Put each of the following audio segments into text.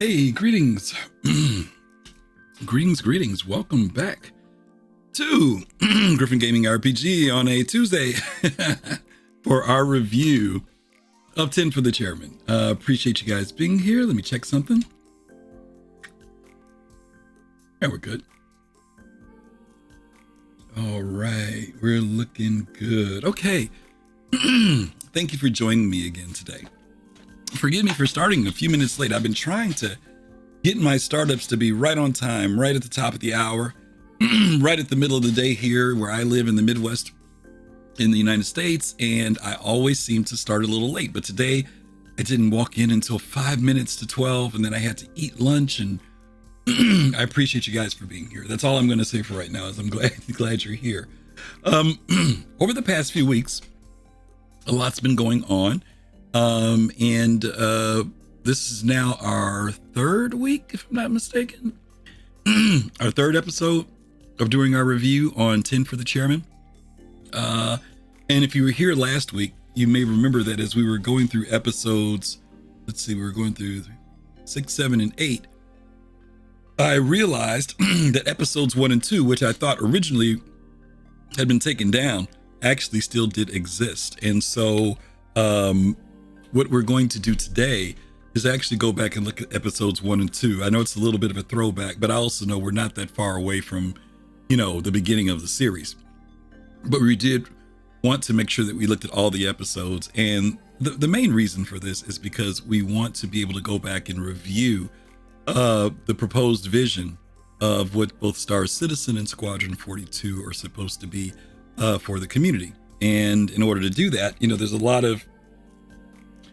Hey, greetings. greetings. Welcome back to Griffin Gaming RPG on a Tuesday for our review of 10 for the Chairman. Appreciate you guys being here. Let me check something. Yeah, we're good. All right, we're looking good. Okay. Thank you for joining me again today. Forgive me for starting a few minutes late. I've been trying to get my startups to be right on time, right at the top of the hour, right at the middle of the day here where I live in the Midwest in the United States, and I always seem to start a little late. But today I didn't walk in until 5 minutes to 12, and then I had to eat lunch, and I appreciate you guys for being here. That's all I'm going to say for right now, is I'm glad you're here. Over the past few weeks, a lot's been going on. This is now our third week, if I'm not mistaken, our third episode of doing our review on 10 for the Chairman. And if you were here last week, you may remember that as we were going through episodes, we were going through 6, 7, and 8. I realized that episodes 1 and 2, which I thought originally had been taken down, actually still did exist. And so, what we're going to do today is actually go back and look at episodes 1 and 2. I know it's a little bit of a throwback, but I also know we're not that far away from, the beginning of the series. But we did want to make sure that we looked at all the episodes. And the main reason for this is because we want to be able to go back and review the proposed vision of what both Star Citizen and Squadron 42 are supposed to be for the community. And in order to do that, there's a lot of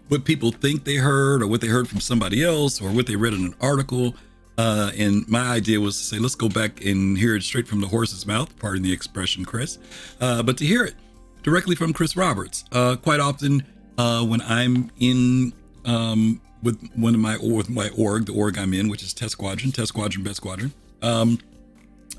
what people think they heard, or what they heard from somebody else, or what they read in an article. And my idea was to say, let's go back and hear it straight from the horse's mouth, pardon the expression, Chris, but to hear it directly from Chris Roberts. Quite often when I'm in with my org, the org I'm in, which is Test Squadron, Best Squadron, a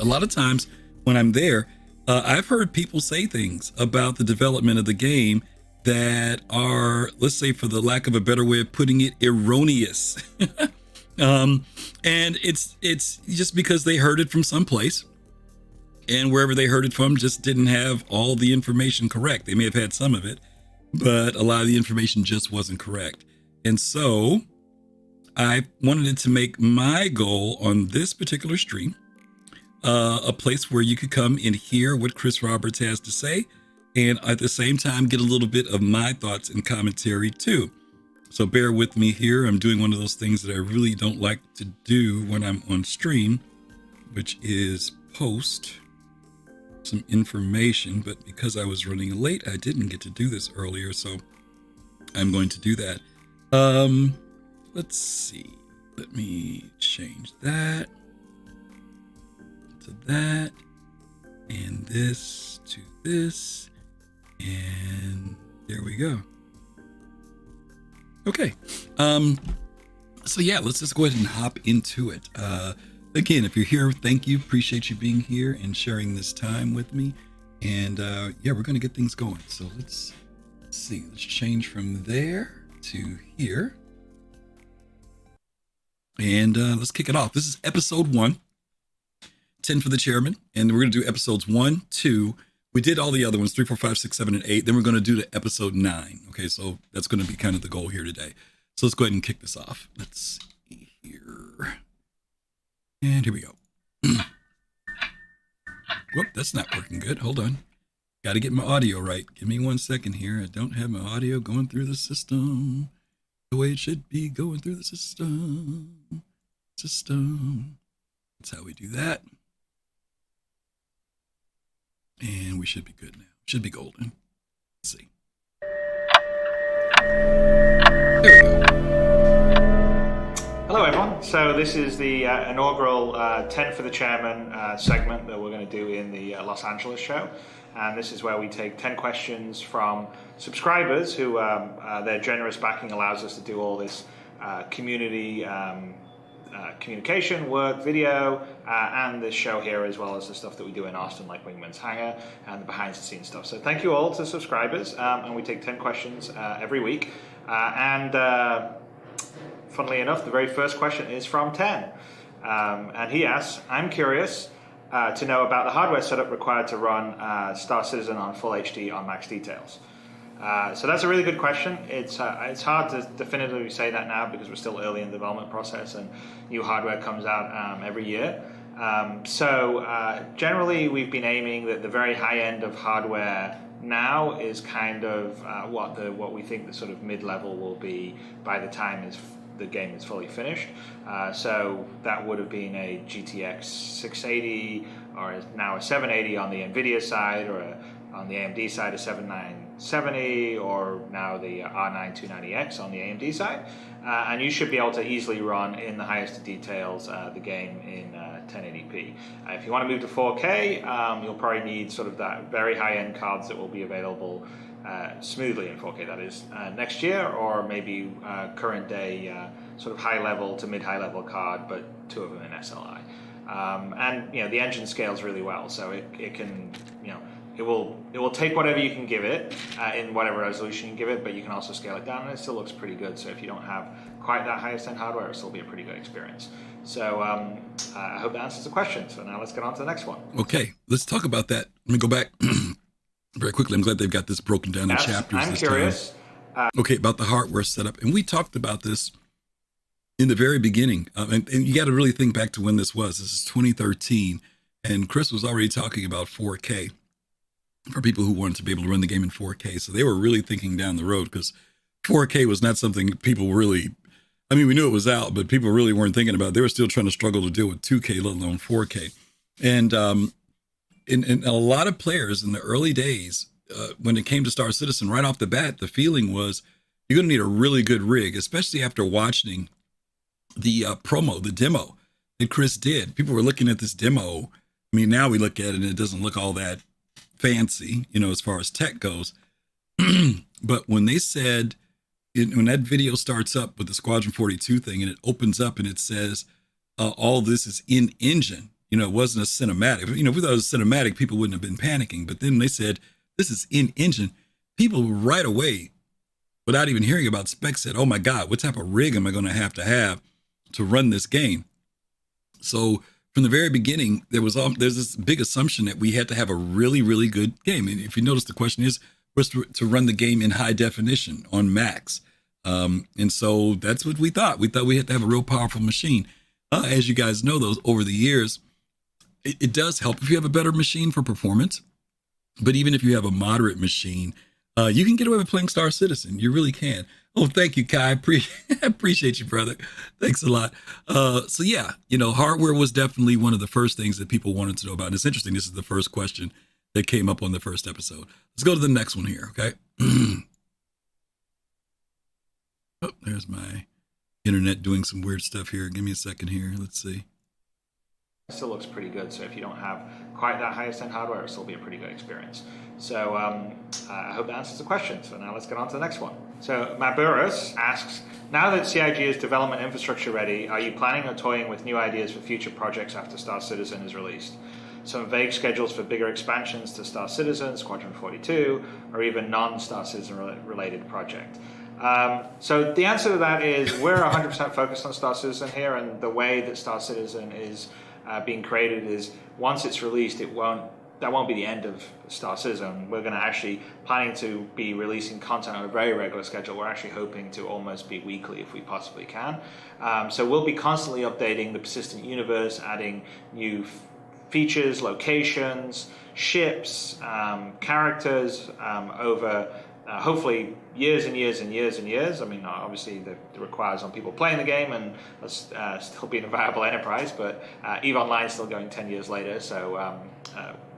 lot of times when I'm there, I've heard people say things about the development of the game that are, let's say, for the lack of a better way of putting it, erroneous. And it's just because they heard it from someplace, and wherever they heard it from just didn't have all the information correct. They may have had some of it, but a lot of the information just wasn't correct. And so I wanted it to make my goal on this particular stream a place where you could come and hear what Chris Roberts has to say, and at the same time get a little bit of my thoughts and commentary too. So bear with me here. I'm doing one of those things that I really don't like to do when I'm on stream, which is post some information, but because I was running late, I didn't get to do this earlier, so I'm going to do that. Let's see. Let me change that to that, and this to this. And there we go. Okay. So yeah, let's just go ahead and hop into it. Again, if you're here, thank you. Appreciate you being here and sharing this time with me. And yeah, we're going to get things going. So let's see. Let's change from there to here. And let's kick it off. This is episode 1, 10 for the Chairman. And we're going to do episodes 1, 2. We did all the other ones, 3, 4, 5, 6, 7, and 8. Then we're going to do the episode 9. Okay, so that's going to be kind of the goal here today. So let's go ahead and kick this off. Let's see here. And here we go. Whoop, that's not working good. Hold on. Got to get my audio right. Give me 1 second here. I don't have my audio going through the system the way it should be going through the system. That's how we do that. And we should be good now. Should be golden. Let's see. There we go. Hello everyone. So this is the inaugural 10 for the Chairman segment that we're going to do in the Los Angeles show. And this is where we take 10 questions from subscribers who their generous backing allows us to do all this community communication, work, video, and this show here, as well as the stuff that we do in Austin, like Wingman's Hangar and the behind-the-scenes stuff. So thank you all to subscribers, and we take 10 questions every week. funnily enough, the very first question is from 10. And he asks, I'm curious to know about the hardware setup required to run Star Citizen on full HD on max details. So that's a really good question. It's hard to definitively say that now because we're still early in the development process and new hardware comes out every year. So generally we've been aiming that the very high end of hardware now is kind of what we think the sort of mid-level will be by the time the game is fully finished. So that would have been a GTX 680 or now a 780 on the NVIDIA side, or on the AMD side a 7970, or now the R9 290X on the AMD side. And you should be able to easily run in the highest details the game in 1080p. If you want to move to 4K, you'll probably need sort of that very high-end cards that will be available smoothly in 4K, that is, next year, or maybe current day sort of high-level to mid-high level card, but two of them in SLI. And the engine scales really well, so it can, it will take whatever you can give it in whatever resolution you can give it, but you can also scale it down, and it still looks pretty good. So if you don't have quite that highest end hardware, it'll still be a pretty good experience. So I hope that answers the question. So now let's get on to the next one. Okay, let's talk about that. Let me go back very quickly. I'm glad they've got this broken down in chapters. I'm curious. Okay, about the hardware setup. And we talked about this in the very beginning. And you got to really think back to when this was. This is 2013. And Chris was already talking about 4K for people who wanted to be able to run the game in 4K. So they were really thinking down the road, because 4K was not something people really, we knew it was out, but people really weren't thinking about it. They were still trying to struggle to deal with 2K, let alone 4K. And in a lot of players in the early days, when it came to Star Citizen, right off the bat, the feeling was you're going to need a really good rig, especially after watching the promo, the demo that Chris did. People were looking at this demo. Now we look at it and it doesn't look all that fancy, as far as tech goes. But when they said, when that video starts up with the Squadron 42 thing and it opens up and it says, all this is in engine, it wasn't a cinematic. If we thought it was cinematic, people wouldn't have been panicking. But then they said, this is in engine. People right away, without even hearing about specs, said, oh my God, what type of rig am I going to have to run this game? So from the very beginning, there's this big assumption that we had to have a really, really good game. And if you notice, the question was to run the game in high definition on max. And so that's what we thought. We thought we had to have a real powerful machine. As you guys know, those over the years, it does help if you have a better machine for performance. But even if you have a moderate machine, you can get away with playing Star Citizen. You really can. Oh, thank you, Kai. Appreciate you, brother. Thanks a lot. So yeah, hardware was definitely one of the first things that people wanted to know about. And it's interesting. This is the first question that came up on the first episode. Let's go to the next one here. Okay. Oh, there's my internet doing some weird stuff here. Give me a second here. Let's see. It still looks pretty good. So if you don't have quite that highest end hardware, it'll still be a pretty good experience. So I hope that answers the question. So now let's get on to the next one. So Maburus asks, now that CIG is development infrastructure ready, are you planning or toying with new ideas for future projects after Star Citizen is released? Some vague schedules for bigger expansions to Star Citizen, Squadron 42, or even non-Star Citizen related project. So the answer to that is we're 100% focused on Star Citizen here, and the way that Star Citizen is being created is once it's released, that won't be the end of Star Citizen. We're going to actually planning to be releasing content on a very regular schedule. We're actually hoping to almost be weekly if we possibly can. So we'll be constantly updating the persistent universe, adding new features, locations, ships, characters over hopefully years and years and years and years. Obviously that requires on people playing the game and us still being a viable enterprise, but EVE Online is still going 10 years later, so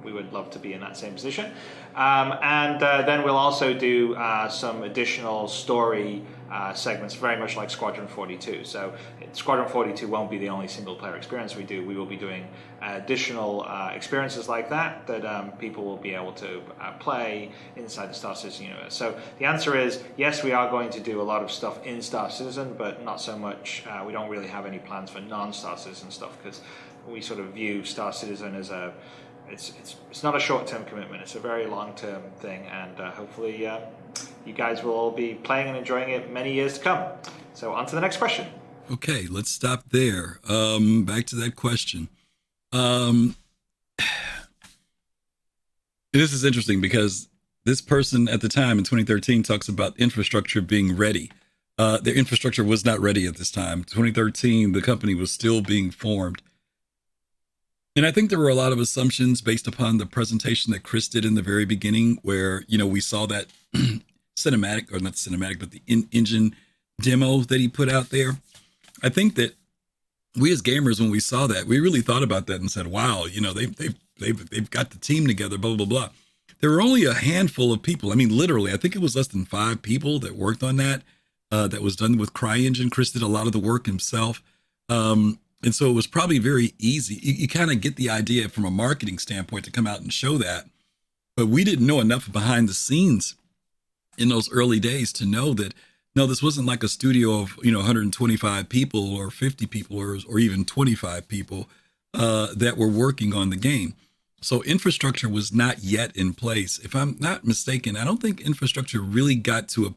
we would love to be in that same position. And then we'll also do some additional story segments, very much like Squadron 42. So Squadron 42 won't be the only single player experience we do. We will be doing additional experiences like that people will be able to play inside the Star Citizen universe. So the answer is yes, we are going to do a lot of stuff in Star Citizen, but not so much. We don't really have any plans for non-Star Citizen stuff, because we sort of view Star Citizen as it's not a short-term commitment. It's a very long-term thing, and hopefully you guys will all be playing and enjoying it many years to come. So on to the next question. Okay, let's stop there. Back to that question. Um, this is interesting because this person at the time in 2013 talks about infrastructure being ready. Their infrastructure was not ready at this time. 2013, the company was still being formed. And I think there were a lot of assumptions based upon the presentation that Chris did in the very beginning, where, we saw that cinematic, or not cinematic, but the engine demo that he put out there. I think that we as gamers, when we saw that, we really thought about that and said, wow, they've got the team together, blah, blah, blah. There were only a handful of people. I mean, literally, I think it was less than 5 people that worked on that. That was done with CryEngine. Chris did a lot of the work himself. And so it was probably very easy. You kind of get the idea from a marketing standpoint to come out and show that. But we didn't know enough behind the scenes in those early days to know that, no, this wasn't like a studio of, 125 people or 50 people or even 25 people that were working on the game. So infrastructure was not yet in place. If I'm not mistaken, I don't think infrastructure really got to a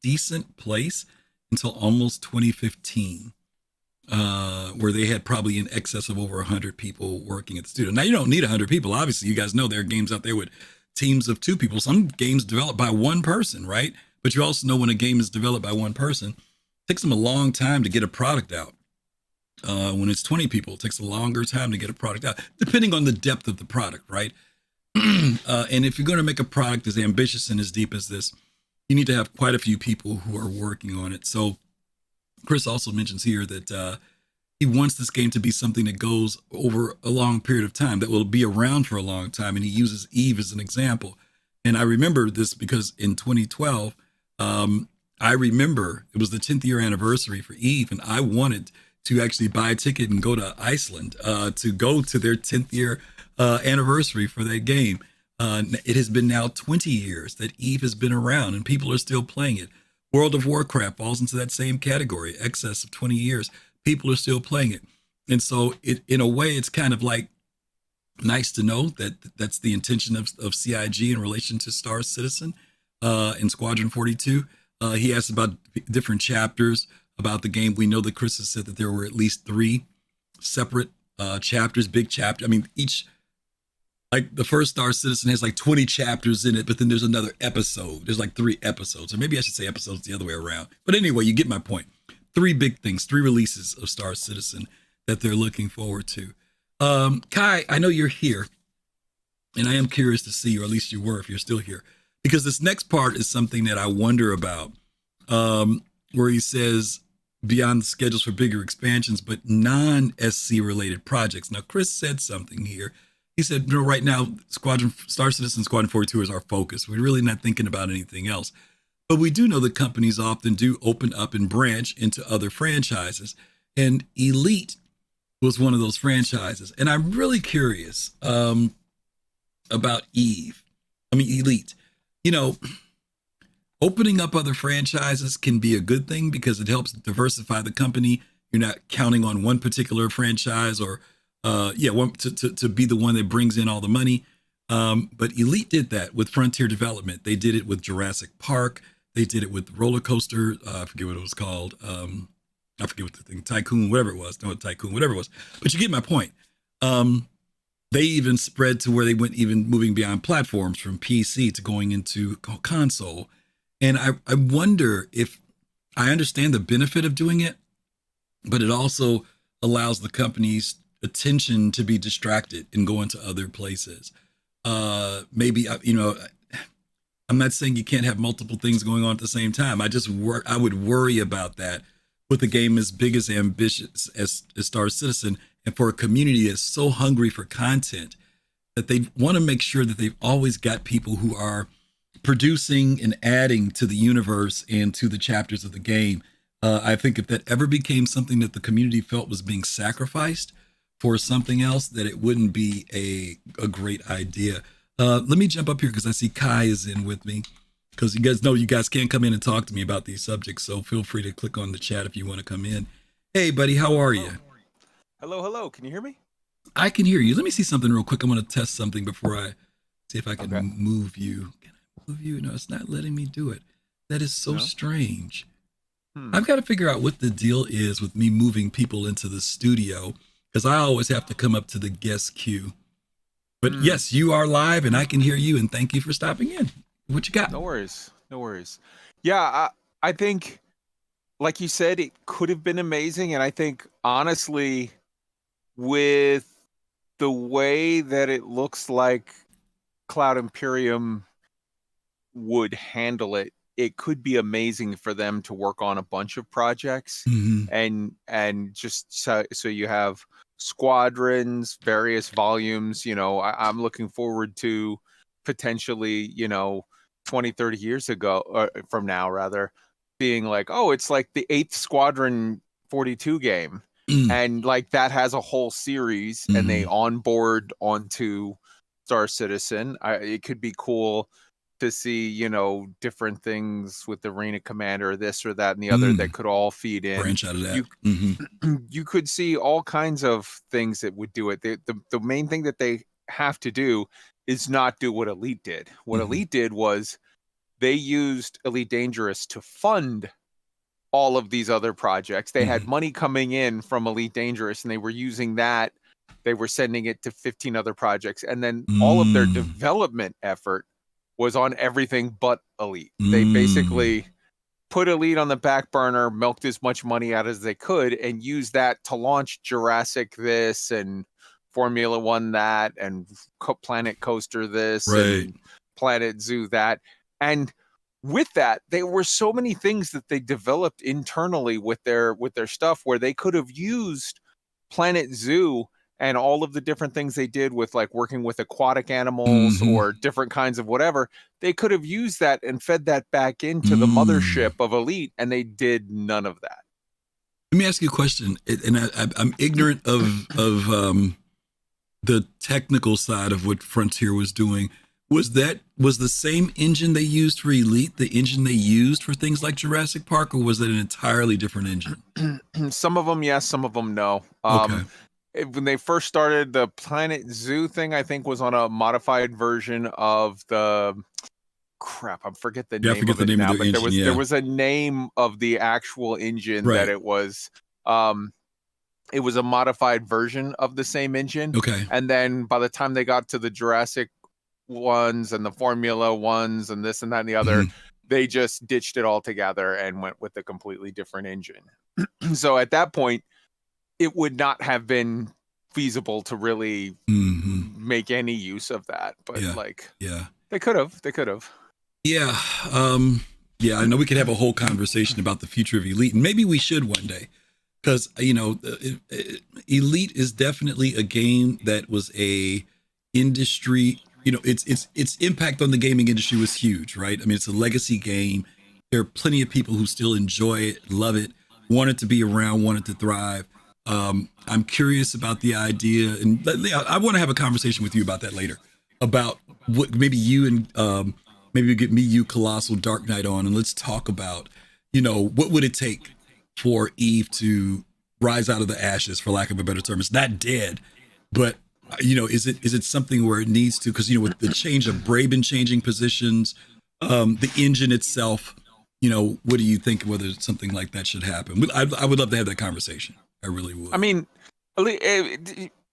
decent place until almost 2015, where they had probably in excess of over 100 people working at the studio. Now, you don't need 100 people. Obviously, you guys know there are games out there with teams of 2 people. Some games developed by one person, right? But you also know when a game is developed by one person, it takes them a long time to get a product out. When it's 20 people, it takes a longer time to get a product out, depending on the depth of the product, right? And if you're going to make a product as ambitious and as deep as this, you need to have quite a few people who are working on it. So Chris also mentions here that he wants this game to be something that goes over a long period of time, that will be around for a long time. And he uses Eve as an example. And I remember this because in 2012, I remember it was the 10th year anniversary for Eve, and I wanted to actually buy a ticket and go to Iceland to go to their 10th year anniversary for that game. It has been now 20 years that Eve has been around, and people are still playing it. World of Warcraft falls into that same category, excess of 20 years. People are still playing it. And so in a way, it's kind of like nice to know that that's the intention of CIG in relation to Star Citizen in Squadron 42. He asked about different chapters about the game. We know that Chris has said that there were at least 3 separate chapters, big chapters. I mean, each, like the first Star Citizen has like 20 chapters in it, but then there's another episode. There's like 3 episodes, or maybe I should say episodes the other way around. But anyway, you get my point. 3 big things, 3 releases of Star Citizen that they're looking forward to. Kai, I know you're here, and I am curious to see, or at least you were if you're still here, because this next part is something that I wonder about, where he says beyond the schedules for bigger expansions, but non-SC related projects. Now, Chris said something here. He said, right now, Star Citizen Squadron 42 is our focus. We're really not thinking about anything else. But we do know that companies often do open up and branch into other franchises. And Elite was one of those franchises. And I'm really curious about Elite. Opening up other franchises can be a good thing because it helps diversify the company. You're not counting on one particular franchise or to be the one that brings in all the money. But Elite did that with Frontier Development. They did it with Jurassic Park. They did it with Roller Coaster. I forget what it was called. I forget what the thing, Tycoon, whatever it was. No, Tycoon, whatever it was. But you get my point. They even spread to where they went even moving beyond platforms from PC to going into console. And I wonder if, I understand the benefit of doing it, but it also allows the company's attention to be distracted and go into other places. Maybe, I'm not saying you can't have multiple things going on at the same time. I would worry about that with a game as big as ambitious as Star Citizen, and for a community that's so hungry for content that they want to make sure that they've always got people who are producing and adding to the universe and to the chapters of the game. I think if that ever became something that the community felt was being sacrificed for something else, that it wouldn't be a great idea. Let me jump up here because I see Kai is in with me, because you guys know you guys can't come in and talk to me about these subjects. So feel free to click on the chat if you want to come in. Hey, buddy, how are you? Hello. Can you hear me? I can hear you. Let me see something real quick. I'm going to test something before I see if I can move you. Can I move you? No, it's not letting me do it. That is so strange. I've got to figure out what the deal is with me moving people into the studio because I always have to come up to the guest queue. But yes, you are live and I can hear you. And thank you for stopping in. What you got? No worries. No worries. Yeah, I think, like you said, it could have been amazing. And I think, honestly, with the way that it looks like Cloud Imperium would handle it, it could be amazing for them to work on a bunch of projects and just so you have squadrons, various volumes. I'm looking forward to potentially 20, 30 years ago, or from now rather, being like, oh, it's like the 8th Squadron 42 game, and like that has a whole series and they onboard onto Star Citizen. It could be cool to see, different things with the Arena Commander, this or that and the other that could all feed in. Branch out of that. You could see all kinds of things that would do it. The main thing that they have to do is not do what Elite did. What Elite did was they used Elite Dangerous to fund all of these other projects. They had money coming in from Elite Dangerous and they were using that. They were sending it to 15 other projects. And then all of their development effort was on everything but Elite. They basically put Elite on the back burner, milked as much money out as they could, and used that to launch Jurassic this and Formula One that and Planet Coaster this and Planet Zoo that. And with that, there were so many things that they developed internally with their stuff where they could have used Planet Zoo and all of the different things they did with like working with aquatic animals or different kinds of whatever. They could have used that and fed that back into the mothership of Elite, and they did none of that. Let me ask you a question, and I'm ignorant of the technical side of what Frontier was doing. Was the same engine they used for Elite the engine they used for things like Jurassic Park, or was it an entirely different engine? Some of them yes, some of them no. Okay. When they first started, the Planet Zoo thing, I think, was on a modified version of the crap. I forget the name of it now, but there was a name of the actual engine that it was. It was a modified version of the same engine. Okay. And then by the time they got to the Jurassic ones and the Formula ones and this and that and the other, they just ditched it all together and went with a completely different engine. So at that point, it would not have been feasible to really make any use of that. But they could have. Yeah. Yeah, I know we could have a whole conversation about the future of Elite, and maybe we should one day, because Elite is definitely a game that was a industry. Its impact on the gaming industry was huge, right? I mean, it's a legacy game. There are plenty of people who still enjoy it, love it, want it to be around, want it to thrive. I'm curious about the idea, and I want to have a conversation with you about that later, about what maybe you and maybe we get me, you, Colossal, Dark Knight on, and let's talk about, what would it take for Eve to rise out of the ashes, for lack of a better term. It's not dead, but is it something where it needs to, because with the change of Braben changing positions, the engine itself, what do you think, whether something like that should happen? I would love to have that conversation. I really would. I mean,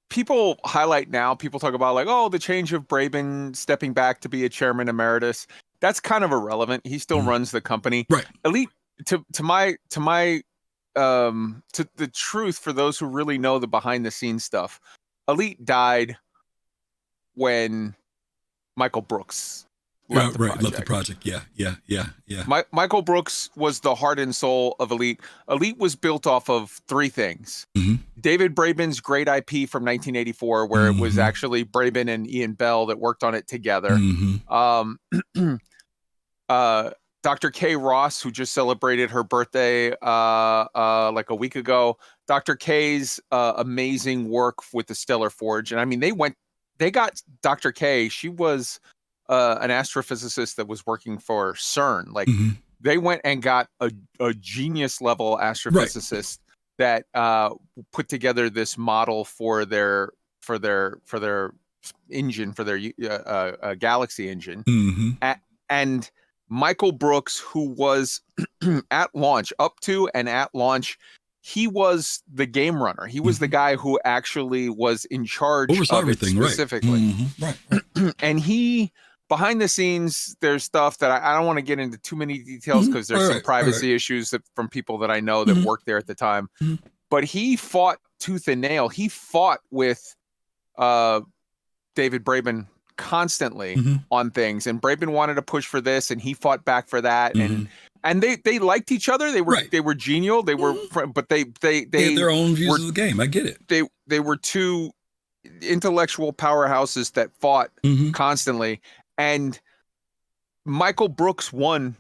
people highlight now, people talk about like, oh, the change of Braben stepping back to be a chairman emeritus. That's kind of irrelevant. He still runs the company. Right. Elite, to the truth, for those who really know the behind the scenes stuff, Elite died when Michael Brooks left the project. Yeah. Michael Brooks was the heart and soul of Elite. Elite was built off of three things. David Braben's great IP from 1984, where it was actually Braben and Ian Bell that worked on it together. Dr. Kay Ross, who just celebrated her birthday like a week ago. Dr. Kay's amazing work with the Stellar Forge. And I mean, they got Dr. Kay. She was an astrophysicist that was working for CERN. Like they went and got a genius level astrophysicist that put together this model for their engine, for their galaxy engine. And Michael Brooks, who was at launch, he was the game runner. He was the guy who actually was in charge Oversaw of everything, it specifically. Right. And he, behind the scenes, there's stuff that I don't want to get into too many details because there's some privacy issues that, from people that I know that worked there at the time. But he fought tooth and nail. He fought with David Braben constantly on things, and Braben wanted to push for this, and he fought back for that, and they liked each other. They were genial. They were, but they had their own views of the game. I get it. They were two intellectual powerhouses that fought constantly, and Michael Brooks won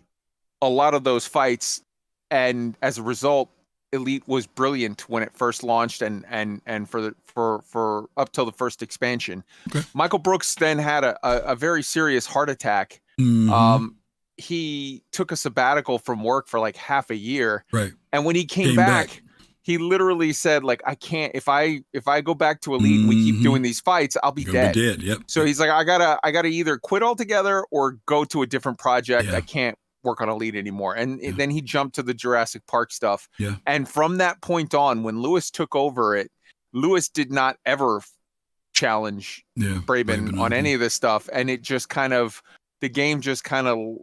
a lot of those fights, and as a result, Elite was brilliant when it first launched, and for up till the first expansion. Michael Brooks then had a very serious heart attack. He took a sabbatical from work for like half a year. And when he came back, he literally said, like, I can't, if I go back to Elite and we keep doing these fights, I'll be dead. So he's like, I gotta either quit altogether or go to a different project. I can't work on Elite anymore. And then he jumped to the Jurassic Park stuff. And from that point on, when Lewis took over it, Lewis did not ever challenge Braben on any of this stuff. And it just kind of, the game just kind of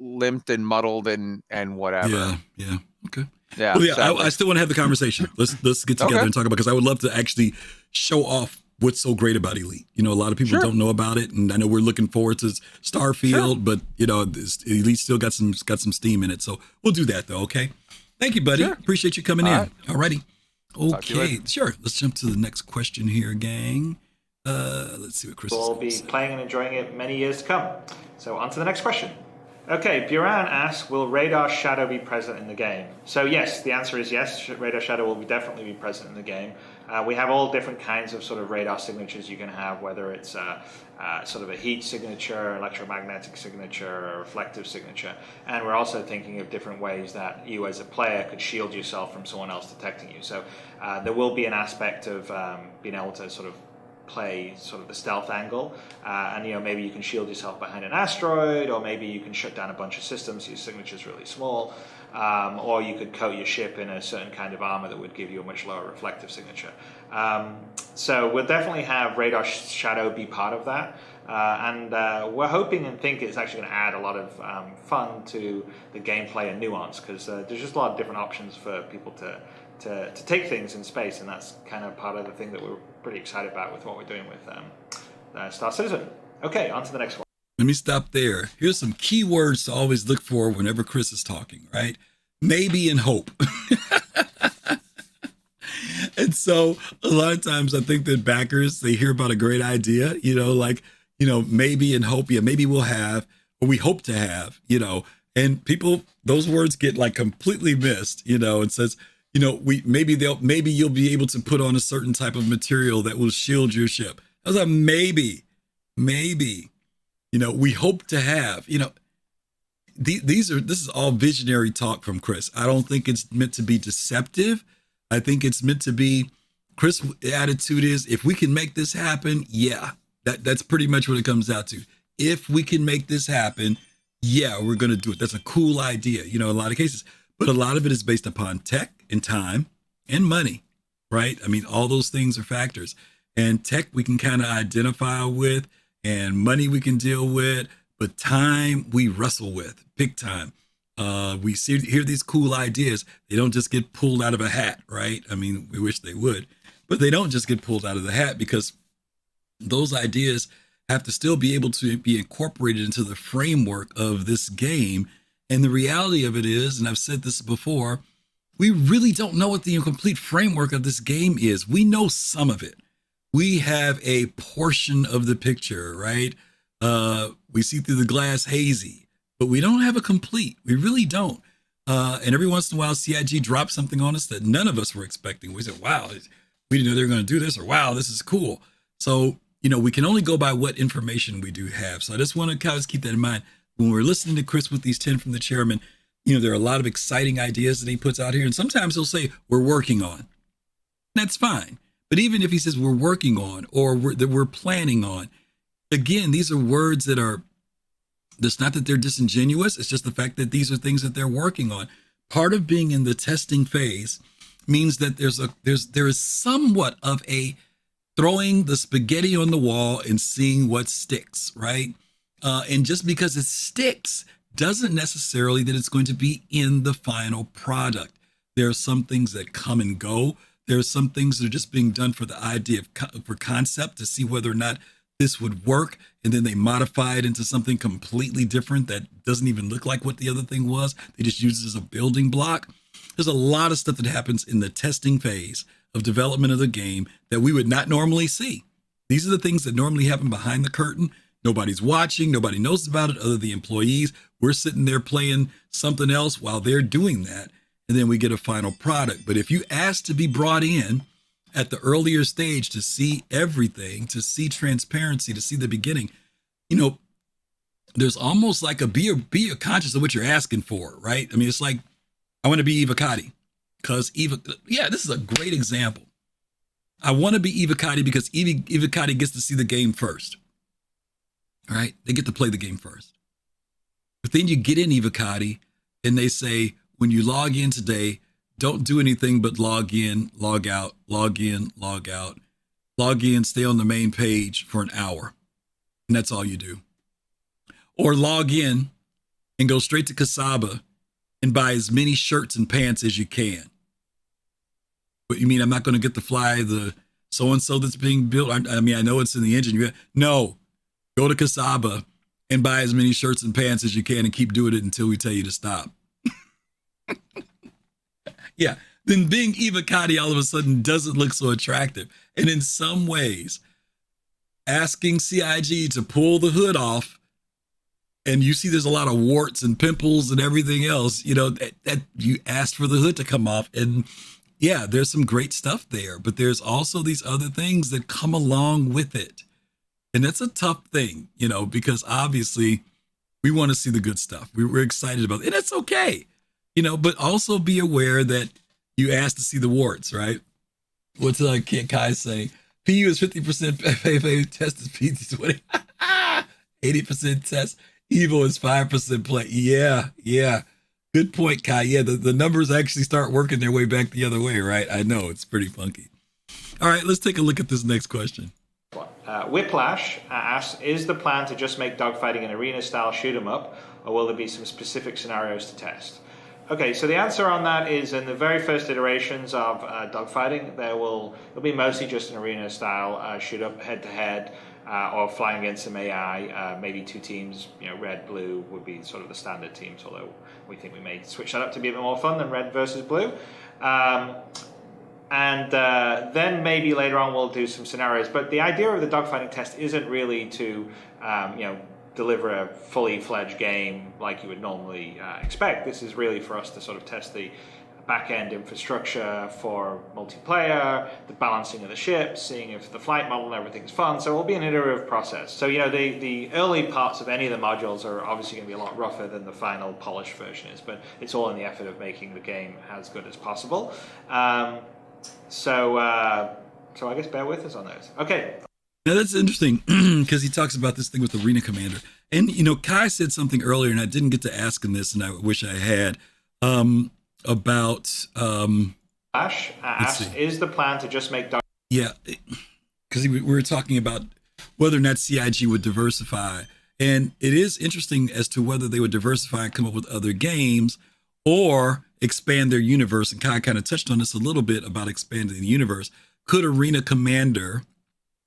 limped and muddled and whatever. Okay. Well, I still want to have the conversation. Let's get together and talk about, because I would love to actually show off what's so great about Elite. You know, a lot of people don't know about it, and I know we're looking forward to Starfield, but you know, Elite still got some steam in it. So we'll do that though. Okay. Thank you, buddy. Appreciate you coming in. Alrighty. Okay. Sure. Let's jump to the next question here, gang. Let's see what Chris will be playing and enjoying it many years to come. So on to the next question. Okay, Buran asks, will Radar Shadow be present in the game? So yes, the answer is yes. Radar Shadow will definitely be present in the game. We have all different kinds of sort of radar signatures you can have, whether it's sort of a heat signature, electromagnetic signature, or reflective signature. And we're also thinking of different ways that you as a player could shield yourself from someone else detecting you. So there will be an aspect of being able to sort of play sort of the stealth angle, and you know, maybe you can shield yourself behind an asteroid, or maybe you can shut down a bunch of systems so your signature is really small, or you could coat your ship in a certain kind of armor that would give you a much lower reflective signature. So we'll definitely have Radar Shadow be part of that, and we're hoping and think it's actually going to add a lot of fun to the gameplay and nuance, because there's just a lot of different options for people to take things in space, and that's kind of part of the thing that we're pretty excited about with what we're doing with Star Citizen. Okay, on to the next one. Let me stop there. Here's some key words to always look for whenever Chris is talking, right? Maybe and hope. And so a lot of times I think that backers, they hear about a great idea, you know, like, you know, maybe and hope, maybe we'll have, or we hope to have, you know, and people, those words get like completely missed, you know, and says, you know, maybe you'll be able to put on a certain type of material that will shield your ship. I was like, maybe, you know, we hope to have, you know, this is all visionary talk from Chris. I don't think it's meant to be deceptive. I think it's meant to be, Chris' attitude is, if we can make this happen, that's pretty much what it comes out to. If we can make this happen, we're going to do it. That's a cool idea, you know, in a lot of cases. But a lot of it is based upon tech and time and money, right? I mean, all those things are factors. And tech we can kind of identify with, and money we can deal with, but time we wrestle with, big time. We hear these cool ideas. They don't just get pulled out of a hat, right? I mean, we wish they would, but they don't just get pulled out of the hat, because those ideas have to still be able to be incorporated into the framework of this game. And the reality of it is, and I've said this before, we really don't know what the complete framework of this game is. We know some of it. We have a portion of the picture, right? We see through the glass hazy, but we don't have a complete. We really don't. And every once in a while, CIG drops something on us that none of us were expecting. We said, wow, we didn't know they were going to do this, or wow, this is cool. So, you know, we can only go by what information we do have. So I just want to kind of keep that in mind. When we're listening to Chris with these 10 from the chairman, you know, there are a lot of exciting ideas that he puts out here. And sometimes he'll say, we're working on. That's fine. But even if he says we're working on, or that we're planning on, again, these are words that are It's not that they're disingenuous. It's just the fact that these are things that they're working on. Part of being in the testing phase means that there is somewhat of a throwing the spaghetti on the wall and seeing what sticks, right? And just because it sticks doesn't necessarily that it's going to be in the final product. There are some things that come and go. There are some things that are just being done for the idea of for concept to see whether or not this would work, and then they modify it into something completely different that doesn't even look like what the other thing was. They just use it as a building block. There's a lot of stuff that happens in the testing phase of development of the game that we would not normally see. These are the things that normally happen behind the curtain. Nobody's watching, nobody knows about it other than the employees. We're sitting there playing something else while they're doing that, and then we get a final product. But if you ask to be brought in at the earlier stage to see everything, to see transparency, to see the beginning, there's almost like be conscious of what you're asking for, right? I mean, it's like, I want to be Eva Cotty because this is a great example. I want to be Eva Cotty because Eva Cotty gets to see the game first. All right, they get to play the game first. But then you get in Eva Cotty and they say, when you log in today, don't do anything but log in, log out, log in, log out, log in, stay on the main page for an hour. And that's all you do. Or log in and go straight to Kasaba and buy as many shirts and pants as you can. But you mean I'm not going to get to fly the so-and-so that's being built? I mean, I know it's in the engine. No, go to Kasaba and buy as many shirts and pants as you can and keep doing it until we tell you to stop. Yeah, then being Eva Cotty all of a sudden doesn't look so attractive. And in some ways, asking CIG to pull the hood off, and you see there's a lot of warts and pimples and everything else, that you asked for the hood to come off. And yeah, there's some great stuff there, but there's also these other things that come along with it. And that's a tough thing, because obviously we want to see the good stuff. We're excited about it, and it's okay. But also be aware that you asked to see the warts, right? What's Kai saying? PU is 50% test is PT 20. 80% test. Evo is 5% play. Yeah. Good point, Kai. Yeah, the numbers actually start working their way back the other way, right? I know, it's pretty funky. All right, let's take a look at this next question. Whiplash asks, is the plan to just make dogfighting an arena-style shoot-'em-up, or will there be some specific scenarios to test? Okay, so the answer on that is in the very first iterations of dogfighting, it'll be mostly just an arena-style shoot-up head-to-head, or flying against some AI, maybe two teams, red, blue would be sort of the standard teams, although we think we may switch that up to be a bit more fun than red versus blue. And then maybe later on we'll do some scenarios. But the idea of the dogfighting test isn't really to, deliver a fully fledged game like you would normally expect. This is really for us to sort of test the back-end infrastructure for multiplayer, the balancing of the ships, seeing if the flight model and everything's fun. So it will be an iterative process. So, the early parts of any of the modules are obviously going to be a lot rougher than the final polished version is, but it's all in the effort of making the game as good as possible. So I guess bear with us on those. Okay. Now that's interesting because he talks about this thing with Arena Commander. And, Kai said something earlier, and I didn't get to ask him this, and I wish I had, about... Ash asks, is the plan to just make... Yeah, because we were talking about whether or not CIG would diversify. And it is interesting as to whether they would diversify and come up with other games or expand their universe. And Kai kind of touched on this a little bit about expanding the universe. Could Arena Commander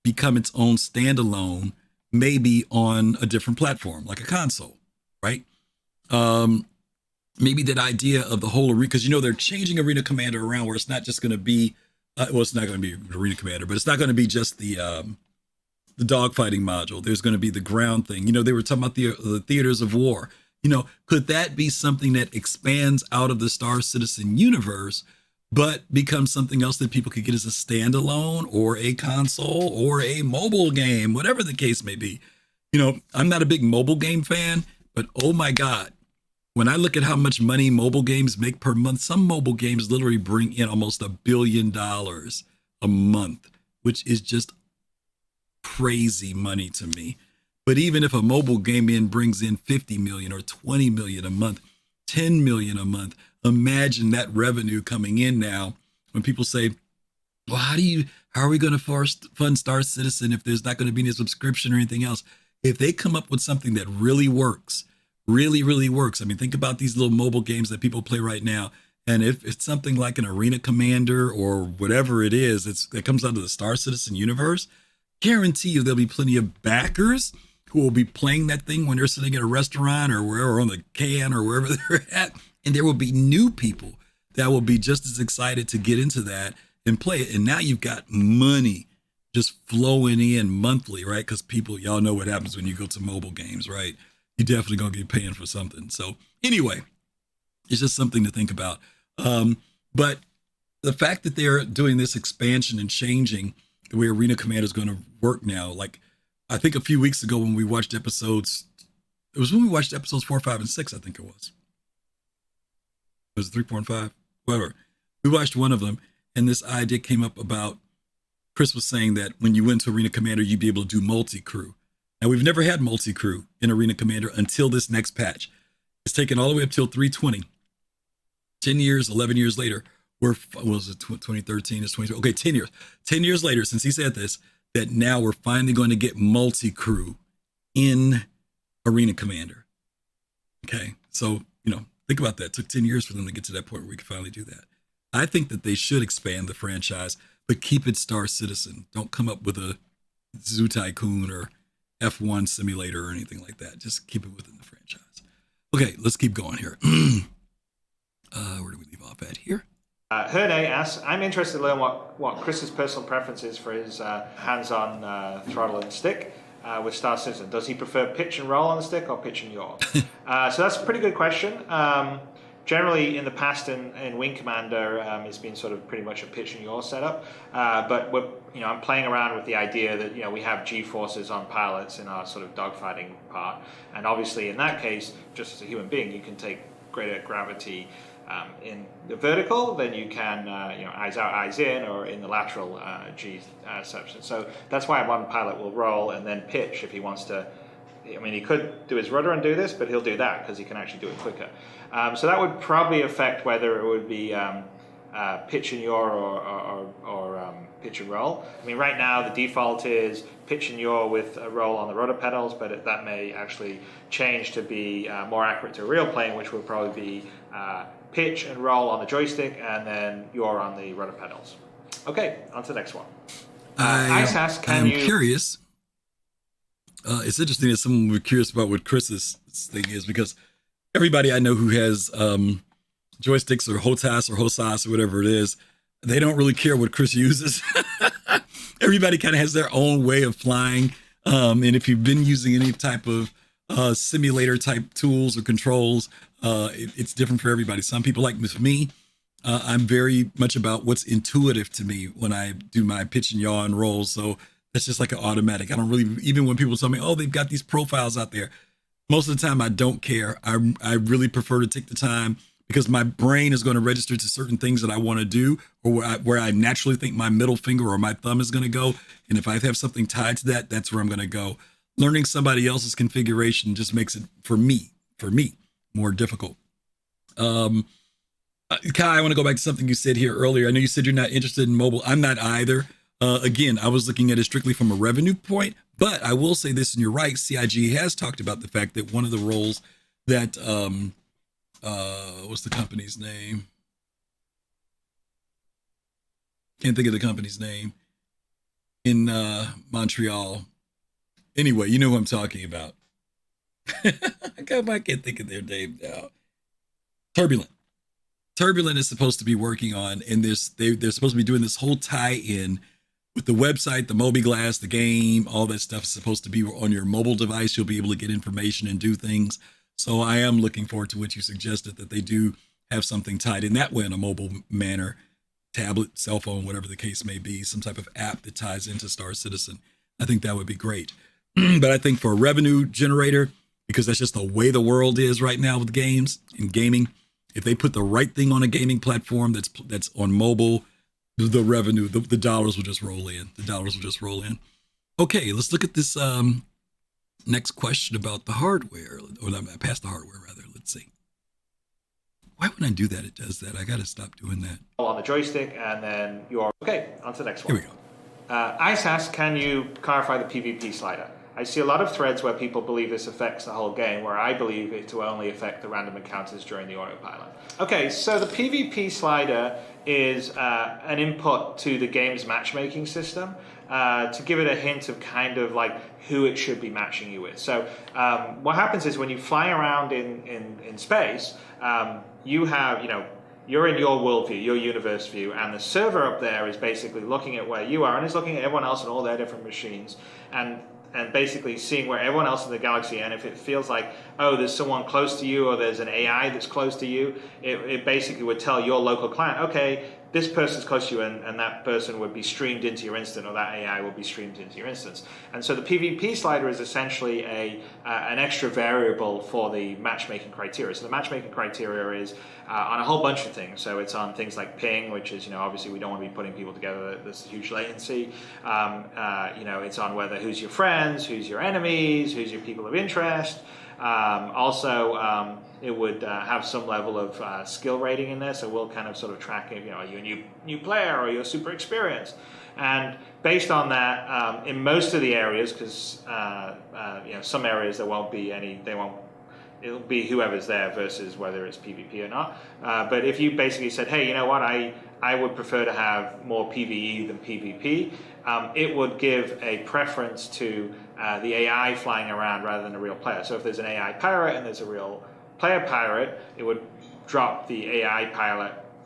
become its own standalone, maybe on a different platform, like a console, right? Maybe that idea of the whole arena, because they're changing Arena Commander around where it's not just going to be, it's not going to be Arena Commander, but it's not going to be just the dogfighting module. There's going to be the ground thing. They were talking about the theaters of war. Could that be something that expands out of the Star Citizen universe, but becomes something else that people could get as a standalone or a console or a mobile game, whatever the case may be? I'm not a big mobile game fan, but oh my God, when I look at how much money mobile games make per month, some mobile games literally bring in almost $1 billion a month, which is just crazy money to me. But even if a mobile game brings in 50 million or 20 million a month, 10 million a month, imagine that revenue coming in now when people say, well, how are we going to fund Star Citizen if there's not going to be any subscription or anything else? If they come up with something that really works, really, really works. I mean, think about these little mobile games that people play right now. And if it's something like an Arena Commander or whatever it is, that comes out of the Star Citizen universe, guarantee you there'll be plenty of backers who will be playing that thing when they're sitting at a restaurant or wherever on the can or wherever they're at. And there will be new people that will be just as excited to get into that and play it. And now you've got money just flowing in monthly, right? Because y'all know what happens when you go to mobile games, right? You're definitely going to be paying for something. So anyway, it's just something to think about. But the fact that they're doing this expansion and changing the way Arena Commander is going to work now, like I think a few weeks ago when we watched episodes 4, 5, and 6, I think it was. Was it 3, 4, and 5? Whatever. We watched one of them, and this idea came up about Chris was saying that when you went to Arena Commander, you'd be able to do multi-crew. Now, we've never had multi-crew in Arena Commander until this next patch. It's taken all the way up till 320. 10 years, 11 years later, what was it, 2013 is 20, okay, 10 years. 10 years later, since he said this, that now we're finally going to get multi-crew in Arena Commander. Okay, so, think about that. It took 10 years for them to get to that point where we could finally do that. I think that they should expand the franchise, but keep it Star Citizen. Don't come up with a Zoo Tycoon or F1 simulator or anything like that. Just keep it within the franchise. Okay, let's keep going here. Where do we leave off at here? Herne asks, I'm interested to learn what Chris's personal preference is for his hands-on throttle and stick with Star Citizen. Does he prefer pitch and roll on the stick or pitch and yaw? So that's a pretty good question. Generally, in the past, in Wing Commander, it's been sort of pretty much a pitch and yaw setup. But I'm playing around with the idea that we have G-forces on pilots in our sort of dogfighting part, and obviously in that case, just as a human being, you can take greater gravity in the vertical than you can, eyes out, eyes in, or in the lateral G section. So that's why one pilot will roll and then pitch if he wants to. I mean, he could do his rudder and do this, but he'll do that because he can actually do it quicker. So that would probably affect whether it would be pitch and yaw or pitch and roll. I mean, right now the default is pitch and yaw with a roll on the rudder pedals, but that may actually change to be more accurate to real playing, which would probably be pitch and roll on the joystick and then yaw on the rudder pedals. Okay, on to the next one. Ice asks, I'm curious. It's interesting that someone would be curious about what Chris's thing is, because everybody I know who has joysticks or HOTAS or HOSAS or whatever it is, they don't really care what Chris uses. Everybody kind of has their own way of flying. And if you've been using any type of simulator type tools or controls, it's different for everybody. Some people, like with me, I'm very much about what's intuitive to me when I do my pitch and yaw and rolls. So that's just like an automatic. I don't really, even when people tell me, oh, they've got these profiles out there, most of the time I don't care. I really prefer to take the time, because my brain is going to register to certain things that I want to do, or where I naturally think my middle finger or my thumb is going to go. And if I have something tied to that, that's where I'm going to go. Learning somebody else's configuration just makes it, for me, more difficult. Kai, I want to go back to something you said here earlier. I know you said you're not interested in mobile. I'm not either. Again, I was looking at it strictly from a revenue point, but I will say this, and you're right, CIG has talked about the fact that one of the roles that, what's the company's name? Can't think of the company's name. In Montreal. Anyway, you know who I'm talking about. I can't think of their name now. Turbulent is supposed to be working on, and they're supposed to be doing this whole tie-in with the website, the mobiGlass, the game, all that stuff is supposed to be on your mobile device. You'll be able to get information and do things. So I am looking forward to what you suggested, that they do have something tied in that way in a mobile manner, tablet, cell phone, whatever the case may be, some type of app that ties into Star Citizen. I think that would be great. But I think for a revenue generator, because that's just the way the world is right now with games and gaming, if they put the right thing on a gaming platform that's on mobile, the revenue, the dollars will just roll in. Okay, let's look at this Next question about the hardware, or not past the hardware rather. Let's see. Why when I do that, it does that? I got to stop doing that. On the joystick, and then you're okay. On to the next one. Here we go. Ice asks, can you clarify the PvP slider? I see a lot of threads where people believe this affects the whole game, where I believe it to only affect the random encounters during the autopilot. Okay, so the PvP slider is an input to the game's matchmaking system to give it a hint of kind of like who it should be matching you with. So what happens is when you fly around in space, you have, you're in your worldview, your universe view, and the server up there is basically looking at where you are and is looking at everyone else and all their different machines and basically seeing where everyone else in the galaxy, and if it feels like, oh, there's someone close to you or there's an AI that's close to you, it basically would tell your local client, okay, this person's close to you and that person would be streamed into your instance, or that AI will be streamed into your instance. And so the PvP slider is essentially an extra variable for the matchmaking criteria. So the matchmaking criteria is on a whole bunch of things. So it's on things like ping, which is, obviously we don't want to be putting people together. There's a huge latency. It's on whether who's your friends, who's your enemies, who's your people of interest. It would have some level of skill rating in there, so we'll kind of sort of track it. Are you a new player or you're super experienced? And based on that, in most of the areas, because some areas there won't be any, it'll be whoever's there versus whether it's PvP or not. But if you basically said, hey, you know what, I would prefer to have more PvE than PvP, it would give a preference to the AI flying around rather than a real player. So if there's an AI pirate and there's a real player pirate, it would drop the AI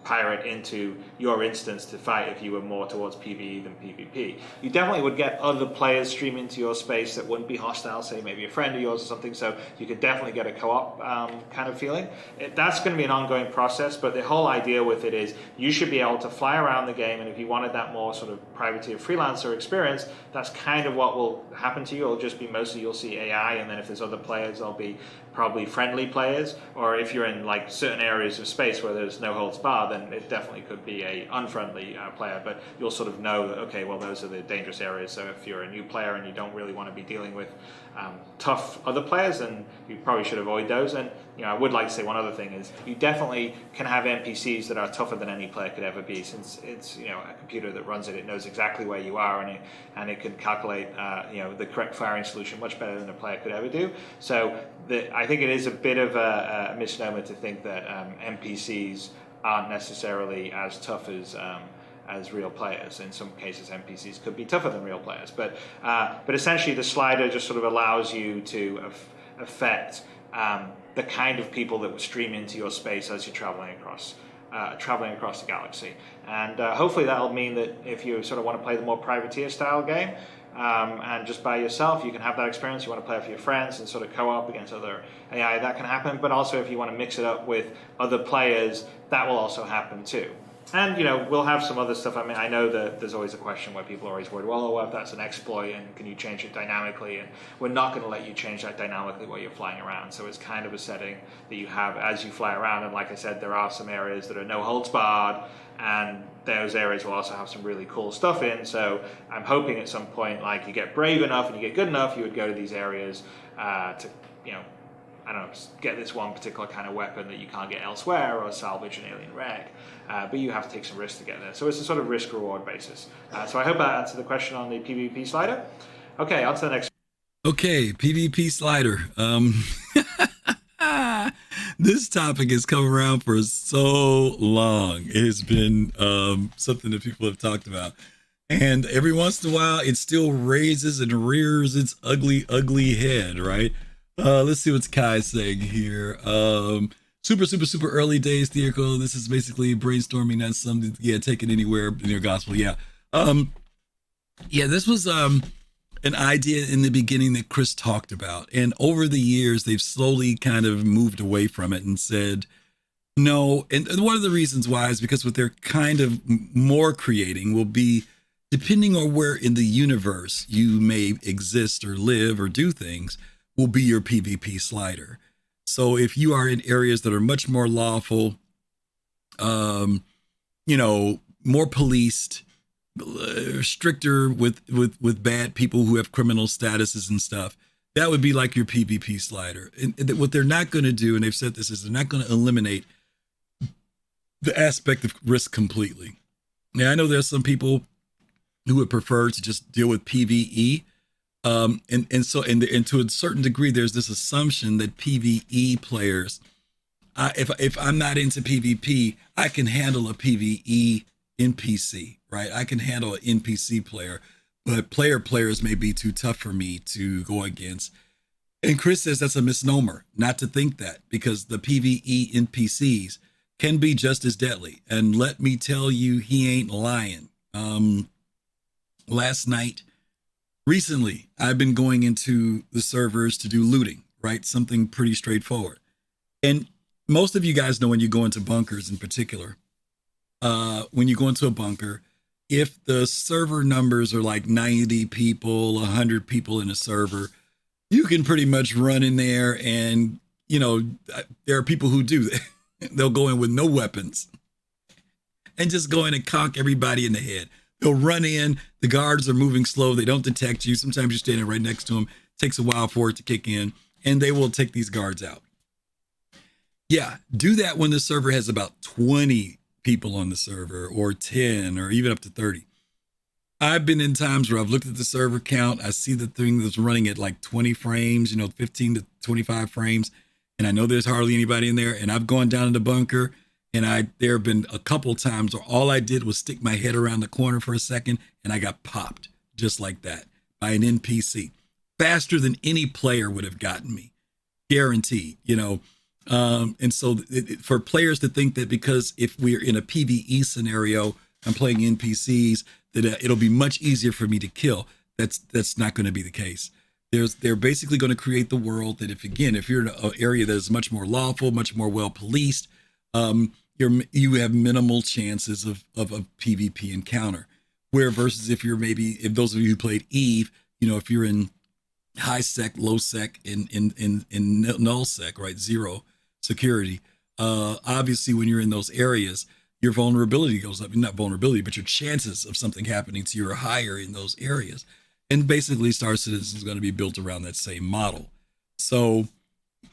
pirate into your instance to fight if you were more towards PvE than PvP. You definitely would get other players stream into your space that wouldn't be hostile, say maybe a friend of yours or something, so you could definitely get a co-op kind of feeling. That's going to be an ongoing process, but the whole idea with it is you should be able to fly around the game, and if you wanted that more sort of privateer freelancer experience, that's kind of what will happen to you. It'll just be mostly you'll see AI, and then if there's other players, they'll be probably friendly players, or if you're in like certain areas of space where there's no holds barred, then it definitely could be a unfriendly player, but you'll sort of know that, okay, well, those are the dangerous areas. So if you're a new player and you don't really want to be dealing with tough other players, then you probably should avoid those. And I would like to say one other thing is you definitely can have NPCs that are tougher than any player could ever be, since it's a computer that runs it. It knows exactly where you are, and it can calculate the correct firing solution much better than a player could ever do. So I think it is a bit of a misnomer to think that NPCs aren't necessarily as tough as real players. In some cases, NPCs could be tougher than real players. But essentially, the slider just sort of allows you to affect the kind of people that will stream into your space as you're traveling across the galaxy. And hopefully that'll mean that if you sort of want to play the more privateer style game, and just by yourself, you can have that experience. You want to play with your friends and sort of co-op against other AI, that can happen. But also if you want to mix it up with other players, that will also happen too. And we'll have some other stuff. I mean, I know that there's always a question where people are always worried, well, what if that's an exploit and can you change it dynamically? And we're not going to let you change that dynamically while you're flying around. So it's kind of a setting that you have as you fly around. And like I said, there are some areas that are no holds barred, and those areas will also have some really cool stuff in. So I'm hoping at some point, like you get brave enough and you get good enough, you would go to these areas to, I don't know, get this one particular kind of weapon that you can't get elsewhere, or salvage an alien wreck. But you have to take some risks to get there. So it's a sort of risk-reward basis. So I hope that answered the question on the PvP slider. Okay, on to the next. Okay, PvP slider. This topic has come around for so long. It has been something that people have talked about. And every once in a while, it still raises and rears its ugly, ugly head, right? Let's see what Kai's saying here. Super early days, Theaco. This is basically brainstorming. That's something, take it anywhere in your gospel. This was an idea in the beginning that Chris talked about. And over the years, they've slowly kind of moved away from it and said, no. And one of the reasons why is because what they're kind of more creating will be, depending on where in the universe you may exist or live or do things, will be your PvP slider. So if you are in areas that are much more lawful, more policed, stricter with bad people who have criminal statuses and stuff, That would be like your PvP slider. And what they're not going to do, and they've said this, is they're not going to eliminate the aspect of risk completely. Now, I know there's some people who would prefer to just deal with PvE. And to a certain degree, there's this assumption that PvE players, if I'm not into PvP, I can handle a PvE NPC, right? I can handle an NPC player, but players may be too tough for me to go against. And Chris says that's a misnomer, not to think that, because the PvE NPCs can be just as deadly. And let me tell you, he ain't lying. Recently, I've been going into the servers to do looting, right? Something pretty straightforward. And most of you guys know when you go into bunkers in particular, when you go into a bunker, if the server numbers are like 90 people, 100 people in a server, you can pretty much run in there and, there are people who do that. They'll go in with no weapons and just go in and conk everybody in the head. They'll run in, the guards are moving slow, they don't detect you. Sometimes you're standing right next to them. It takes a while for it to kick in, and they will take these guards out. Yeah, do that when the server has about 20 people on the server, or 10, or even up to 30. I've been in times where I've looked at the server count, I see the thing that's running at like 20 frames, 15 to 25 frames, and I know there's hardly anybody in there, and I've gone down in the bunker, and there have been a couple times where all I did was stick my head around the corner for a second, and I got popped just like that by an NPC, faster than any player would have gotten me, guaranteed. And so for players to think that because if we're in a PvE scenario, I'm playing NPCs, that it'll be much easier for me to kill. That's not going to be the case. They're basically going to create the world that if you're in an area that is much more lawful, much more well policed, you have minimal chances of a PvP encounter. Where versus if those of you who played Eve, if you're in high sec, low sec, in null sec, right, zero security, obviously when you're in those areas, your vulnerability goes up. Not vulnerability, but your chances of something happening to you are higher in those areas. And basically, Star Citizen is going to be built around that same model. So,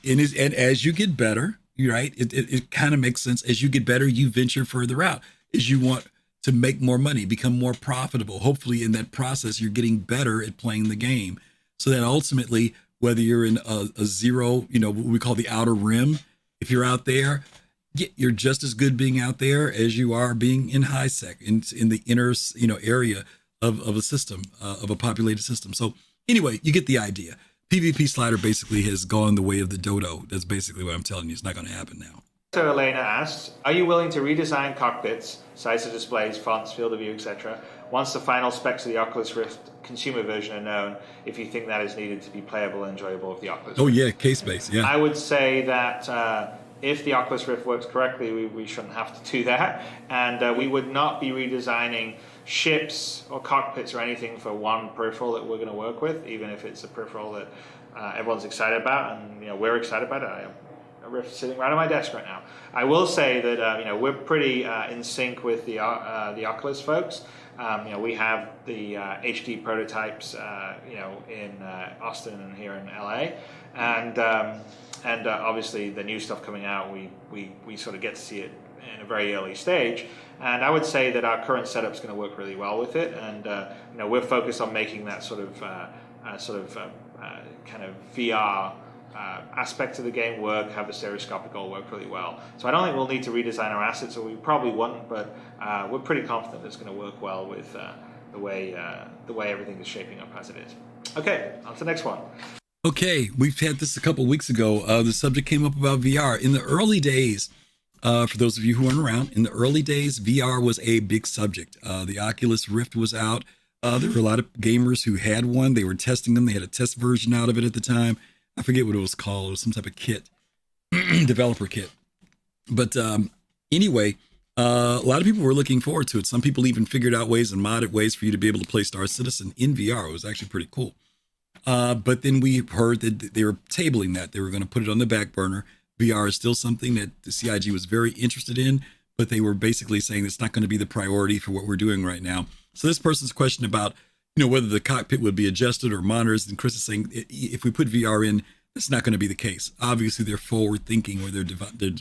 and as you get better, right, it kind of makes sense. As you get better, you venture further out. As you want to make more money, become more profitable. Hopefully, in that process, you're getting better at playing the game. So that ultimately, whether you're in a zero, what we call the outer rim, if you're out there, you're just as good being out there as you are being in high sec, in the inner, area of a system, of a populated system. So anyway, you get the idea. PvP slider basically has gone the way of the dodo. That's basically what I'm telling you. It's not going to happen now. So Elena asks, are you willing to redesign cockpits, size of displays, fonts, field of view, etc., once the final specs of the Oculus Rift consumer version are known, if you think that is needed to be playable and enjoyable of the Oculus Rift? Oh yeah, case-based, yeah. I would say that if the Oculus Rift works correctly, we shouldn't have to do that. And we would not be redesigning ships or cockpits or anything for one peripheral that we're going to work with, even if it's a peripheral that everyone's excited about, and we're excited about it. I have a Rift sitting right on my desk right now. I will say that we're pretty in sync with the Oculus folks. We have the HD prototypes, in Austin and here in LA, and obviously the new stuff coming out, we sort of get to see it in a very early stage. And I would say that our current setup is going to work really well with it, and we're focused on making that kind of VR aspect of the game work, have the stereoscopic all work really well. So I don't think we'll need to redesign our assets, or we probably won't, but we're pretty confident it's going to work well with the way everything is shaping up as it is. Okay, on to the next one. Okay, we've had this a couple weeks ago. The subject came up about VR. In the early days, for those of you who aren't around, in the early days, VR was a big subject. The Oculus Rift was out. There were a lot of gamers who had one. They were testing them. They had a test version out of it at the time. I forget what it was called. It was some type of kit, developer kit. But anyway, a lot of people were looking forward to it. Some people even figured out ways and modded ways for you to be able to play Star Citizen in VR. It was actually pretty cool. But then we heard that they were tabling that. They were going to put it on the back burner. VR is still something that the CIG was very interested in, but they were basically saying it's not going to be the priority for what we're doing right now. So this person's question about, whether the cockpit would be adjusted or monitors. And Chris is saying if we put VR in, that's not going to be the case. Obviously, they're forward thinking where they're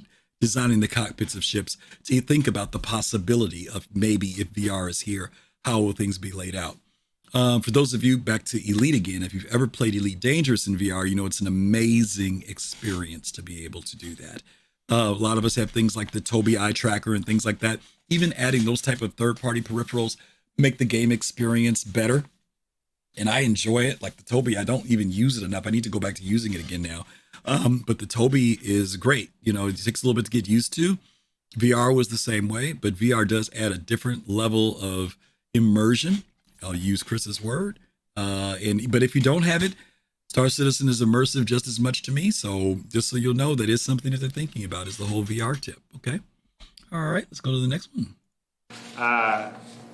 designing the cockpits of ships to think about the possibility of maybe if VR is here, how will things be laid out? For those of you, back to Elite again, if you've ever played Elite Dangerous in VR, it's an amazing experience to be able to do that. A lot of us have things like the Tobii eye tracker and things like that. Even adding those type of third-party peripherals make the game experience better. And I enjoy it. Like the Tobii, I don't even use it enough. I need to go back to using it again now. But the Tobii is great. It takes a little bit to get used to. VR was the same way, but VR does add a different level of immersion. I'll use Chris's word. But if you don't have it, Star Citizen is immersive just as much to me. So just so you'll know, that is something that they're thinking about, is the whole VR tip. Okay. All right, let's go to the next one.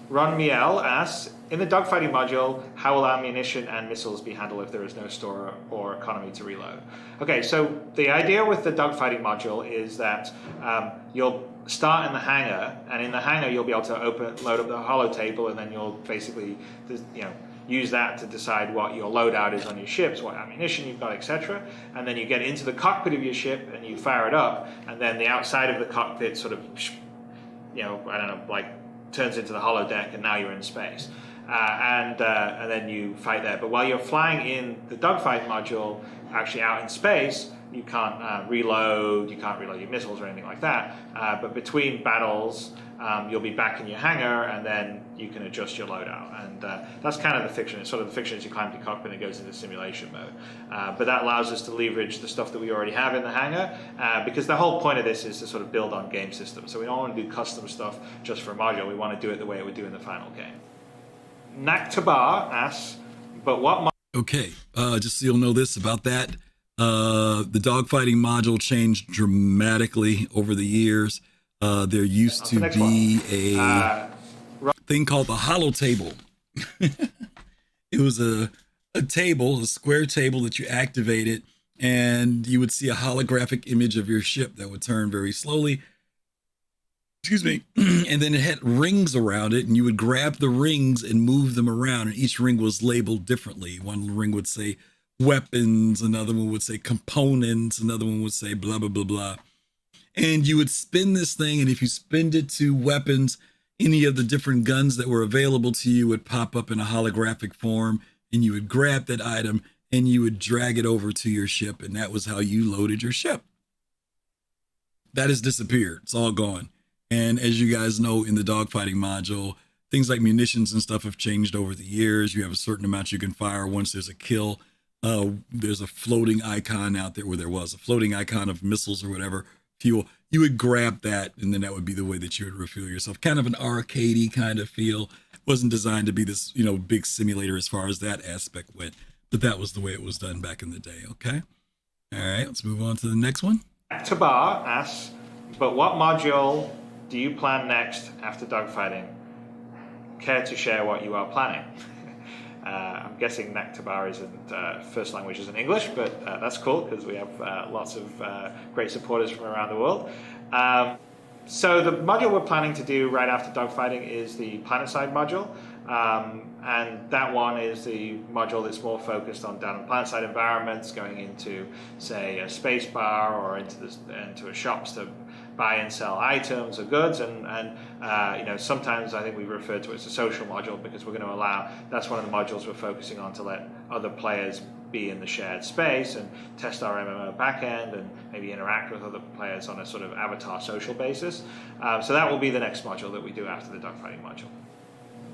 Ron Miel asks, in the dogfighting module, how will ammunition and missiles be handled if there is no store or economy to reload? Okay, so the idea with the dogfighting module is that you'll start in the hangar, and in the hangar you'll be able to load up the holo table, and then you'll basically use that to decide what your loadout is on your ships, what ammunition you've got, etc. And then you get into the cockpit of your ship and you fire it up, and then the outside of the cockpit sort of, turns into the holodeck, and now you're in space. And then you fight there. But while you're flying in the dogfight module, actually out in space, you can't reload your missiles or anything like that. But between battles, you'll be back in your hangar, and then you can adjust your loadout. And that's kind of the fiction. It's sort of the fiction as you climb the cockpit and it goes into simulation mode. But that allows us to leverage the stuff that we already have in the hangar, because the whole point of this is to sort of build on game systems. So we don't want to do custom stuff just for a module. We want to do it the way it would do in the final game. Naktabar asks, but what... Okay, just so you'll know this about that, the dogfighting module changed dramatically over the years. There used to be a thing called the holo table. It was a square table that you activated, and you would see a holographic image of your ship that would turn very slowly. Excuse me. And then it had rings around it, and you would grab the rings and move them around, and each ring was labeled differently. One ring would say weapons, another one would say components, another one would say blah, blah, blah, blah. And you would spin this thing, and if you spinned it to weapons, any of the different guns that were available to you would pop up in a holographic form, and you would grab that item and you would drag it over to your ship, and that was how you loaded your ship. That has disappeared. It's all gone. And as you guys know, in the dogfighting module, things like munitions and stuff have changed over the years. You have a certain amount you can fire once there's a kill. There's a floating icon out there, where there was a floating icon of missiles or whatever, fuel. You would grab that, and then that would be the way that you would refuel yourself. Kind of an arcadey kind of feel. Wasn't designed to be this, big simulator as far as that aspect went, but that was the way it was done back in the day. Okay. All right, let's move on to the next one. Tabar asks, but what module do you plan next after dogfighting? Care to share what you are planning? I'm guessing Naktabar isn't first language isn't English, but that's cool because we have lots of great supporters from around the world. So the module we're planning to do right after dogfighting is the planetside module. And that one is the module that's more focused on down in planetside environments, going into, say, a space bar or into a shops to buy and sell items or goods, and sometimes I think we refer to it as a social module, because we're going to allow, that's one of the modules we're focusing on, to let other players be in the shared space and test our MMO backend and maybe interact with other players on a sort of avatar social basis. So that will be the next module that we do after the dogfighting module.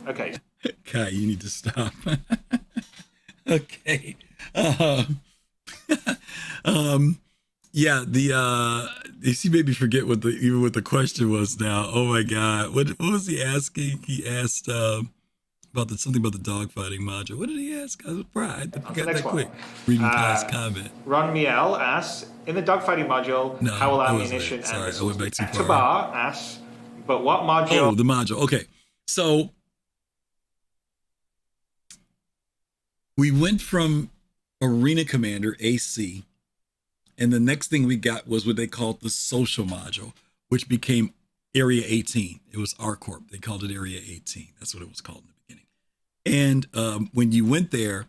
Okay. Kai, you need to stop. Okay. Yeah, he made me forget what the question was now. Oh my God. What was he asking? He asked something about the dogfighting module. What did he ask? I forgot that quick. Reading Kai's comment. Ron Miel asks, in the dogfighting module, how will ammunition and missiles... I went back too far. Tabar asks, but what module... Oh, the module. Okay. So we went from Arena Commander, AC, and the next thing we got was what they called the social module, which became Area 18. It was R Corp. They called it Area 18. That's what it was called in the beginning. And when you went there,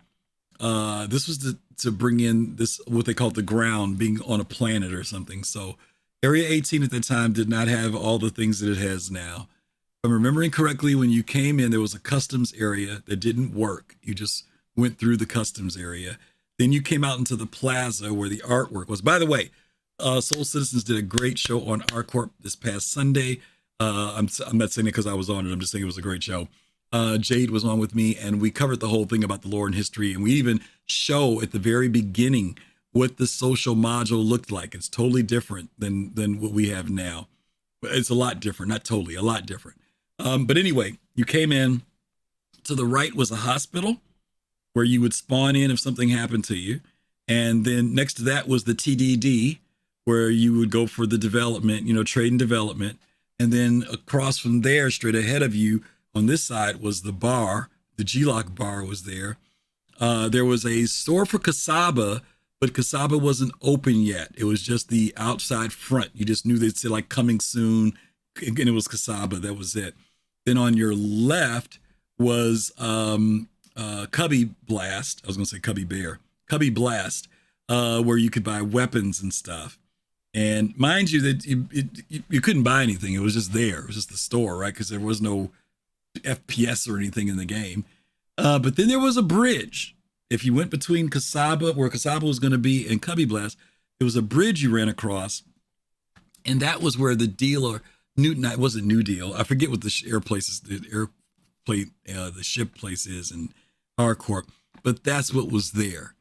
this was to bring in this, what they called the ground, being on a planet or something. So Area 18 at the time did not have all the things that it has now. If I'm remembering correctly, when you came in, there was a customs area that didn't work. You just went through the customs area. Then you came out into the plaza where the artwork was. By the way, Soul Citizens did a great show on ArtCorp this past Sunday. I'm not saying it because I was on it. I'm just saying it was a great show. Jade was on with me, and we covered the whole thing about the lore and history. And we even show at the very beginning what the social module looked like. It's totally different than what we have now. It's a lot different, not totally, a lot different. But anyway, you came in. To the right was a hospital where you would spawn in if something happened to you. And then next to that was the TDD, where you would go for the development, trade and development. And then across from there, straight ahead of you on this side was the bar. The G-Lock bar was there. There was a store for Kasaba, but Kasaba wasn't open yet. It was just the outside front. You just knew they'd say like coming soon. Again, it was Kasaba. That was it. Then on your left was Cubby Blast. I was going to say Cubby Bear. Cubby Blast, where you could buy weapons and stuff. And mind you, that you couldn't buy anything. It was just there. It was just the store, right? Because there was no FPS or anything in the game. But then there was a bridge. If you went between Kasaba, where Kasaba was going to be, and Cubby Blast, there was a bridge you ran across. And that was where the dealer, it wasn't New Deal. I forget what the ship place is in Hardcore, but that's what was there.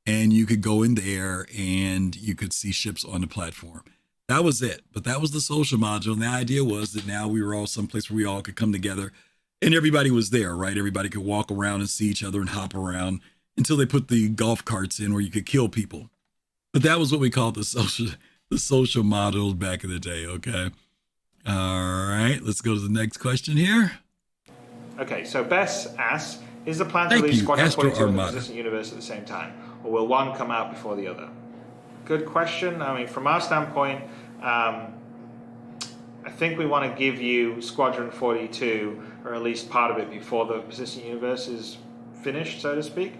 And you could go in there and you could see ships on the platform. That was it. But that was the social module. And the idea was that now we were all someplace where we all could come together and everybody was there, right? Everybody could walk around and see each other and hop around until they put the golf carts in where you could kill people. But that was what we called the social module back in the day, okay? All right, let's go to the next question here. Okay, so Bess asks, is the plan to release Squadron 42 in the existing universe at the same time, or will one come out before the other? Good question. I mean, from our standpoint, I think we want to give you Squadron 42, or at least part of it, before the persistent universe is finished, so to speak.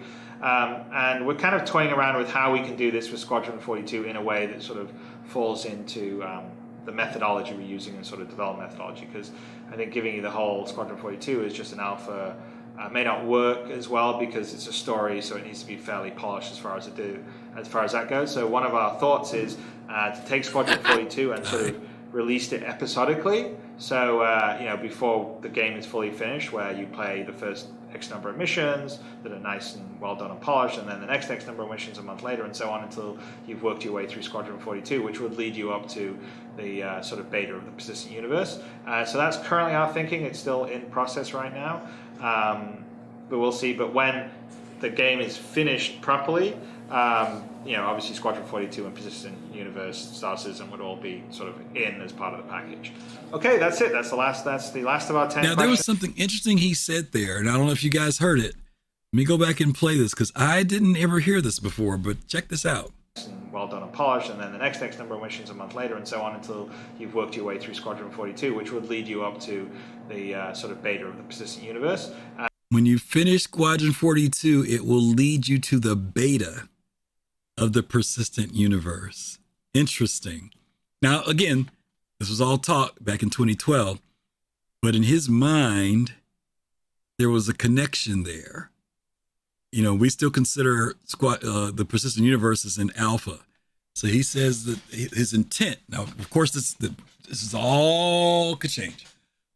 And we're kind of toying around with how we can do this with Squadron 42 in a way that sort of falls into the methodology we're using and sort of development methodology, because I think giving you the whole Squadron 42 is just an alpha may not work as well because it's a story, so it needs to be fairly polished as far as that goes. So one of our thoughts is to take Squadron 42 and sort of release it episodically. So before the game is fully finished, where you play the first X number of missions that are nice and well done and polished, and then the next X number of missions a month later, and so on until you've worked your way through Squadron 42, which would lead you up to the sort of beta of the persistent universe. So that's currently our thinking. It's still in process right now, but we'll see. But when the game is finished properly, obviously Squadron 42 and persistent universe Star Citizen would all be sort of in as part of the package. Okay, that's it. That's the last of our 10 questions. Now, there was something interesting he said there, and I don't know if you guys heard it. Let me go back and play this, because I didn't ever hear this before, but check this out. Well done and polished, and then the next X number of missions a month later, and so on until you've worked your way through Squadron 42, which would lead you up to the sort of beta of the persistent universe. When you finish Squadron 42, it will lead you to the beta of the persistent universe. Interesting. Now, again, this was all talk back in 2012, but in his mind, there was a connection there. We still consider the persistent universe as an alpha. So he says that his intent, now, of course, this is all could change,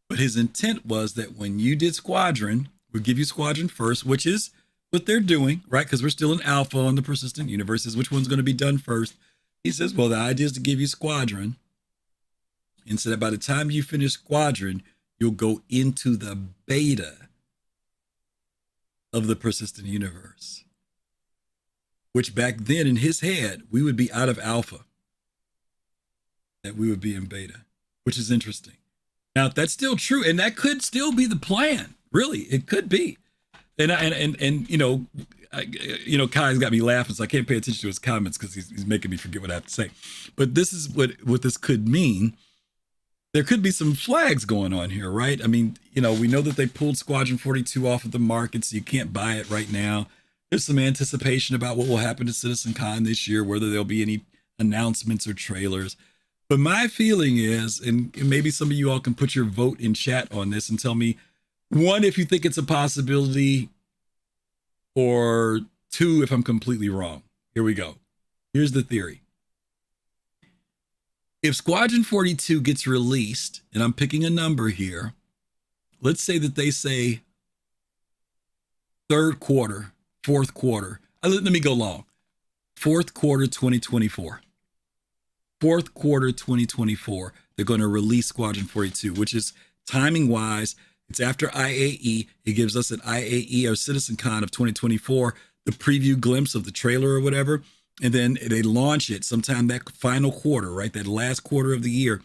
but his intent was that when you did Squadron, we'll give you Squadron first, which is what they're doing, right? Because we're still in alpha on the persistent universes. Which one's going to be done first? He says, well, the idea is to give you Squadron, and so that by the time you finish Squadron, you'll go into the beta of the persistent universe, which back then in his head, we would be out of alpha, that we would be in beta, which is interesting. Now, if that's still true, and that could still be the plan, really, it could be. And Kai's got me laughing, so I can't pay attention to his comments because he's making me forget what I have to say. But this is what this could mean. there could be some flags going on here, right? I mean, we know that they pulled Squadron 42 off of the market, so you can't buy it right now. There's some anticipation about what will happen to CitizenCon this year, whether there'll be any announcements or trailers. But my feeling is, and maybe some of you all can put your vote in chat on this and tell me, one, if you think it's a possibility, or two, if I'm completely wrong. Here we go. Here's the theory. If Squadron 42 gets released, and I'm picking a number here, let's say that they say third quarter, fourth quarter. Let me go long. Fourth quarter 2024. Fourth quarter 2024, they're going to release Squadron 42, which is timing-wise, it's after IAE. It gives us at IAE or CitizenCon of 2024 the preview glimpse of the trailer or whatever, and then they launch it sometime that final quarter, right? That last quarter of the year.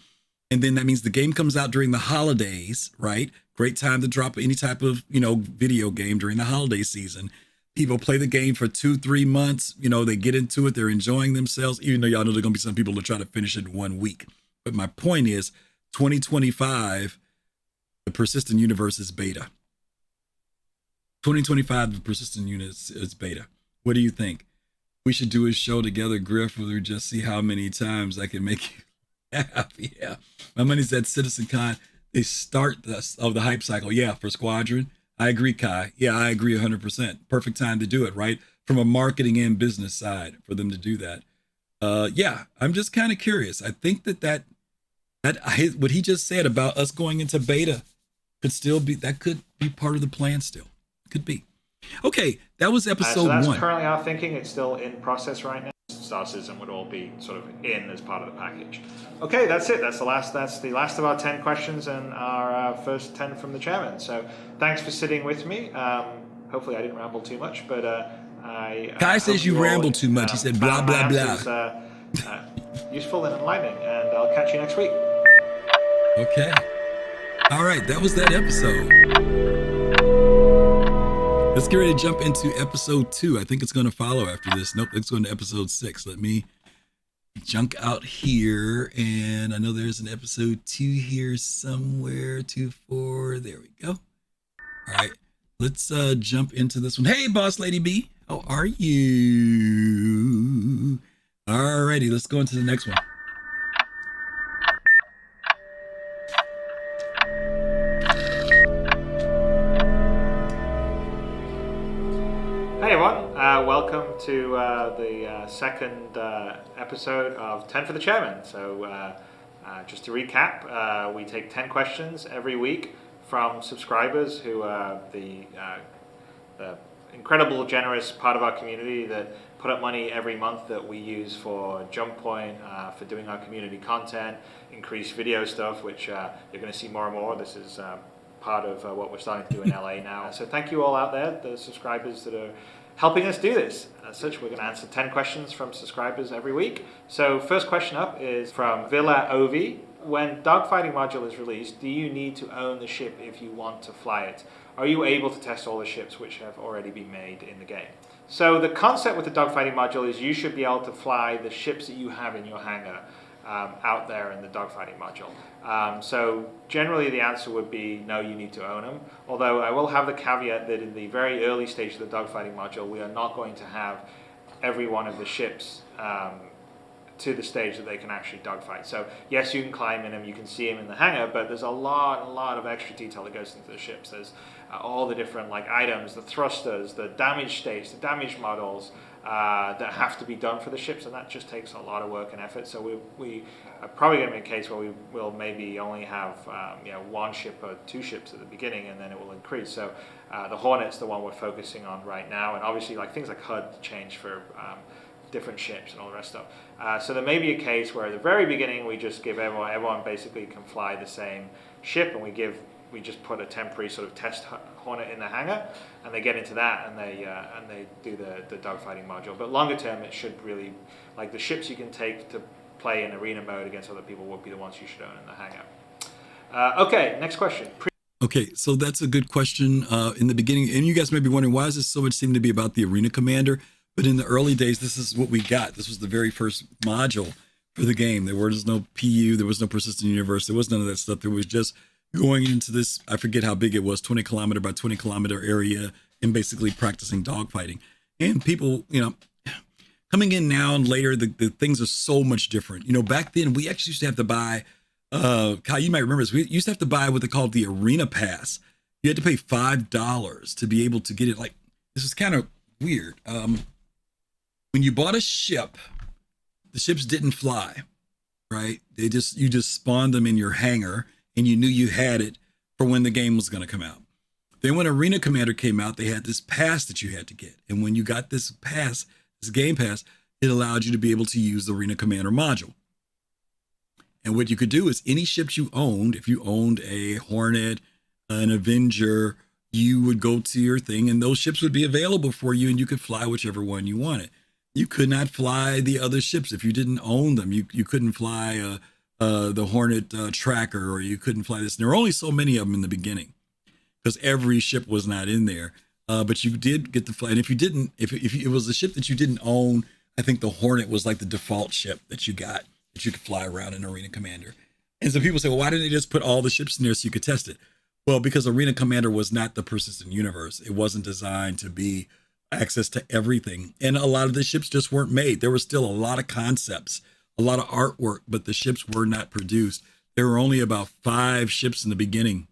And then that means the game comes out during the holidays, right? Great time to drop any type of, video game during the holiday season. People play the game for 2-3 months. They get into it. They're enjoying themselves, even though y'all know there are going to be some people that try to finish it in 1 week. But my point is 2025, the Persistent Universe is beta. 2025, the Persistent Universe is beta. What do you think? We should do a show together, Griff, where we just see how many times I can make you laugh. Yeah. My money's at CitizenCon. They start the hype cycle. Yeah, for Squadron. I agree, Kai. Yeah, I agree 100%. Perfect time to do it, right? From a marketing and business side for them to do that. Yeah, I'm just kind of curious. I think that what he just said about us going into beta could be part of the plan still. Could be. Okay, that was episode so that's 1. Currently our thinking. It's still in process right now. Star Citizen would all be sort of in as part of the package. Okay, that's it. That's the last of our 10 questions and our first 10 from the chairman. So thanks for sitting with me. Hopefully I didn't ramble too much, but Kai says you rambled too much. He said blah blah blah. Useful and enlightening, and I'll catch you next week. Okay. All right, that was that episode. Let's get ready to jump into episode 2. I think it's going to follow after this. Nope, let's go into episode 6. Let me junk out here. And I know there's an episode 2 here somewhere. 2, 4. There we go. All right, let's jump into this one. Hey, Boss Lady B. How are you? All righty, let's go into the next one. Hey everyone, welcome to the second episode of 10 for the Chairman. So just to recap, we take 10 questions every week from subscribers who are the incredible, generous part of our community that put up money every month that we use for Jump Point, for doing our community content, increased video stuff, which you're going to see more and more. This is part of what we're starting to do in LA now. So thank you all out there, the subscribers that are helping us do this. As such, we're going to answer 10 questions from subscribers every week. So first question up is from Villa Ovi. When dogfighting module is released, do you need to own the ship if you want to fly it? Are you able to test all the ships which have already been made in the game? So the concept with the dogfighting module is you should be able to fly the ships that you have in your hangar out there in the dogfighting module. So generally the answer would be no, you need to own them. Although I will have the caveat that in the very early stage of the dogfighting module, we are not going to have every one of the ships to the stage that they can actually dogfight. So yes, you can climb in them, you can see them in the hangar, but there's a lot of extra detail that goes into the ships. There's all the different items, the thrusters, the damage states, the damage models that have to be done for the ships, and that just takes a lot of work and effort. So we are probably going to be a case where we will maybe only have one ship or 2 ships at the beginning, and then it will increase. So the Hornet's the one we're focusing on right now, and obviously things like HUD change for different ships and all the rest of stuff. So there may be a case where at the very beginning we just give everyone basically can fly the same ship, and we just put a temporary sort of test Hornet in the hangar, and they get into that and they do the dogfighting module. But longer term, it should really, like the ships you can take to play in arena mode against other people would be the ones you should own in the hangar. Okay, next question. Okay, so that's a good question in the beginning. And you guys may be wondering, why does this so much seem to be about the arena commander? But in the early days, this is what we got. This was the very first module for the game. There was no PU, there was no persistent universe, there was none of that stuff. There was just going into this, I forget how big it was, 20 kilometer by 20 kilometer area, and basically practicing dogfighting. And people, coming in now and later, the things are so much different. Back then we actually used to have to buy, Kyle, you might remember this, we used to have to buy what they called the arena pass. You had to pay $5 to be able to get it. Like, this is kind of weird. When you bought a ship, the ships didn't fly, right? You just spawned them in your hangar, and you knew you had it for when the game was going to come out. Then when Arena Commander came out, they had this pass that you had to get. And when you got this pass, this game pass, it allowed you to be able to use the Arena Commander module. And what you could do is any ships you owned, if you owned a Hornet, an Avenger, you would go to your thing and those ships would be available for you and you could fly whichever one you wanted. You could not fly the other ships if you didn't own them. You couldn't fly the Hornet tracker, or you couldn't fly this. And there were only so many of them in the beginning because every ship was not in there. But you did get to fly. And if you didn't, if it was a ship that you didn't own, I think the Hornet was like the default ship that you got, that you could fly around in Arena Commander. And so people say, well, why didn't they just put all the ships in there so you could test it? Well, because Arena Commander was not the persistent universe. It wasn't designed to be access to everything. And a lot of the ships just weren't made. There was still a lot of concepts, a lot of artwork, but the ships were not produced. There were only about 5 ships in the beginning,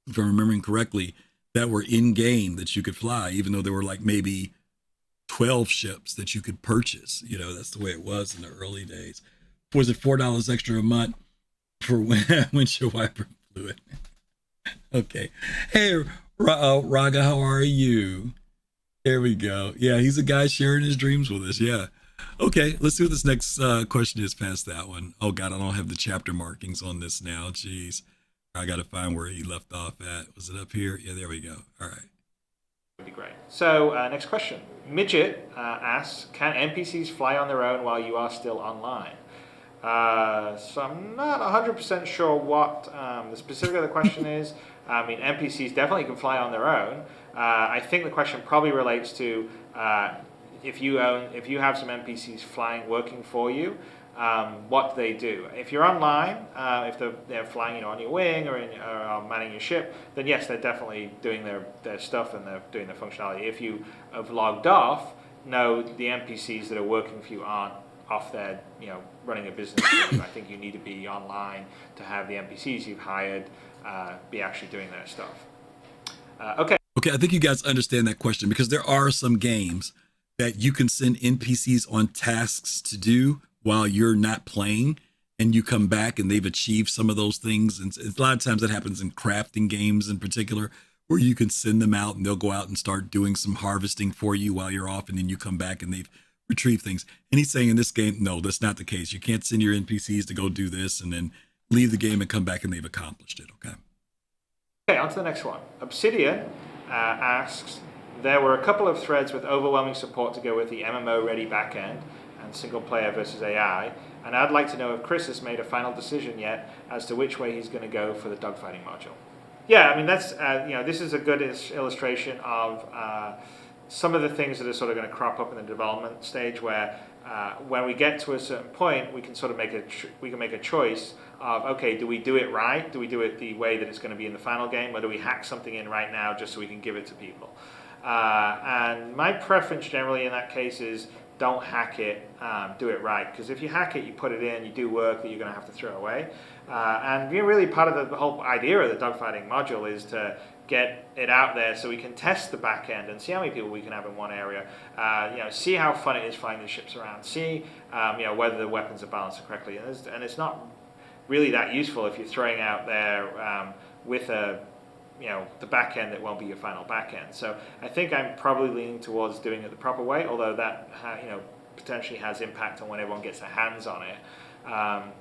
if I'm remembering correctly, that were in game that you could fly, even though there were like maybe 12 ships that you could purchase. That's the way it was in the early days. Was it $4 extra a month for windshield wiper fluid? Okay. Hey, Raga, how are you? There we go. Yeah, he's a guy sharing his dreams with us. Yeah. Okay, let's see what this next question is past that one. Oh, God, I don't have the chapter markings on this now. Jeez. I got to find where he left off at. Was it up here? Yeah, there we go. All right. Would be great. So, next question. Midget asks, can NPCs fly on their own while you are still online? So I'm not 100% sure what the specific of the question is. I mean, NPCs definitely can fly on their own. I think the question probably relates to if you have some NPCs working for you, what do they do? If you're online, if they're flying on your wing or manning your ship, then yes, they're definitely doing their stuff and they're doing their functionality. If you have logged off, no, the NPCs that are working for you aren't off there, running a business for you. I think you need to be online to have the NPCs you've hired be actually doing their stuff. Okay, I think you guys understand that question, because there are some games that you can send NPCs on tasks to do while you're not playing, and you come back and they've achieved some of those things. And a lot of times that happens in crafting games in particular, where you can send them out and they'll go out and start doing some harvesting for you while you're off, and then you come back and they've retrieved things. And he's saying in this game, no, that's not the case. You can't send your NPCs to go do this and then leave the game and come back and they've accomplished it. Okay, on to the next one. Obsidian asks, there were a couple of threads with overwhelming support to go with the MMO-ready backend and single player versus AI, and I'd like to know if Chris has made a final decision yet as to which way he's going to go for the dogfighting module. Yeah, I mean, that's this is a good illustration of some of the things that are sort of going to crop up in the development stage, where when we get to a certain point, we can sort of make a choice of, okay, do we do it right? Do we do it the way that it's going to be in the final game, or do we hack something in right now just so we can give it to people? And my preference generally in that case is don't hack it, do it right. Because if you hack it, you put it in, you do work that you're going to have to throw away. And really part of the whole idea of the dogfighting module is to get it out there so we can test the back end and see how many people we can have in one area. See how fun it is flying the ships around. See whether the weapons are balanced correctly. And it's not really that useful if you're throwing out there with the back end that won't be your final back end. So I think I'm probably leaning towards doing it the proper way, although that potentially has impact on when everyone gets their hands on it,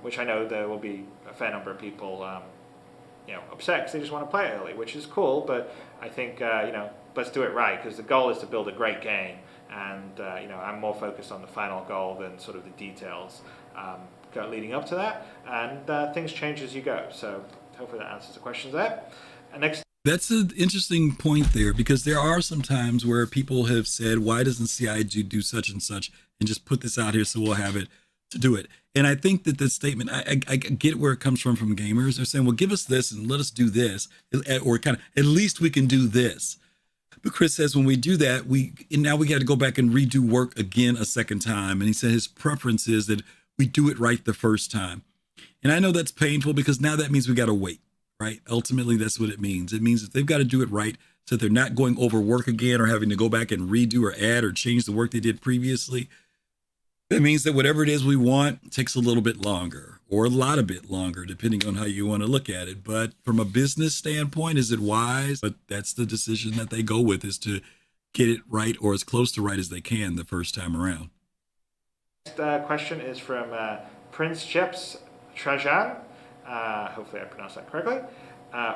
which I know there will be a fair number of people upset because they just want to play it early, which is cool, but I think let's do it right, because the goal is to build a great game, and I'm more focused on the final goal than sort of the details leading up to that, and things change as you go. So hopefully that answers the questions there. And next. That's an interesting point there, because there are some times where people have said, why doesn't CI do such and such and just put this out here so we'll have it to do it. And I think that this statement, I get where it comes from gamers. They're saying, well, give us this and let us do this, or kind of, at least we can do this. But Chris says when we do that, now we got to go back and redo work again a second time. And he said his preference is that we do it right the first time. And I know that's painful because now that means we got to wait, right? Ultimately, that's what it means. It means that they've got to do it right so they're not going over work again or having to go back and redo or add or change the work they did previously. That means that whatever it is we want takes a little bit longer or a lot of bit longer, depending on how you want to look at it. But from a business standpoint, is it wise? But that's the decision that they go with, is to get it right or as close to right as they can the first time around. Next question is from Prince Chips Trajan. Hopefully I pronounced that correctly.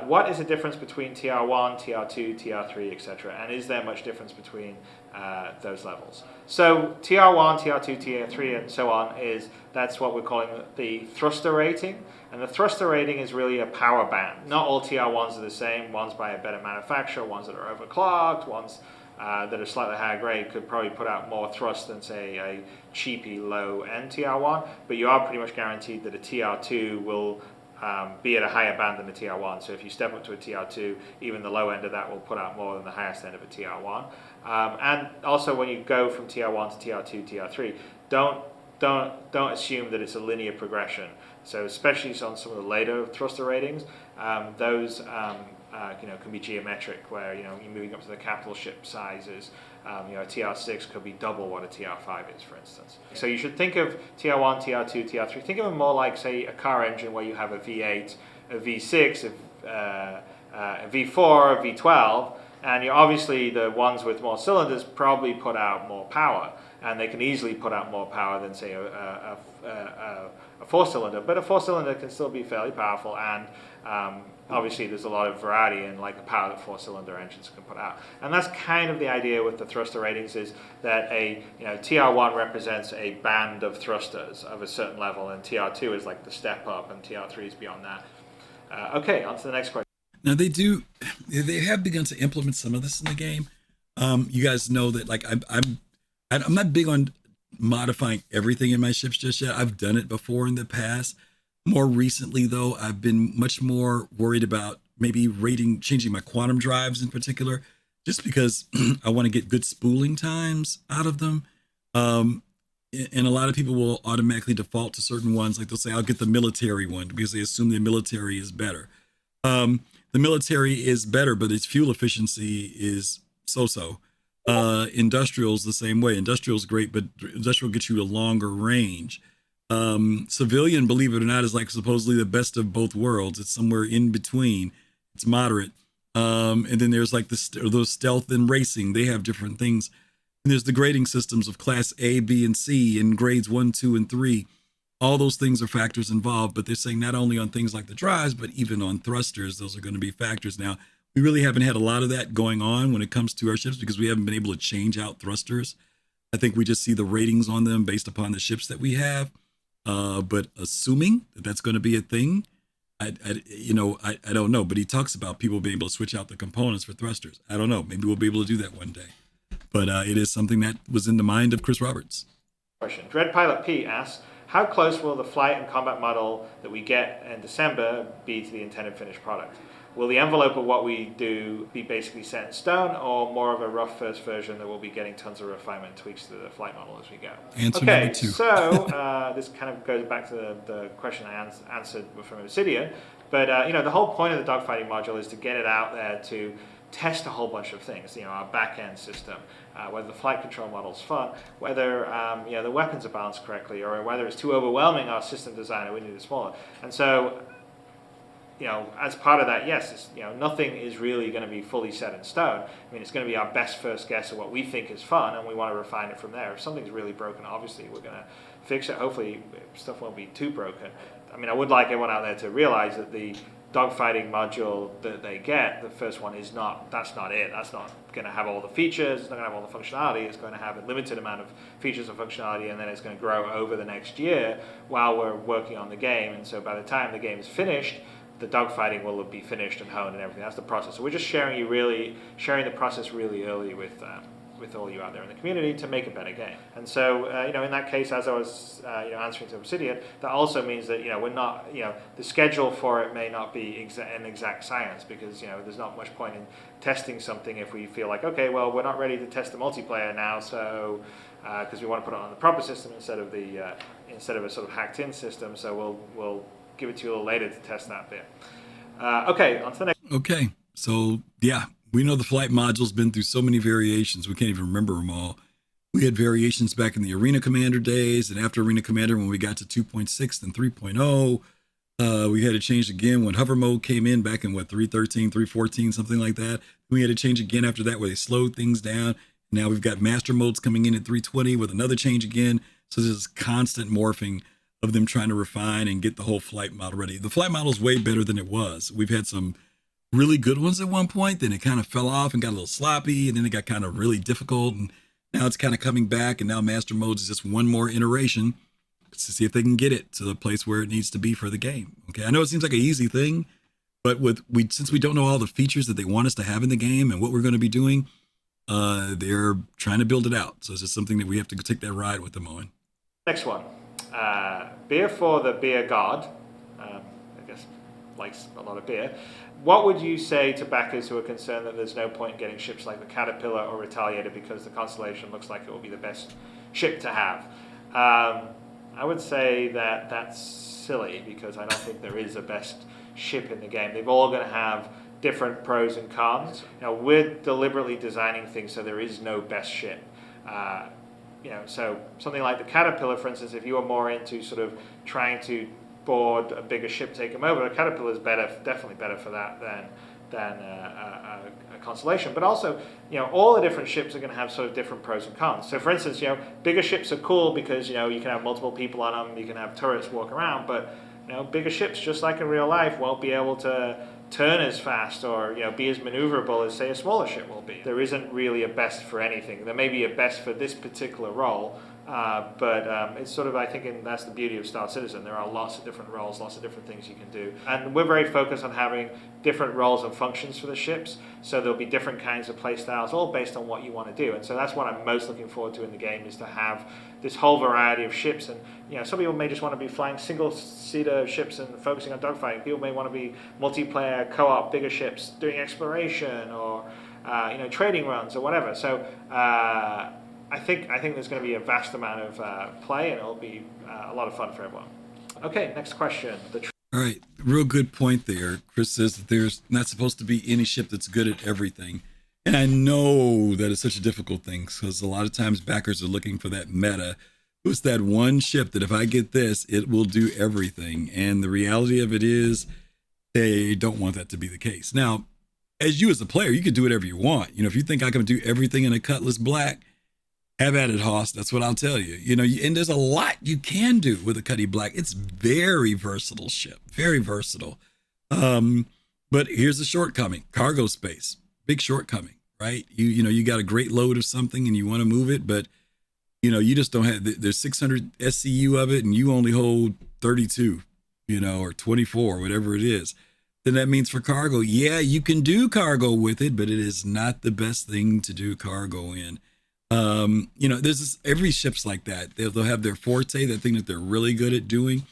What is the difference between TR1, TR2, TR3, etc.? And is there much difference between those levels? So TR1, TR2, TR3, and so on that's what we're calling the thruster rating. And the thruster rating is really a power band. Not all TR1s are the same. Ones by a better manufacturer, ones that are overclocked, ones that are slightly higher grade could probably put out more thrust than, say, a cheapy low-end TR1. But you are pretty much guaranteed that a TR2 will be at a higher band than a TR1. So if you step up to a TR2, even the low end of that will put out more than the highest end of a TR1. And also when you go from TR1 to TR2, TR3, don't assume that it's a linear progression. So especially on some of the later thruster ratings, those can be geometric, where you're moving up to the capital ship sizes. A TR6 could be double what a TR5 is, for instance. So you should think of TR1, TR2, TR3. Think of them more like, say, a car engine where you have a V8, a V6, a V4, a V12, and obviously the ones with more cylinders probably put out more power, and they can easily put out more power than, say, a four-cylinder. But a four-cylinder can still be fairly powerful, and obviously there's a lot of variety in the power that four-cylinder engines can put out. And that's kind of the idea with the thruster ratings, is that a TR1 represents a band of thrusters of a certain level, and TR2 is like the step up, and TR3 is beyond that. Okay, on to the next question. Now they have begun to implement some of this in the game. You guys know that I'm not big on modifying everything in my ships just yet. I've done it before in the past. More recently, though, I've been much more worried about maybe changing my quantum drives in particular, just because I want to get good spooling times out of them. And a lot of people will automatically default to certain ones. Like they'll say, I'll get the military one because they assume the military is better. The military is better, but its fuel efficiency is so-so. Industrial's the same way. Industrial's great, but industrial gets you a longer range. Civilian, believe it or not, is supposedly the best of both worlds. It's somewhere in between. It's moderate. And then there's those stealth and racing. They have different things. And there's the grading systems of class A, B, and C in grades 1, 2, and 3. All those things are factors involved, but they're saying not only on things like the drives, but even on thrusters, those are going to be factors. Now, we really haven't had a lot of that going on when it comes to our ships because we haven't been able to change out thrusters. I think we just see the ratings on them based upon the ships that we have. But assuming that that's going to be a thing, I don't know. But he talks about people being able to switch out the components for thrusters. I don't know. Maybe we'll be able to do that one day. But it is something that was in the mind of Chris Roberts. Question. Dread Pilot P asks, how close will the flight and combat model that we get in December be to the intended finished product? Will the envelope of what we do be basically set in stone, or more of a rough first version that we'll be getting tons of refinement tweaks to the flight model as we go? Answer number 2. So this kind of goes back to the question I answered from Obsidian. But the whole point of the dogfighting module is to get it out there to test a whole bunch of things. Our back-end system, whether the flight control model's fun, whether the weapons are balanced correctly, or whether it's too overwhelming our system designer, we need it smaller. And so, as part of that, yes, nothing is really going to be fully set in stone. I mean, it's going to be our best first guess of what we think is fun, and we want to refine it from there. If something's really broken, obviously we're going to fix it. Hopefully, stuff won't be too broken. I mean, I would like everyone out there to realize that the dogfighting module that they get, the first one, that's not it. That's not going to have all the features, it's not going to have all the functionality, it's going to have a limited amount of features and functionality, and then it's going to grow over the next year while we're working on the game. And so by the time the game is finished, the dogfighting will be finished and honed and everything. That's the process. So we're just sharing the process really early with with all you out there in the community to make a better game. And so, in that case, as I was, answering to Obsidian, that also means that, we're not, the schedule for it may not be an exact science, because, there's not much point in testing something if we feel like, okay, well, we're not ready to test the multiplayer now, so, because we want to put it on the proper system instead of a sort of hacked in system, so we'll give it to you a little later to test that bit. Okay, on to the next. Okay, so yeah, we know the flight module's been through so many variations, we can't even remember them all. We had variations back in the Arena Commander days, and after Arena Commander, when we got to 2.6 and 3.0, we had to change again when hover mode came in back in 3.13, 3.14, something like that. We had to change again after that, where they slowed things down. Now we've got master modes coming in at 3.20 with another change again. So there's constant morphing of them trying to refine and get the whole flight model ready. The flight model is way better than it was. We've had some really good ones at one point, then it kind of fell off and got a little sloppy, and then it got kind of really difficult, and now it's kind of coming back, and now master modes is just one more iteration to see if they can get it to the place where it needs to be for the game. Okay, I know it seems like an easy thing, but since we don't know all the features that they want us to have in the game and what we're going to be doing, they're trying to build it out. So it's just something that we have to take that ride with them on. Next one. Beer for the beer god, I guess likes a lot of beer. What would you say to backers who are concerned that there's no point in getting ships like the Caterpillar or Retaliator because the Constellation looks like it will be the best ship to have? I would say that that's silly, because I don't think there is a best ship in the game. They're all going to have different pros and cons. We're deliberately designing things so there is no best ship. So something like the Caterpillar, for instance, if you are more into sort of trying to board a bigger ship, take them over, a Caterpillar is definitely better for that than a Constellation. But also, all the different ships are going to have sort of different pros and cons. So, for instance, bigger ships are cool because you can have multiple people on them, you can have turrets walk around, but bigger ships, just like in real life, won't be able to turn as fast or be as maneuverable as, say, a smaller ship will be. There isn't really a best for anything. There may be a best for this particular role, but it's sort of, I think, that's the beauty of Star Citizen. There are lots of different roles, lots of different things you can do. And we're very focused on having different roles and functions for the ships, so there'll be different kinds of play styles, all based on what you want to do. And so that's what I'm most looking forward to in the game, is to have this whole variety of ships. And some people may just want to be flying single-seater ships and focusing on dogfighting. People may want to be multiplayer, co-op, bigger ships, doing exploration or trading runs or whatever. So I think there's going to be a vast amount of play, and it'll be a lot of fun for everyone. Okay, next question. All right, real good point there. Chris says that there's not supposed to be any ship that's good at everything. And I know that it's such a difficult thing, because a lot of times backers are looking for that meta. Who's that one ship that if I get this, it will do everything? And the reality of it is they don't want that to be the case. Now, as you as a player, you can do whatever you want. If you think I can do everything in a Cutlass Black, have at it, Hoss. That's what I'll tell you. And there's a lot you can do with a Cutty Black. It's very versatile ship, very versatile. But here's the shortcoming: cargo space, big shortcoming, right? You got a great load of something and you want to move it, but you just don't have. There's 600 SCU of it, and you only hold 32, or 24, whatever it is. Then that means for cargo, yeah, you can do cargo with it, but it is not the best thing to do cargo in. There's every ship's like that. They'll have their forte, that thing that they're really good at doing.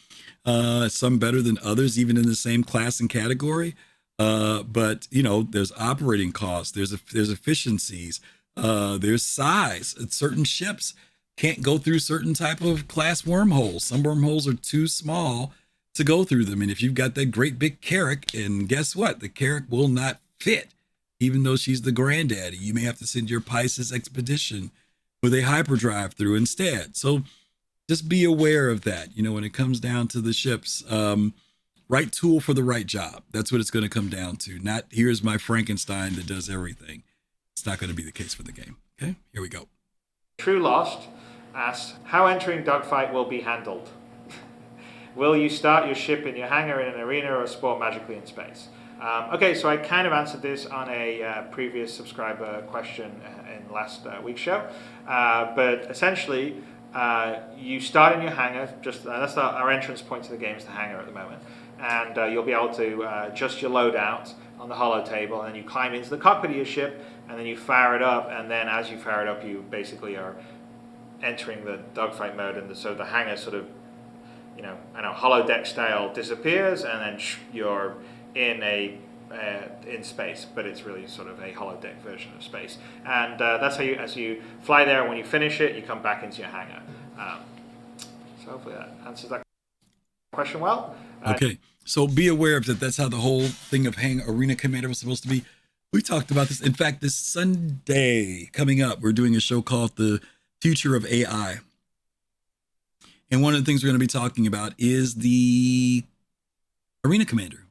Some better than others, even in the same class and category. But there's operating costs, there's efficiencies, there's size. Certain ships can't go through certain type of class wormholes. Some wormholes are too small to go through them. And if you've got that great big Carrack, and guess what? The Carrack will not fit. Even though she's the granddaddy, you may have to send your Pisces expedition with a hyperdrive through instead. So just be aware of that. When it comes down to the ships, right tool for the right job. That's what it's going to come down to. Not here's my Frankenstein that does everything. It's not going to be the case for the game. Okay, here we go. True Lost asks, how entering dogfight will be handled? Will you start your ship in your hangar in an arena or spawn magically in space? Okay, so I kind of answered this on a previous subscriber question in last week's show. But essentially, you start in your hangar. That's our entrance point to the game, is the hangar at the moment. And you'll be able to adjust your loadout on the holo table, and then you climb into the cockpit of your ship, and then you fire it up, and then as you fire it up, you basically are entering the dogfight mode, and so the hangar sort of, holodeck style disappears, and then you're in space, but it's really sort of a holodeck version of space. And that's how as you fly there, and when you finish it, you come back into your hangar. So hopefully that answers that question well. Okay, so be aware of that. That's how the whole thing of Arena Commander was supposed to be. We talked about this. In fact, this Sunday coming up, we're doing a show called The Future of AI. And one of the things we're going to be talking about is the Arena Commander.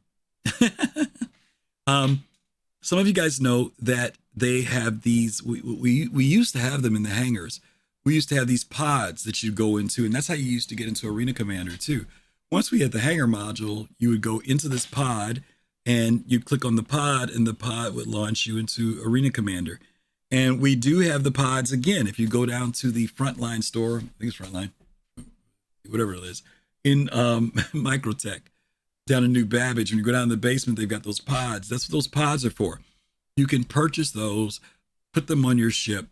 Some of you guys know that they have these, we used to have them in the hangars. We used to have these pods that you go into, and that's how you used to get into Arena Commander too. Once we had the hangar module, you would go into this pod and you click on the pod, and the pod would launch you into Arena Commander. And we do have the pods again. If you go down to the Frontline store, I think it's Frontline, whatever it is, in Microtech, down in New Babbage, when you go down in the basement, they've got those pods. That's what those pods are for. You can purchase those, put them on your ship,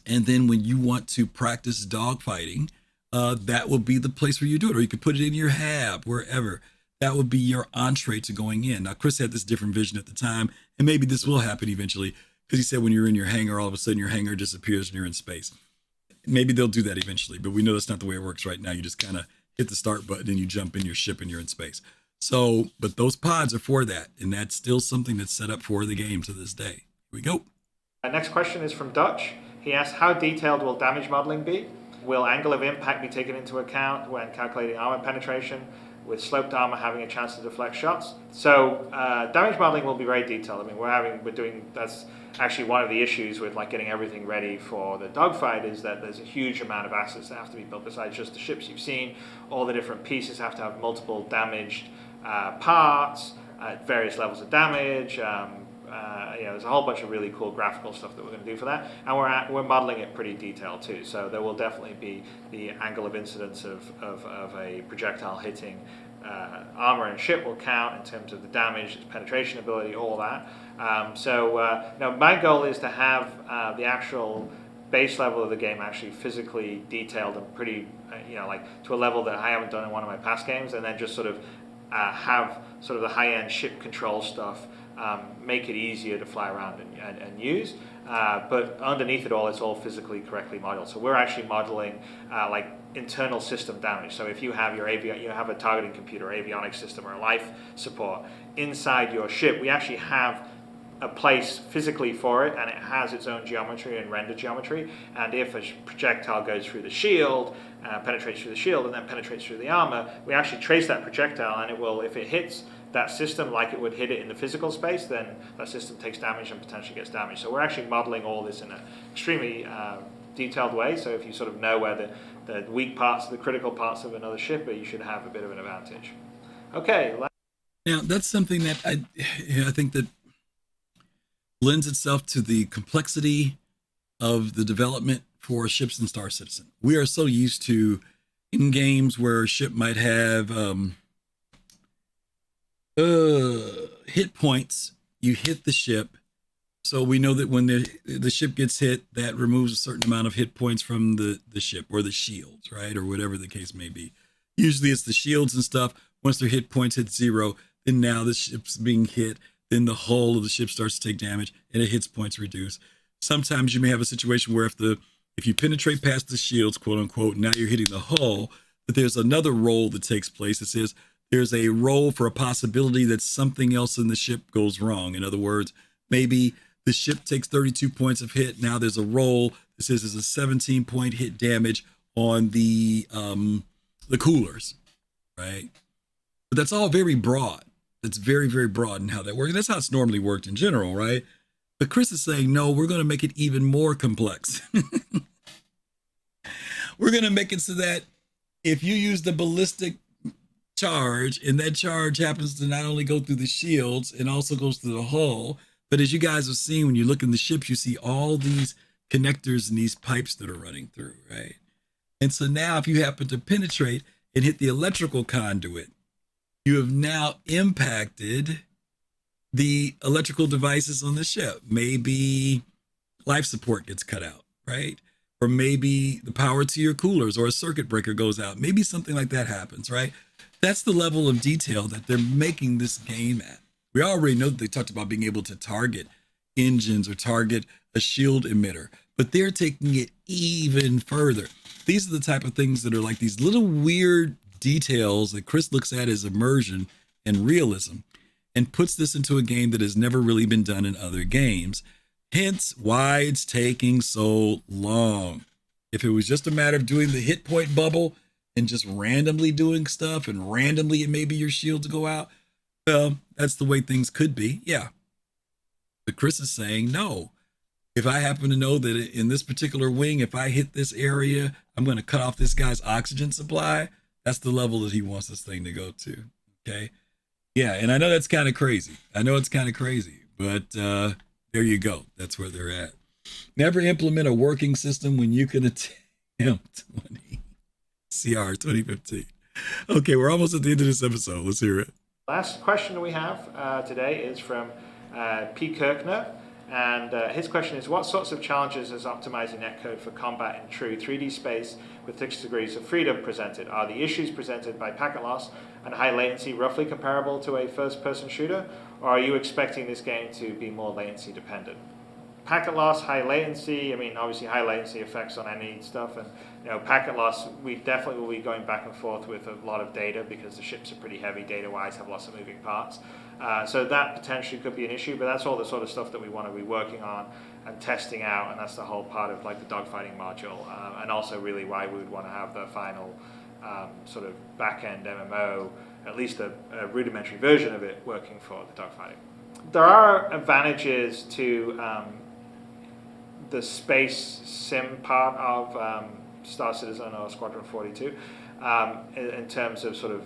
and then when you want to practice dogfighting, that will be the place where you do it. Or you could put it in your hab, wherever. That would be your entree to going in. Now, Chris had this different vision at the time, and maybe this will happen eventually, because he said when you're in your hangar, all of a sudden your hangar disappears and you're in space. Maybe they'll do that eventually, but we know that's not the way it works right now. You just kind of hit the start button and you jump in your ship and you're in space. So, but those pods are for that, and that's still something that's set up for the game to this day. Here we go. Next question is from Dutch. He asks, how detailed will damage modeling be? Will angle of impact be taken into account when calculating armor penetration, with sloped armor having a chance to deflect shots? So damage modeling will be very detailed. I mean, that's actually one of the issues with like getting everything ready for the dogfight, is that there's a huge amount of assets that have to be built besides just the ships you've seen. All the different pieces have to have multiple damaged parts at various levels of damage. There's a whole bunch of really cool graphical stuff that we're going to do for that, and we're modeling it pretty detailed too. So there will definitely be the angle of incidence of a projectile hitting armor and ship will count in terms of the damage, its penetration ability, all that. My goal is to have the actual base level of the game actually physically detailed and pretty, to a level that I haven't done in one of my past games, and then just sort of have sort of the high-end ship control stuff. Make it easier to fly around and use, but underneath it all, it's all physically correctly modeled. So we're actually modeling like internal system damage. So if you have you have a targeting computer, or avionics system, or a life support inside your ship, we actually have a place physically for it, and it has its own geometry and rendered geometry. And if a projectile goes through the shield, penetrates through the shield, and then penetrates through the armor, we actually trace that projectile, and it will, if it hits that system like it would hit it in the physical space, then that system takes damage and potentially gets damaged. So we're actually modeling all this in an extremely detailed way. So if you sort of know where the weak parts, the critical parts of another ship, you should have a bit of an advantage. Okay. Now that's something that I think that lends itself to the complexity of the development for ships in Star Citizen. We are so used to in games where a ship might have hit points. You hit the ship, so we know that when the ship gets hit, that removes a certain amount of hit points from the ship, or the shields, right, or whatever the case may be. Usually it's the shields and stuff. Once their hit points hit 0, then now the ship's being hit, then the hull of the ship starts to take damage and it hits points reduce. Sometimes you may have a situation where if you penetrate past the shields, quote unquote, now you're hitting the hull, but there's another roll that takes place that says there's a roll for a possibility that something else in the ship goes wrong. In other words, maybe the ship takes 32 points of hit. Now there's a roll that says there's a 17-point hit damage on the coolers, right? But that's all very broad. It's very, very broad in how that works. That's how it's normally worked in general, right? But Chris is saying, no, we're going to make it even more complex. We're going to make it so that if you use the ballistic charge, and that charge happens to not only go through the shields and also goes through the hull, but as you guys have seen, when you look in the ships, you see all these connectors and these pipes that are running through, right? And so now if you happen to penetrate and hit the electrical conduit, you have now impacted the electrical devices on the ship. Maybe life support gets cut out, right? Or maybe the power to your coolers or a circuit breaker goes out. Maybe something like that happens, right? That's the level of detail that they're making this game at. We already know that they talked about being able to target engines or target a shield emitter, but they're taking it even further. These are the type of things that are like these little weird details that Chris looks at as immersion and realism and puts this into a game that has never really been done in other games. Hence why it's taking so long. If it was just a matter of doing the hit point bubble and just randomly doing stuff and randomly it maybe your shields go out, well, that's the way things could be, yeah. But Chris is saying, no. If I happen to know that in this particular wing, if I hit this area, I'm going to cut off this guy's oxygen supply. That's the level that he wants this thing to go to, okay? Yeah, and I know that's kind of crazy. I know it's kind of crazy, but there you go. That's where they're at. Never implement a working system when you can attempt 20. CR 2015. Okay, we're almost at the end of this episode. Let's hear it. Last question we have today is from P. Kirkner, and his question is, what sorts of challenges is optimizing netcode for combat in true 3D space with 6 degrees of freedom presented? Are the issues presented by packet loss and high latency roughly comparable to a first-person shooter, or are you expecting this game to be more latency dependent? Packet loss, high latency, I mean, obviously high latency effects on any stuff, and packet loss, we definitely will be going back and forth with a lot of data because the ships are pretty heavy data-wise, have lots of moving parts. So that potentially could be an issue, but that's all the sort of stuff that we want to be working on and testing out, and that's the whole part of like the dogfighting module, and also really why we would want to have the final sort of back-end MMO, at least a rudimentary version of it, working for the dogfighting. There are advantages to the space sim part of Star Citizen or Squadron 42 in terms of sort of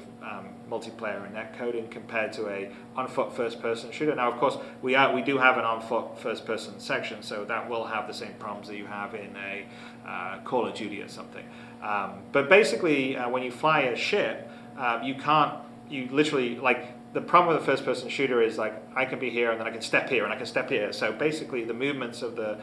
multiplayer and netcoding compared to a on-foot first-person shooter. Now, of course, we do have an on-foot first-person section, so that will have the same problems that you have in a Call of Duty or something. But basically, when you fly a ship, you literally, like, the problem with a first-person shooter is like I can be here and then I can step here and I can step here. So basically, the movements of the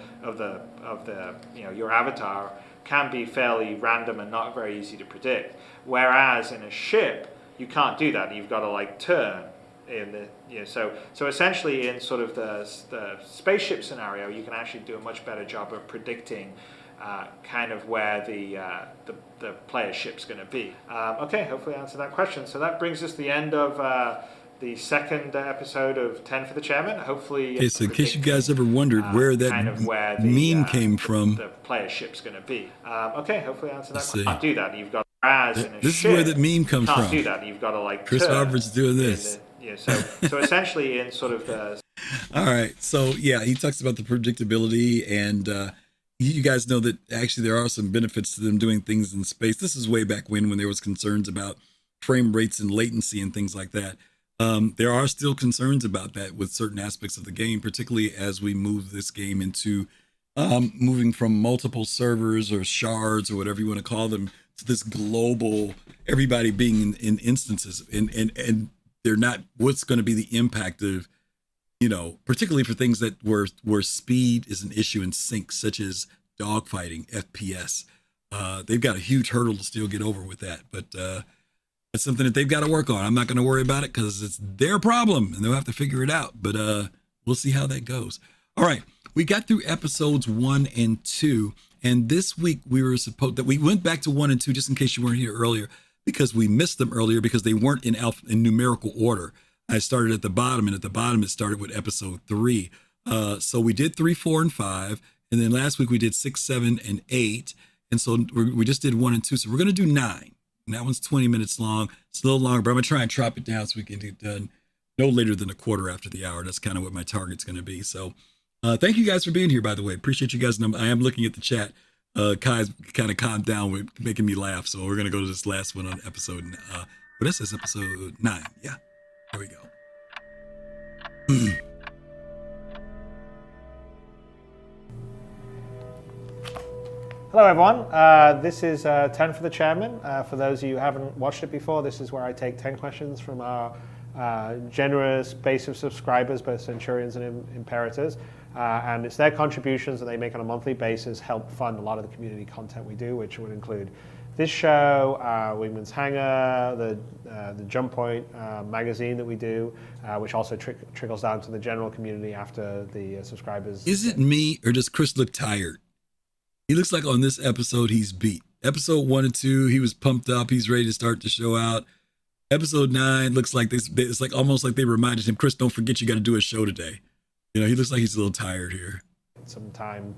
your avatar can be fairly random and not very easy to predict. Whereas in a ship, you can't do that. You've got to like turn in the so essentially in sort of the spaceship scenario, you can actually do a much better job of predicting kind of where the player ship's going to be. Okay, hopefully I answered that question. So that brings us to the end of the second episode of 10 for the Chairman. Hopefully, okay, so in case you guys ever wondered where that kind of meme came from, the player ship's going to be. Okay, hopefully I answered that question. You can't do that. You've got as in a this ship. Is where that meme comes from. Can't do that. You've got to like Chris Harvard's doing this. So essentially in sort of the. All right, so yeah, he talks about the predictability, and you guys know that actually there are some benefits to them doing things in space. This is way back when there was concerns about frame rates and latency and things like that. There are still concerns about that with certain aspects of the game, particularly as we move this game into moving from multiple servers or shards or whatever you want to call them to this global, everybody being in instances, and they're not, what's going to be the impact of, particularly for things that where speed is an issue in sync, such as dogfighting, FPS. They've got a huge hurdle to still get over with that, but it's something that they've got to work on. I'm not going to worry about it because it's their problem and they'll have to figure it out, but we'll see how that goes. All right, we got through episodes 1 and 2, and this week we went back to 1 and 2 just in case you weren't here earlier, because we missed them earlier because they weren't in numerical order. I started at the bottom, and at the bottom it started with episode 3. So we did 3, 4, and 5, and then last week we did 6, 7, and 8, and so we just did 1 and 2. So we're going to do 9. And that one's 20 minutes long. It's a little longer, but I'm going to try and chop it down so we can get it done no later than a quarter after the hour. That's kind of what my target's going to be. So thank you guys for being here, by the way. Appreciate you guys. I am looking at the chat. Kai's kind of calmed down with making me laugh. So we're going to go to this last one on episode, this is episode 9. Yeah, there we go. Hello everyone, this is 10 for the Chairman. For those of you who haven't watched it before, this is where I take 10 questions from our generous base of subscribers, both Centurions and Imperators. And it's their contributions that they make on a monthly basis help fund a lot of the community content we do, which would include this show, Wingman's Hangar, the Jump Point magazine that we do, which also trickles down to the general community after the subscribers. Is it me, or does Chris look tired? He looks like on this episode he's beat. Episode 1 and 2, he was pumped up. He's ready to start the show out. Episode 9 looks like this. It's like almost like they reminded him, Chris, don't forget you got to do a show today. You know, he looks like he's a little tired here. Some time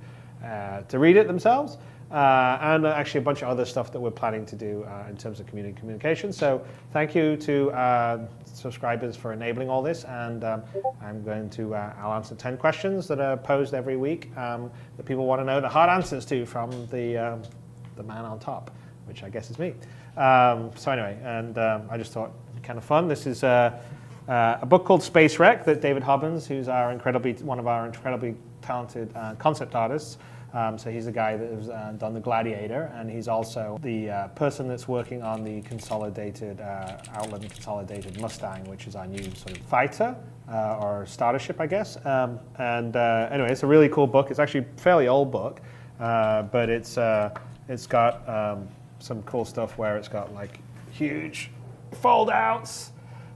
to read it themselves. And actually a bunch of other stuff that we're planning to do in terms of community communication. So thank you to subscribers for enabling all this. And I'm going to, I'll answer 10 questions that are posed every week that people want to know the hard answers to from the man on top, which I guess is me. So anyway, and I just thought kind of fun. This is a book called Space Wreck that David Hobbins, who's one of our incredibly talented concept artists. So he's the guy that has done the Gladiator, and he's also the person that's working on the consolidated Outland Consolidated Mustang, which is our new sort of fighter or starter ship, I guess. Anyway, it's a really cool book. It's actually a fairly old book, but it's got some cool stuff where it's got like huge fold outs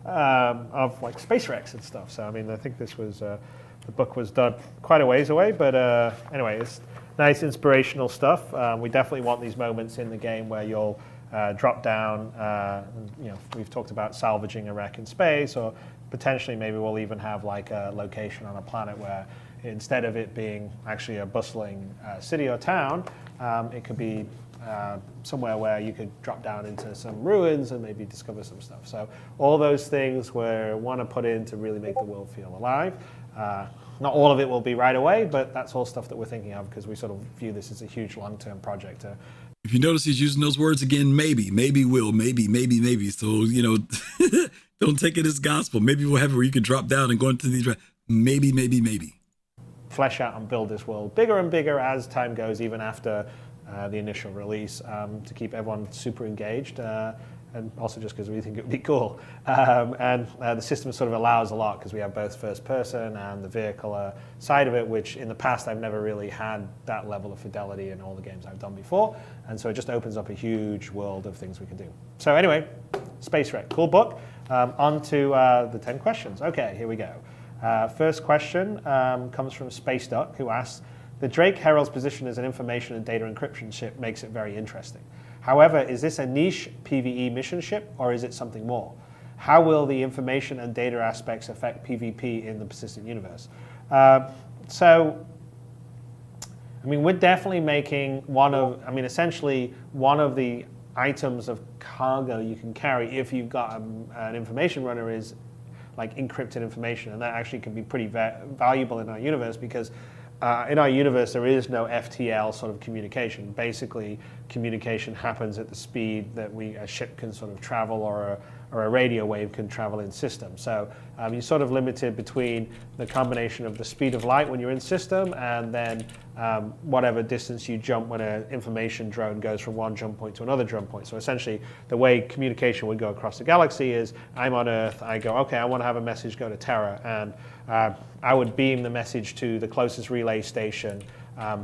of like space wrecks and stuff. So I mean, I think this was the book was done quite a ways away, but anyway, it's nice inspirational stuff. We definitely want these moments in the game where you'll drop down. You know, we've talked about salvaging a wreck in space, or potentially maybe we'll even have like a location on a planet where instead of it being actually a bustling city or town, it could be somewhere where you could drop down into some ruins and maybe discover some stuff. So all those things we want to put in to really make the world feel alive. Not all of it will be right away, but that's all stuff that we're thinking of because we sort of view this as a huge long-term project. If you notice he's using those words again, maybe will, maybe. So, you know, don't take it as gospel. Maybe we'll have it where you can drop down and go into these, maybe. Flesh out and build this world bigger and bigger as time goes, even after the initial release, to keep everyone super engaged. And also just because we think it would be cool. The system sort of allows a lot because we have both first person and the vehicle side of it, which in the past I've never really had that level of fidelity in all the games I've done before. And so it just opens up a huge world of things we can do. So anyway, Space Wreck, cool book. On to the 10 questions. Okay, here we go. First question comes from Space Duck, who asks, the Drake Herald's position as an information and data encryption ship makes it very interesting. However, is this a niche PvE mission ship, or is it something more? How will the information and data aspects affect PvP in the persistent universe? So, I mean, we're definitely making essentially one of the items of cargo you can carry if you've got an information runner is like encrypted information, and that actually can be pretty valuable in our universe because in our universe, there is no FTL sort of communication. Basically, communication happens at the speed that a ship can sort of travel, or a radio wave can travel in system. So you're sort of limited between the combination of the speed of light when you're in system and then whatever distance you jump when an information drone goes from one jump point to another jump point. So essentially, the way communication would go across the galaxy is I'm on Earth, I go, okay, I want to have a message go to Terra, and I would beam the message to the closest relay station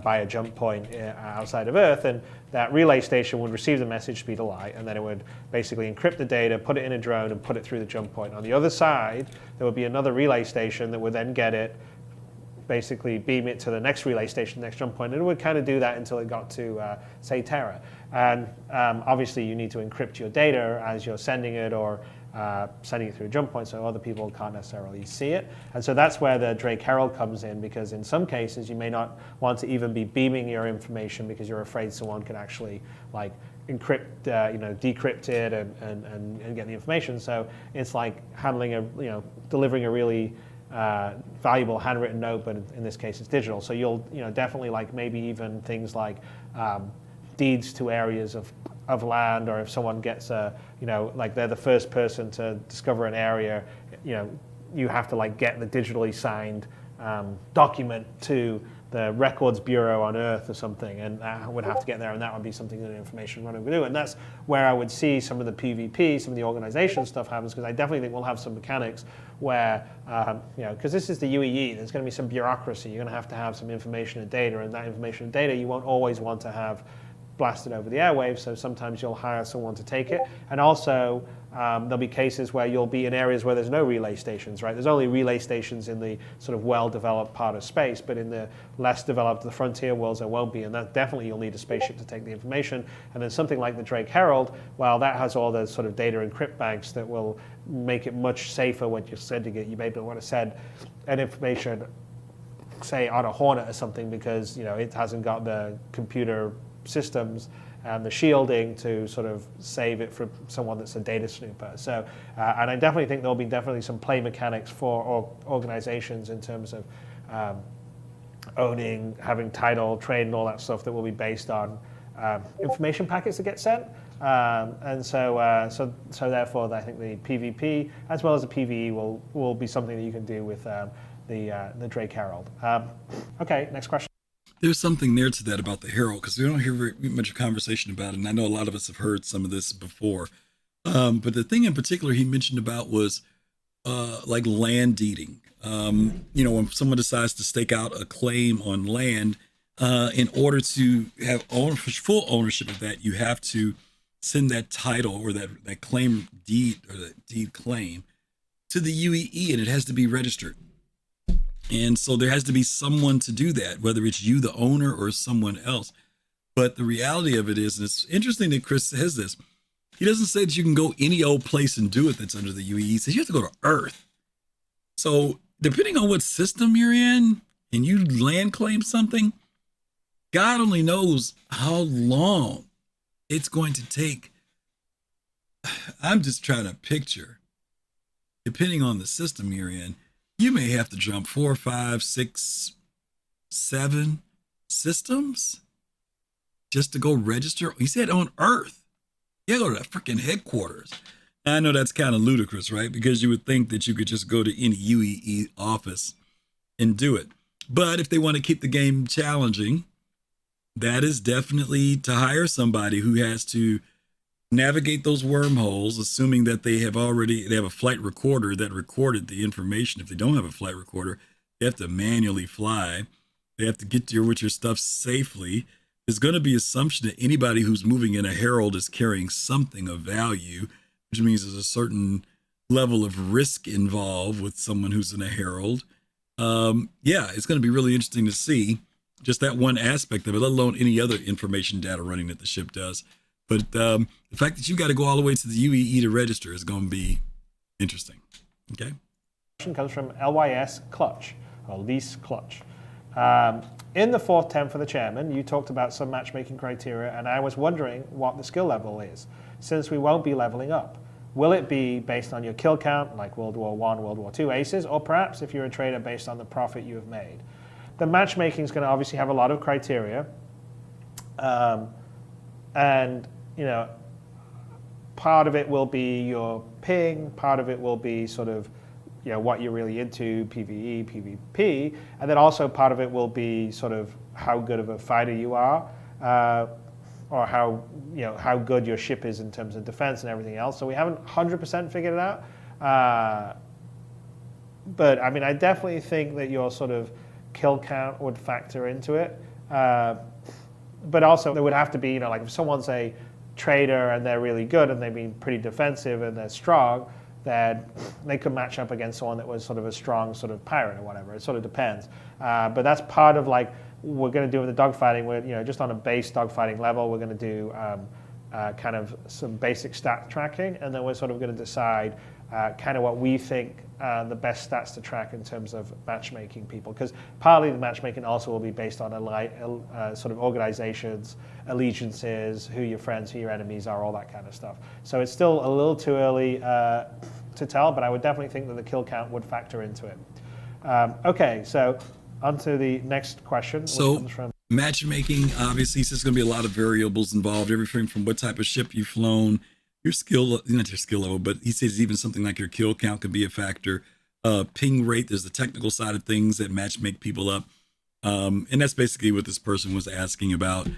by a jump point outside of Earth, and that relay station would receive the message speed of light, and then it would basically encrypt the data, put it in a drone, and put it through the jump point. On the other side, there would be another relay station that would then get it, basically beam it to the next relay station, next jump point, and it would kind of do that until it got to, say, Terra. And obviously, you need to encrypt your data as you're sending it, or sending it through a jump point so other people can't necessarily see it. And so that's where the Drake Herald comes in, because in some cases you may not want to even be beaming your information because you're afraid someone can actually like encrypt, decrypt it and get the information. So it's like handling delivering a really valuable handwritten note, but in this case it's digital. So you'll definitely like maybe even things like deeds to areas of land, or if someone gets like they're the first person to discover an area, you have to like get the digitally signed document to the records bureau on Earth or something, and I would have to get there, and that would be something that information runner would do. And that's where I would see some of the PvP, some of the organization stuff happens, because I definitely think we'll have some mechanics where, because this is the UEE, there's going to be some bureaucracy. You're going to have some information and data, and that information and data you won't always want to have blasted over the airwaves, so sometimes you'll hire someone to take it. And also, there'll be cases where you'll be in areas where there's no relay stations, right? There's only relay stations in the sort of well-developed part of space, but in the less developed, the frontier worlds, there won't be, and that definitely you'll need a spaceship to take the information. And then something like the Drake Herald, well, that has all the sort of data encrypt banks that will make it much safer when you're sending it. You maybe want to send an information, say, on a Hornet or something, because it hasn't got the computer systems and the shielding to sort of save it from someone that's a data snooper. So, and I definitely think there'll be definitely some play mechanics for organizations in terms of owning, having title, trade, and all that stuff that will be based on information packets that get sent. And so therefore, I think the PvP as well as the PvE will be something that you can do with the Drake Herald. Okay, next question. There's something there to that about the Herald, because we don't hear very much conversation about it, and I know a lot of us have heard some of this before. But the thing in particular he mentioned about was like land deeding. When someone decides to stake out a claim on land, in order to have full ownership of that, you have to send that title or that claim deed or that deed claim to the UEE, and it has to be registered. And so there has to be someone to do that, whether it's you, the owner, or someone else. But the reality of it is, and it's interesting that Chris says this, he doesn't say that you can go any old place and do it that's under the UEE. He says you have to go to Earth. So depending on what system you're in and you land claim something, God only knows how long it's going to take. I'm just trying to picture, depending on the system you're in, you may have to jump 4, 5, 6, 7 systems just to go register. He said on Earth. You go to that freaking headquarters. I know that's kind of ludicrous, right? Because you would think that you could just go to any UEE office and do it. But if they want to keep the game challenging, that is definitely to hire somebody who has to navigate those wormholes, assuming that they have a flight recorder that recorded the information. If they don't have a flight recorder, they have to manually fly. They have to get with your stuff safely. There's going to be assumption that anybody who's moving in a Herald is carrying something of value, which means there's a certain level of risk involved with someone who's in a Herald. It's going to be really interesting to see just that one aspect of it, let alone any other information data running that the ship does. But the fact that you got to go all the way to the UEE to register is going to be interesting. Okay. Question comes from LYS Clutch, or Lease Clutch. In the fourth 10 for the chairman, you talked about some matchmaking criteria, and I was wondering what the skill level is, since we won't be leveling up. Will it be based on your kill count, like World War I, World War II aces, or perhaps if you're a trader based on the profit you have made? The matchmaking is going to obviously have a lot of criteria. And part of it will be your ping, part of it will be sort of, what you're really into, PvE, PvP, and then also part of it will be sort of how good of a fighter you are, or how good your ship is in terms of defense and everything else. So we haven't 100% figured it out. But I mean, I definitely think that your sort of kill count would factor into it. But also there would have to be, like if someone's a trader and they're really good and they've been pretty defensive and they're strong, then they could match up against someone that was sort of a strong sort of pirate or whatever. It sort of depends. But that's part of like we're going to do with the dogfighting. We're just on a base dogfighting level. We're going to do kind of some basic stat tracking, and then we're sort of going to decide kind of what we think the best stats to track in terms of matchmaking people, because partly the matchmaking also will be based on sort of organizations, allegiances, who your friends, who your enemies are, all that kind of stuff. So it's still a little too early to tell, but I would definitely think that the kill count would factor into it. Okay, so on to the next question. So comes from matchmaking, obviously, there's going to be a lot of variables involved, everything from what type of ship you've flown, your skill, not your skill level, but he says even something like your kill count could be a factor. Ping rate, there's the technical side of things that match make people up. And that's basically what this person was asking about.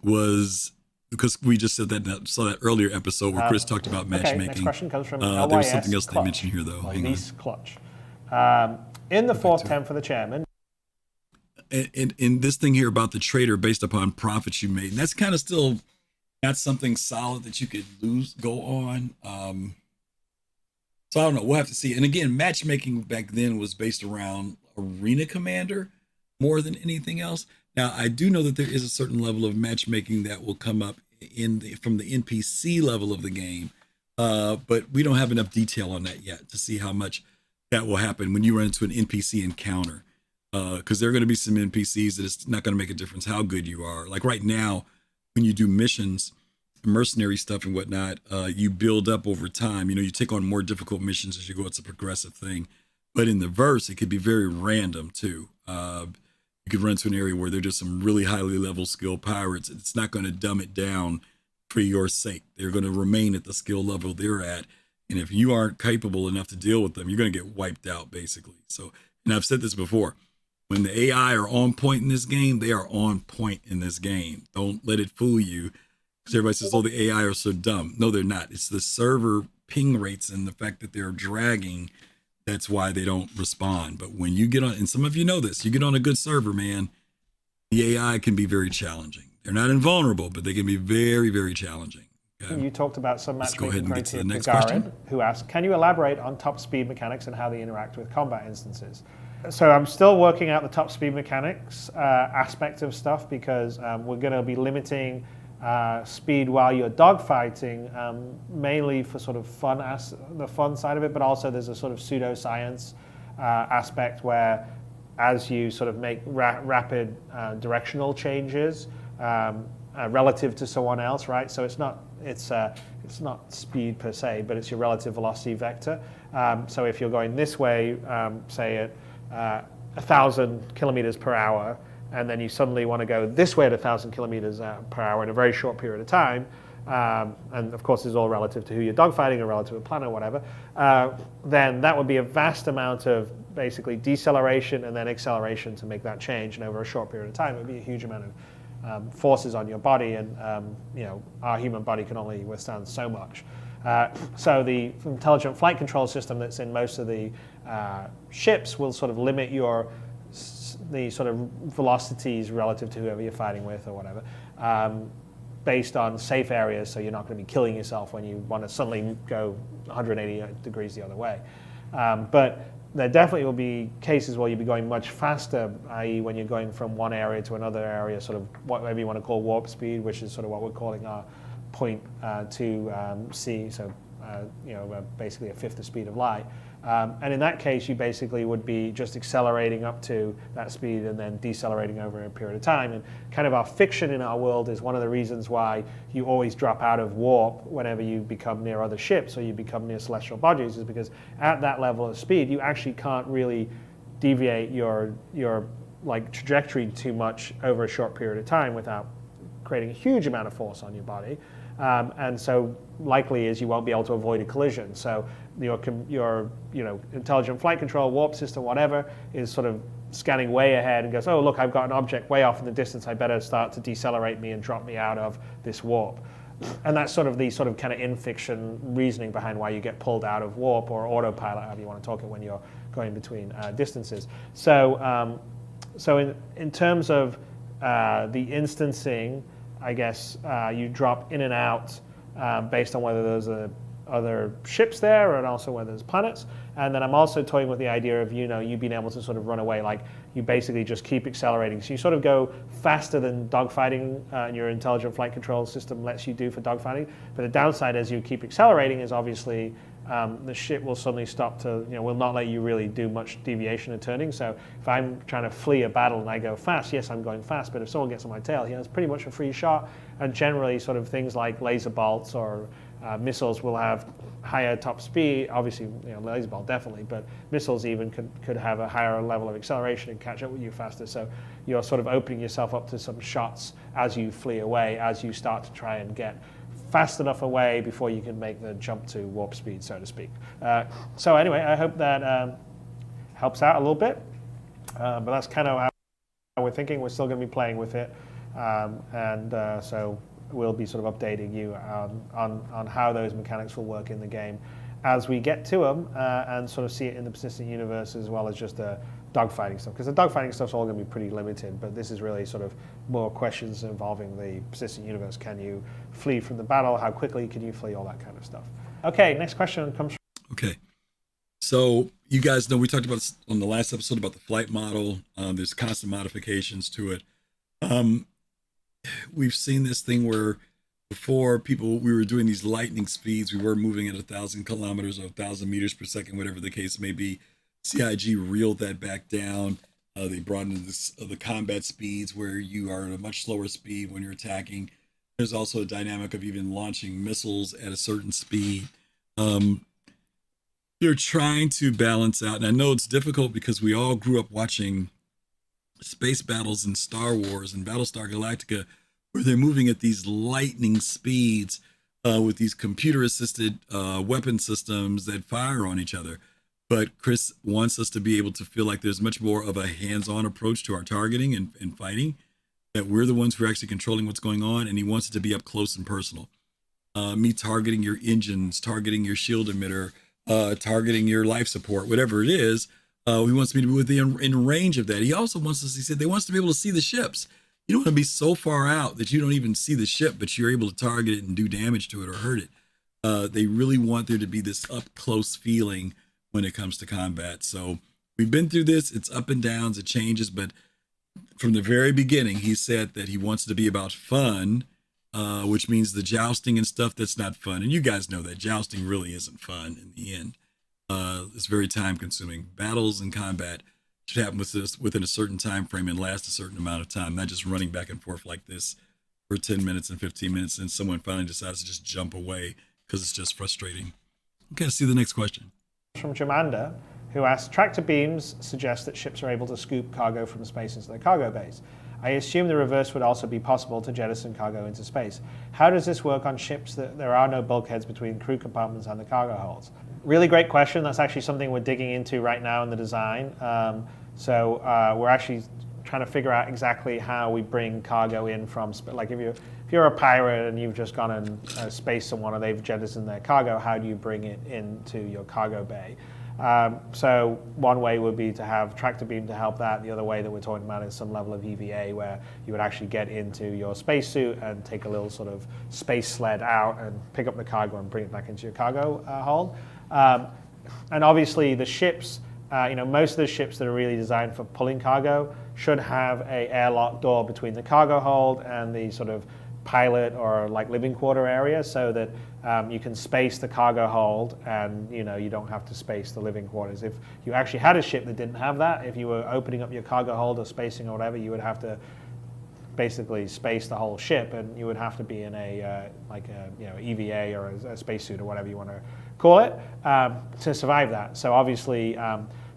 Was because we just said saw that earlier episode where Chris talked about matchmaking. Okay, next question comes from there was something else they mentioned here, though. Hang on. Clutch. In the fourth 10 for the chairman. And this thing here about the trader based upon profits you made, and that's kind of still not something solid that you could go on. So I don't know. We'll have to see. And again, matchmaking back then was based around Arena Commander more than anything else. Now, I do know that there is a certain level of matchmaking that will come up from the NPC level of the game, but we don't have enough detail on that yet to see how much that will happen when you run into an NPC encounter. Because there are going to be some NPCs that it's not going to make a difference how good you are. Like right now, when you do missions, mercenary stuff and whatnot, you build up over time. You take on more difficult missions as you go. It's a progressive thing. But in the verse, it could be very random too. You could run to an area where there's just some really highly level skilled pirates. It's not going to dumb it down for your sake. They're going to remain at the skill level they're at. And if you aren't capable enough to deal with them, you're going to get wiped out basically. So, and I've said this before, when the AI are on point in this game, they are on point in this game. Don't let it fool you. Because everybody says, oh, the AI are so dumb. No, they're not. It's the server ping rates and the fact that they're dragging. That's why they don't respond. But when you get on, and some of you know this, you get on a good server, man, the AI can be very challenging. They're not invulnerable, but they can be very, very challenging. Okay? You talked about some Let's go ahead matchmaking and get to the criteria next for Garin, question. who asked, can you elaborate on top speed mechanics and how they interact with combat instances? So I'm still working out the top speed mechanics aspect of stuff because we're going to be limiting speed while you're dogfighting, mainly for sort of the fun side of it, but also there's a sort of pseudoscience aspect where as you sort of make rapid directional changes relative to someone else, right? So it's not speed per se, but it's your relative velocity vector. So if you're going this way, say at 1,000 kilometers per hour, and then you suddenly want to go this way at 1,000 kilometers per hour in a very short period of time, and of course it's all relative to who you're dogfighting or relative to the planet or whatever, then that would be a vast amount of basically deceleration and then acceleration to make that change, and over a short period of time it would be a huge amount of forces on your body, and our human body can only withstand so much. So the intelligent flight control system that's in most of the ships will sort of limit the sort of velocities relative to whoever you're fighting with or whatever, based on safe areas, so you're not going to be killing yourself when you want to suddenly go 180 degrees the other way. But there definitely will be cases where you'll be going much faster, i.e. when you're going from one area to another area, sort of whatever you want to call warp speed, which is sort of what we're calling our point to C, so basically a fifth the speed of light. And in that case, you basically would be just accelerating up to that speed and then decelerating over a period of time. And kind of our fiction in our world is one of the reasons why you always drop out of warp whenever you become near other ships or you become near celestial bodies, is because at that level of speed, you actually can't really deviate your like trajectory too much over a short period of time without creating a huge amount of force on your body. And so likely is you won't be able to avoid a collision. So your intelligent flight control, warp system, whatever, is sort of scanning way ahead and goes, oh, look, I've got an object way off in the distance. I better start to decelerate me and drop me out of this warp. And that's sort of the sort of kind of in-fiction reasoning behind why you get pulled out of warp or autopilot, however you want to talk it, when you're going between distances. So in terms of the instancing, I guess you drop in and out based on whether there's other ships there and also whether there's planets. And then I'm also toying with the idea of you being able to sort of run away, like you basically just keep accelerating. So you sort of go faster than dogfighting, and your intelligent flight control system lets you do for dogfighting. But the downside as you keep accelerating is obviously the ship will suddenly stop to, will not let you really do much deviation and turning. So if I'm trying to flee a battle and I go fast, yes, I'm going fast, but if someone gets on my tail, he has pretty much a free shot. And generally sort of things like laser bolts or missiles will have higher top speed. Obviously, laser bolt definitely, but missiles even could have a higher level of acceleration and catch up with you faster. So you're sort of opening yourself up to some shots as you flee away, as you start to try and get fast enough away before you can make the jump to warp speed, so to speak. So anyway, I hope that helps out a little bit. But that's kind of how we're thinking. We're still going to be playing with it, so we'll be sort of updating you on how those mechanics will work in the game as we get to them and sort of see it in the persistent universe as well as just the dogfighting stuff. Because the dogfighting stuff's all going to be pretty limited, but this is really sort of more questions involving the persistent universe. Can you flee from the battle? How quickly can you flee? All that kind of stuff. Okay, next question comes from... Okay. So you guys know we talked about on the last episode about the flight model. There's constant modifications to it. We've seen this thing where before we were doing these lightning speeds. We were moving at 1,000 kilometers or 1,000 meters per second, whatever the case may be. CIG reeled that back down. They brought in the combat speeds where you are at a much slower speed when you're attacking. There's also a dynamic of even launching missiles at a certain speed. They're trying to balance out, and I know it's difficult because we all grew up watching space battles in Star Wars and Battlestar Galactica, where they're moving at these lightning speeds with these computer-assisted weapon systems that fire on each other. But Chris wants us to be able to feel like there's much more of a hands-on approach to our targeting and fighting, that we're the ones who are actually controlling what's going on, and he wants it to be up close and personal. Me targeting your engines, targeting your shield emitter, targeting your life support, whatever it is. He wants me to be in range of that. He also wants us, he said, they want us to be able to see the ships. You don't want to be so far out that you don't even see the ship, but you're able to target it and do damage to it or hurt it. They really want there to be this up close feeling when it comes to combat. So we've been through this. It's up and downs, it changes, but from the very beginning, he said that he wants it to be about fun, which means the jousting and stuff, that's not fun. And you guys know that jousting really isn't fun in the end. It's very time consuming. Battles and combat should happen within a certain time frame and last a certain amount of time, not just running back and forth like this for 10 minutes and 15 minutes and someone finally decides to just jump away because it's just frustrating. Okay, let's see the next question. From Jamanda, who asks, tractor beams suggest that ships are able to scoop cargo from space into their cargo bays. I assume the reverse would also be possible to jettison cargo into space. How does this work on ships that there are no bulkheads between crew compartments and the cargo holds? Really great question. That's actually something we're digging into right now in the design. We're actually trying to figure out exactly how we bring cargo in from, like if you're a pirate and you've just gone and spaced someone or they've jettisoned their cargo, how do you bring it into your cargo bay? So one way would be to have tractor beam to help that. The other way that we're talking about is some level of EVA where you would actually get into your spacesuit and take a little sort of space sled out and pick up the cargo and bring it back into your cargo hold. And obviously the ships, most of the ships that are really designed for pulling cargo should have a airlock door between the cargo hold and the sort of pilot or like living quarter area, so that you can space the cargo hold and you don't have to space the living quarters. If you actually had a ship that didn't have that, if you were opening up your cargo hold or spacing or whatever, you would have to basically space the whole ship, and you would have to be in a EVA or a spacesuit or whatever you want to call it to survive that. So obviously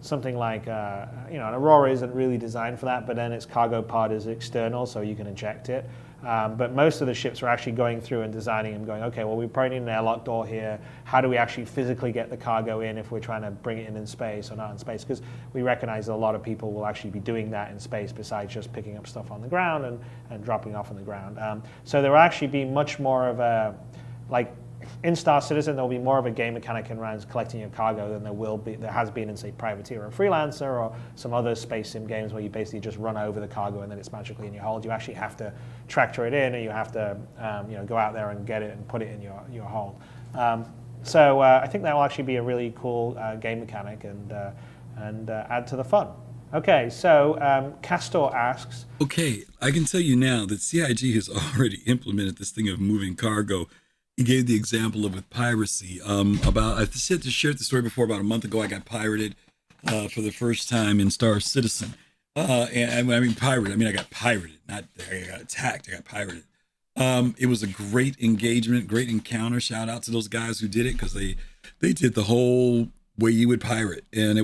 something like an Aurora isn't really designed for that, but then its cargo pod is external, so you can eject it. But most of the ships are actually going through and designing and going, okay, well, we probably need an airlock door here. How do we actually physically get the cargo in if we're trying to bring it in space or not in space? Because we recognize that a lot of people will actually be doing that in space besides just picking up stuff on the ground and dropping off on the ground. So there will actually be much more of a, like, in Star Citizen, there'll be more of a game mechanic around collecting your cargo than there has been in, say, Privateer or Freelancer or some other space sim games where you basically just run over the cargo and then it's magically in your hold. You actually have to tractor it in, or you have to go out there and get it and put it in your hold. So I think that will actually be a really cool game mechanic and add to the fun. Okay, so Castor asks... Okay, I can tell you now that CIG has already implemented this thing of moving cargo. He gave the example of with piracy. I shared the story before. About a month ago, I got pirated for the first time in Star Citizen. And when I mean pirated, I mean I got pirated, not I got attacked. I got pirated. It was a great engagement, great encounter. Shout out to those guys who did it, because they did the whole way you would pirate, and I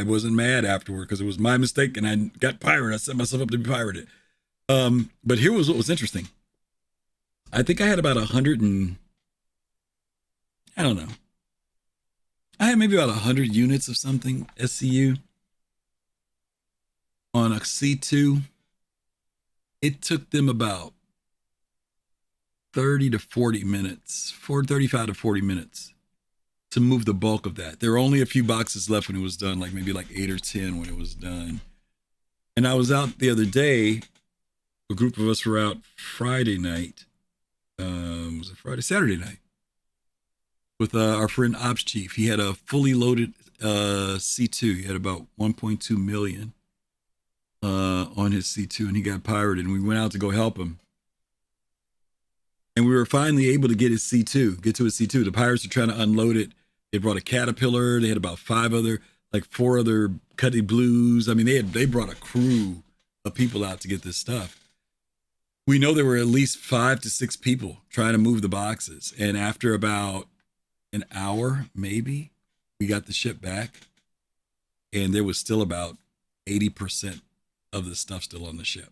wasn't mad afterward because it was my mistake and I got pirated. I set myself up to be pirated. But here was what was interesting. I think I had about 100 and I don't know. I had maybe about 100 units of something, SCU. on a C2, it took them about 35 to 40 minutes to move the bulk of that. There were only a few boxes left when it was done, like maybe like 8 or 10 when it was done. And I was out the other day, a group of us were out Friday night. Was it Saturday night with our friend Ops Chief. He had a fully loaded C2. He had about 1.2 million on his C2, and he got pirated, and we went out to go help him. And we were finally able to get his C2, get to his C2. The pirates were trying to unload it. They brought a Caterpillar. They had about 4 other Cuddy Blues. I mean, they brought a crew of people out to get this stuff. We know there were at least 5 to 6 people trying to move the boxes. And after about an hour, maybe, we got the ship back. And there was still about 80% of the stuff still on the ship.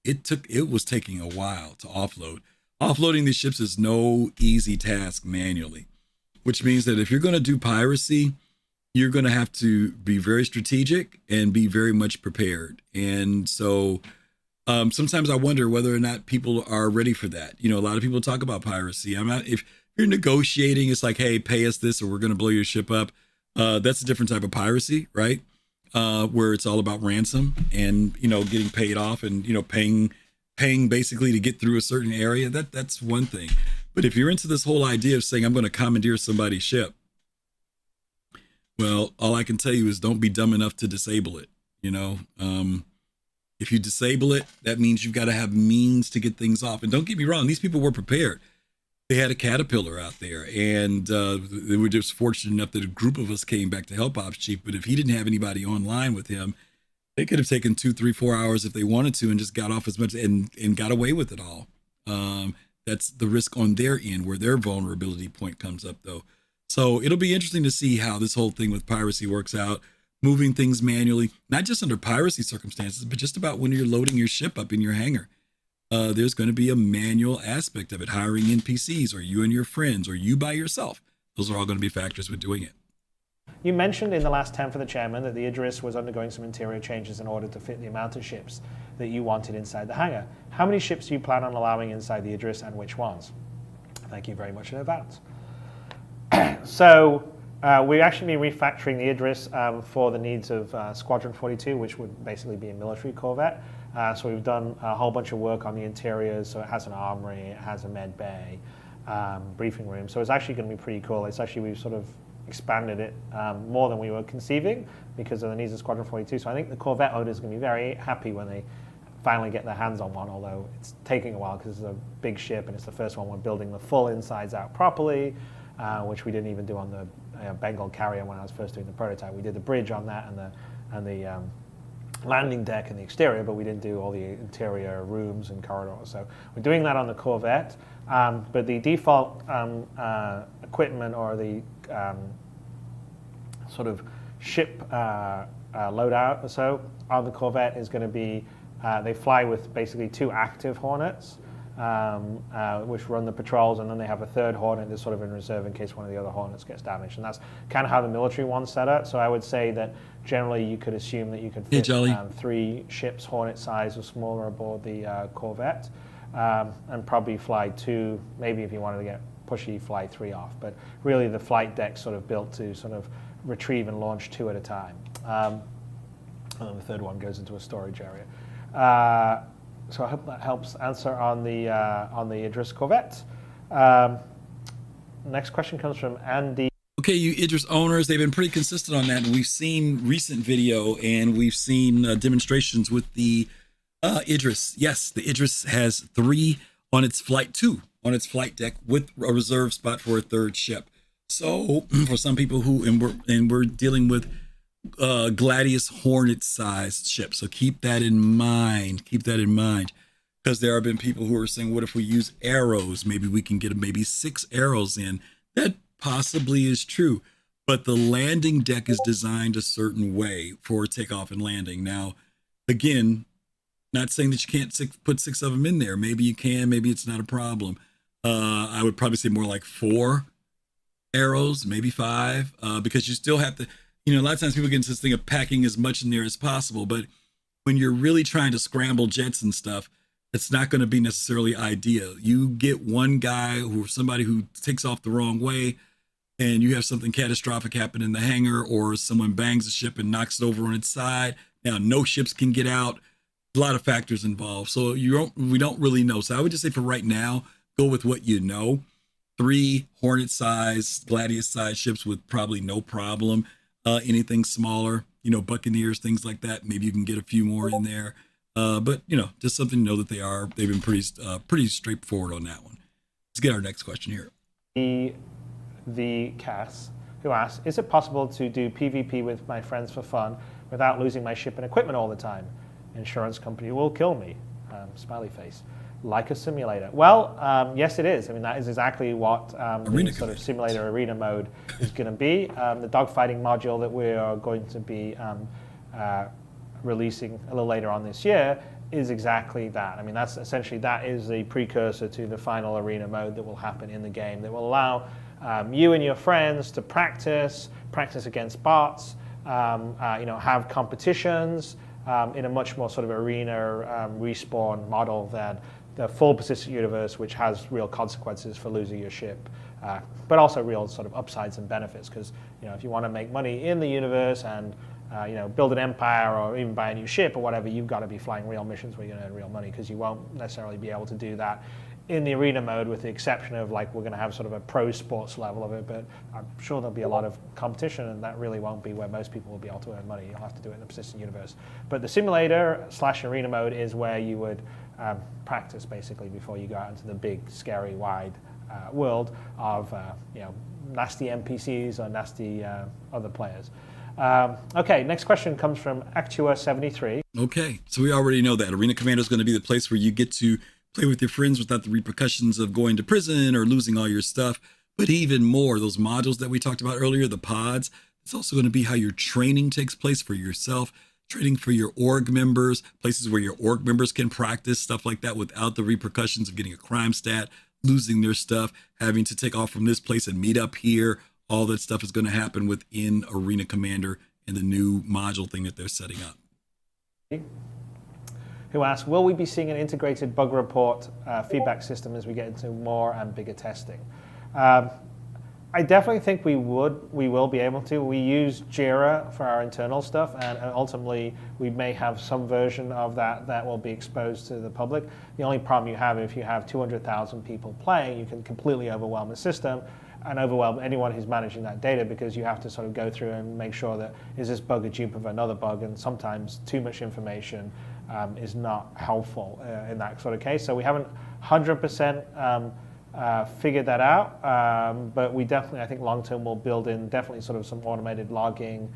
It was taking a while to offload. Offloading these ships is no easy task manually, which means that if you're going to do piracy, you're going to have to be very strategic and be very much prepared. And so sometimes I wonder whether or not people are ready for that. You know, a lot of people talk about piracy. If you're negotiating, it's like, hey, pay us this or we're going to blow your ship up. That's a different type of piracy, right? Where it's all about ransom and, you know, getting paid off and, you know, paying basically to get through a certain area. That's one thing. But if you're into this whole idea of saying, I'm going to commandeer somebody's ship, well, all I can tell you is don't be dumb enough to disable it. You know, if you disable it, that means you've got to have means to get things off. And don't get me wrong, these people were prepared. They had a Caterpillar out there, and they were just fortunate enough that a group of us came back to help Ops Chief. But if he didn't have anybody online with him, they could have taken 2, 3, 4 hours if they wanted to and just got off as much and got away with it all. That's the risk on their end where their vulnerability point comes up, though. So it'll be interesting to see how this whole thing with piracy works out, moving things manually, not just under piracy circumstances, but just about when you're loading your ship up in your hangar. There's going to be a manual aspect of it, hiring NPCs or you and your friends or you by yourself. Those are all going to be factors with doing it. You mentioned in the last 10 for the chairman that the Idris was undergoing some interior changes in order to fit the amount of ships that you wanted inside the hangar. How many ships do you plan on allowing inside the Idris and which ones? Thank you very much in advance. So we're actually refactoring the Idris for the needs of Squadron 42, which would basically be a military corvette. So we've done a whole bunch of work on the interiors. So it has an armory, it has a med bay, briefing room. So it's actually going to be pretty cool. It's actually, we've sort of expanded it more than we were conceiving because of the needs of Squadron 42. So I think the Corvette owners are going to be very happy when they finally get their hands on one, although it's taking a while because it's a big ship and it's the first one we're building the full insides out properly, which we didn't even do on the Bengal carrier when I was first doing the prototype. We did the bridge on that and the landing deck and the exterior, but we didn't do all the interior rooms and corridors. So we're doing that on the Corvette, but the default equipment or the sort of ship loadout or so on the Corvette is going to be, they fly with basically 2 active Hornets, which run the patrols, and then they have a third Hornet that's sort of in reserve in case one of the other Hornets gets damaged. And that's kind of how the military one's set up. So I would say that generally you could assume that you could fit 3 ships Hornet size or smaller aboard the Corvette, and probably fly 2, maybe if you wanted to get pushy, fly 3 off. But really the flight deck's sort of built to sort of retrieve and launch 2 at a time. And then the third one goes into a storage area. So I hope that helps answer on the Idris Corvette. Next question comes from Andy. Okay, you Idris owners, they've been pretty consistent on that, and we've seen recent video and we've seen demonstrations with the Idris. Yes, the Idris has 3 on its flight, 2 on its flight deck with a reserve spot for a third ship. So for some people who, and we're dealing with Gladius Hornet sized ships. So keep that in mind. Keep that in mind, because there have been people who are saying, what if we use arrows? Maybe we can get maybe 6 arrows in. That possibly is true, but the landing deck is designed a certain way for takeoff and landing. Now, again, not saying that you can't put 6 of them in there. Maybe you can, maybe it's not a problem. I would probably say more like 4 arrows, maybe 5, because you still have to, you know, a lot of times people get into this thing of packing as much in there as possible, but when you're really trying to scramble jets and stuff, it's not going to be necessarily ideal. You get one guy or somebody who takes off the wrong way, and you have something catastrophic happen in the hangar, or someone bangs the ship and knocks it over on its side. Now, no ships can get out. A lot of factors involved. So we don't really know. So I would just say for right now, go with what you know. 3 Hornet-sized, Gladius-sized ships with probably no problem. Anything smaller, Buccaneers, things like that. Maybe you can get a few more in there. But just something to know that they've been pretty straightforward on that one. Let's get our next question here. The Cass, who asks, is it possible to do PvP with my friends for fun without losing my ship and equipment all the time? Insurance company will kill me. Smiley face. Like a simulator. Well, yes, it is. I mean, that is exactly what the sort of simulator arena mode is going to be. The dogfighting module that we are going to be releasing a little later on this year is exactly that. I mean, that is the precursor to the final arena mode that will happen in the game that will allow you and your friends to practice against bots, have competitions in a much more sort of arena respawn model than the full persistent universe, which has real consequences for losing your ship, but also real sort of upsides and benefits. Because if you want to make money in the universe and build an empire or even buy a new ship or whatever, you've got to be flying real missions where you're going to earn real money, because you won't necessarily be able to do that in the arena mode, with the exception of we're going to have sort of a pro sports level of it, but I'm sure there'll be a lot of competition, and that really won't be where most people will be able to earn money. You'll have to do it in the persistent universe. But the simulator/arena mode is where you would practice basically before you go out into the big, scary, wide world of nasty NPCs or nasty other players. Okay, next question comes from Actua73. Okay, so we already know that Arena Commander is going to be the place where you get to play with your friends without the repercussions of going to prison or losing all your stuff. But even more, those modules that we talked about earlier, the pods, it's also going to be how your training takes place for yourself, training for your org members, places where your org members can practice, stuff like that, without the repercussions of getting a crime stat, losing their stuff, having to take off from this place and meet up here. All that stuff is going to happen within Arena Commander and the new module thing that they're setting up. Who asks, will we be seeing an integrated bug report feedback system as we get into more and bigger testing? I definitely think we will be able to. We use Jira for our internal stuff, and ultimately we may have some version of that will be exposed to the public. The only problem you have, if you have 200,000 people playing, you can completely overwhelm the system and overwhelm anyone who's managing that data, because you have to sort of go through and make sure that, is this bug a dupe of another bug, and sometimes too much information is not helpful in that sort of case. So we haven't 100% figured that out, but we definitely, I think long term, will build in definitely sort of some automated logging,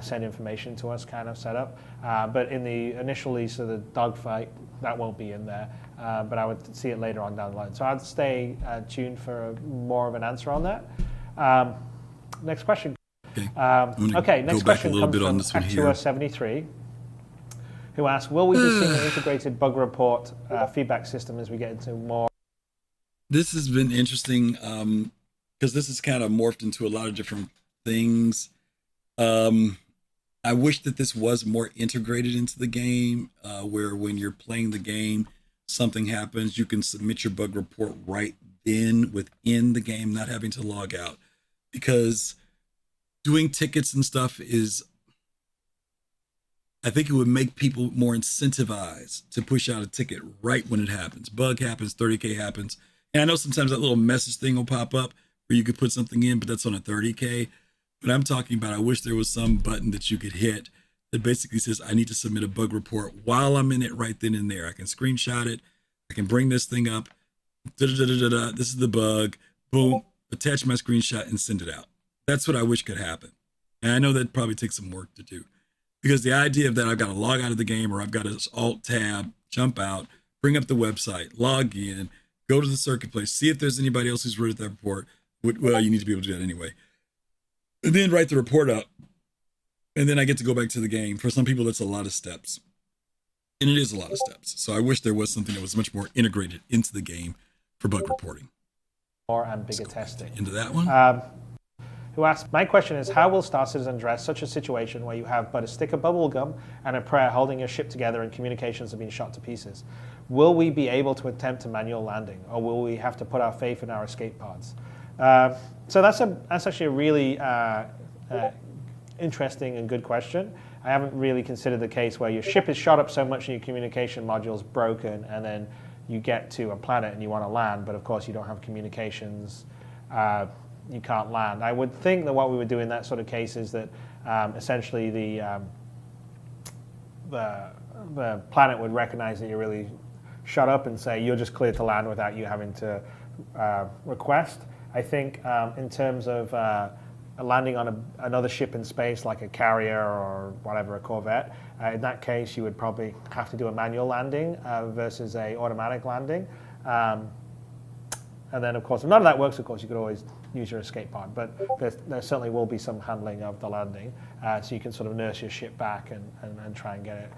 send information to us kind of setup. But in the initially sort of the dogfight, that won't be in there, but I would see it later on down the line. So I'd stay tuned for more of an answer on that. Next question. Okay, next question comes from Actua73, who asks, will we be seeing an integrated bug report feedback system as we get into more? This has been interesting because this has kind of morphed into a lot of different things. I wish that this was more integrated into the game, where when you're playing the game, something happens, you can submit your bug report right then within the game, not having to log out. Because doing tickets and stuff I think it would make people more incentivized to push out a ticket right when it happens. Bug happens, 30K happens. And I know sometimes that little message thing will pop up where you could put something in, but that's on a 30K. But I'm talking about, I wish there was some button that you could hit that basically says, I need to submit a bug report while I'm in it right then and there. I can screenshot it. I can bring this thing up. This is the bug. Boom. Attach my screenshot and send it out. That's what I wish could happen. And I know that probably takes some work to do. Because the idea of that, I've got to log out of the game, or I've got to alt tab, jump out, bring up the website, log in, go to the circuit place, see if there's anybody else who's written that report. Well, you need to be able to do that anyway. And then write the report up. And then I get to go back to the game. For some people, that's a lot of steps. And it is a lot of steps. So I wish there was something that was much more integrated into the game for bug reporting. More and bigger testing. Into that one. who asks, my question is, how will Star Citizen address such a situation where you have but a stick of bubble gum and a prayer holding your ship together and communications have been shot to pieces? Will we be able to attempt a manual landing, or will we have to put our faith in our escape pods? So that's actually a really interesting and good question. I haven't really considered the case where your ship is shot up so much and your communication module's broken, and then you get to a planet and you want to land, but of course you don't have communications, you can't land. I would think that what we would do in that sort of case is that essentially the planet would recognize that you're really shut up and say you're just cleared to land without you having to request. I think in terms of landing on another ship in space like a carrier or whatever, a corvette, in that case you would probably have to do a manual landing versus a automatic landing. And then of course, if none of that works, of course you could always use your escape pod, but there certainly will be some handling of the landing, so you can sort of nurse your ship back and try and get it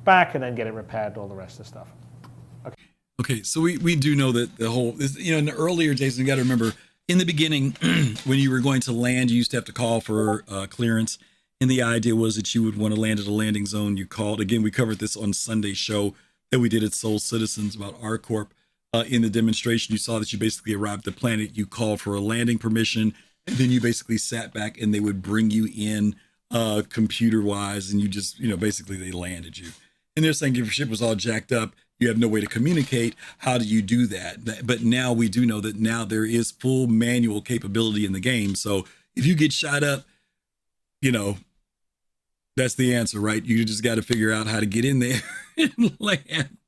back and then get it repaired, all the rest of the stuff. Okay, so we do know that the whole, in the earlier days, you got to remember, in the beginning, when you were going to land, you used to have to call for clearance. And the idea was that you would want to land at a landing zone. You called. Again, we covered this on Sunday's show that we did at Soul Citizens about R-Corp. In the demonstration, you saw that you basically arrived at the planet. You called for a landing permission, and then you basically sat back and they would bring you in computer-wise, and you just, basically they landed you. And they're saying if your ship was all jacked up, you have no way to communicate. How do you do that? But now we do know that now there is full manual capability in the game. So if you get shot up, that's the answer, right? You just got to figure out how to get in there and land.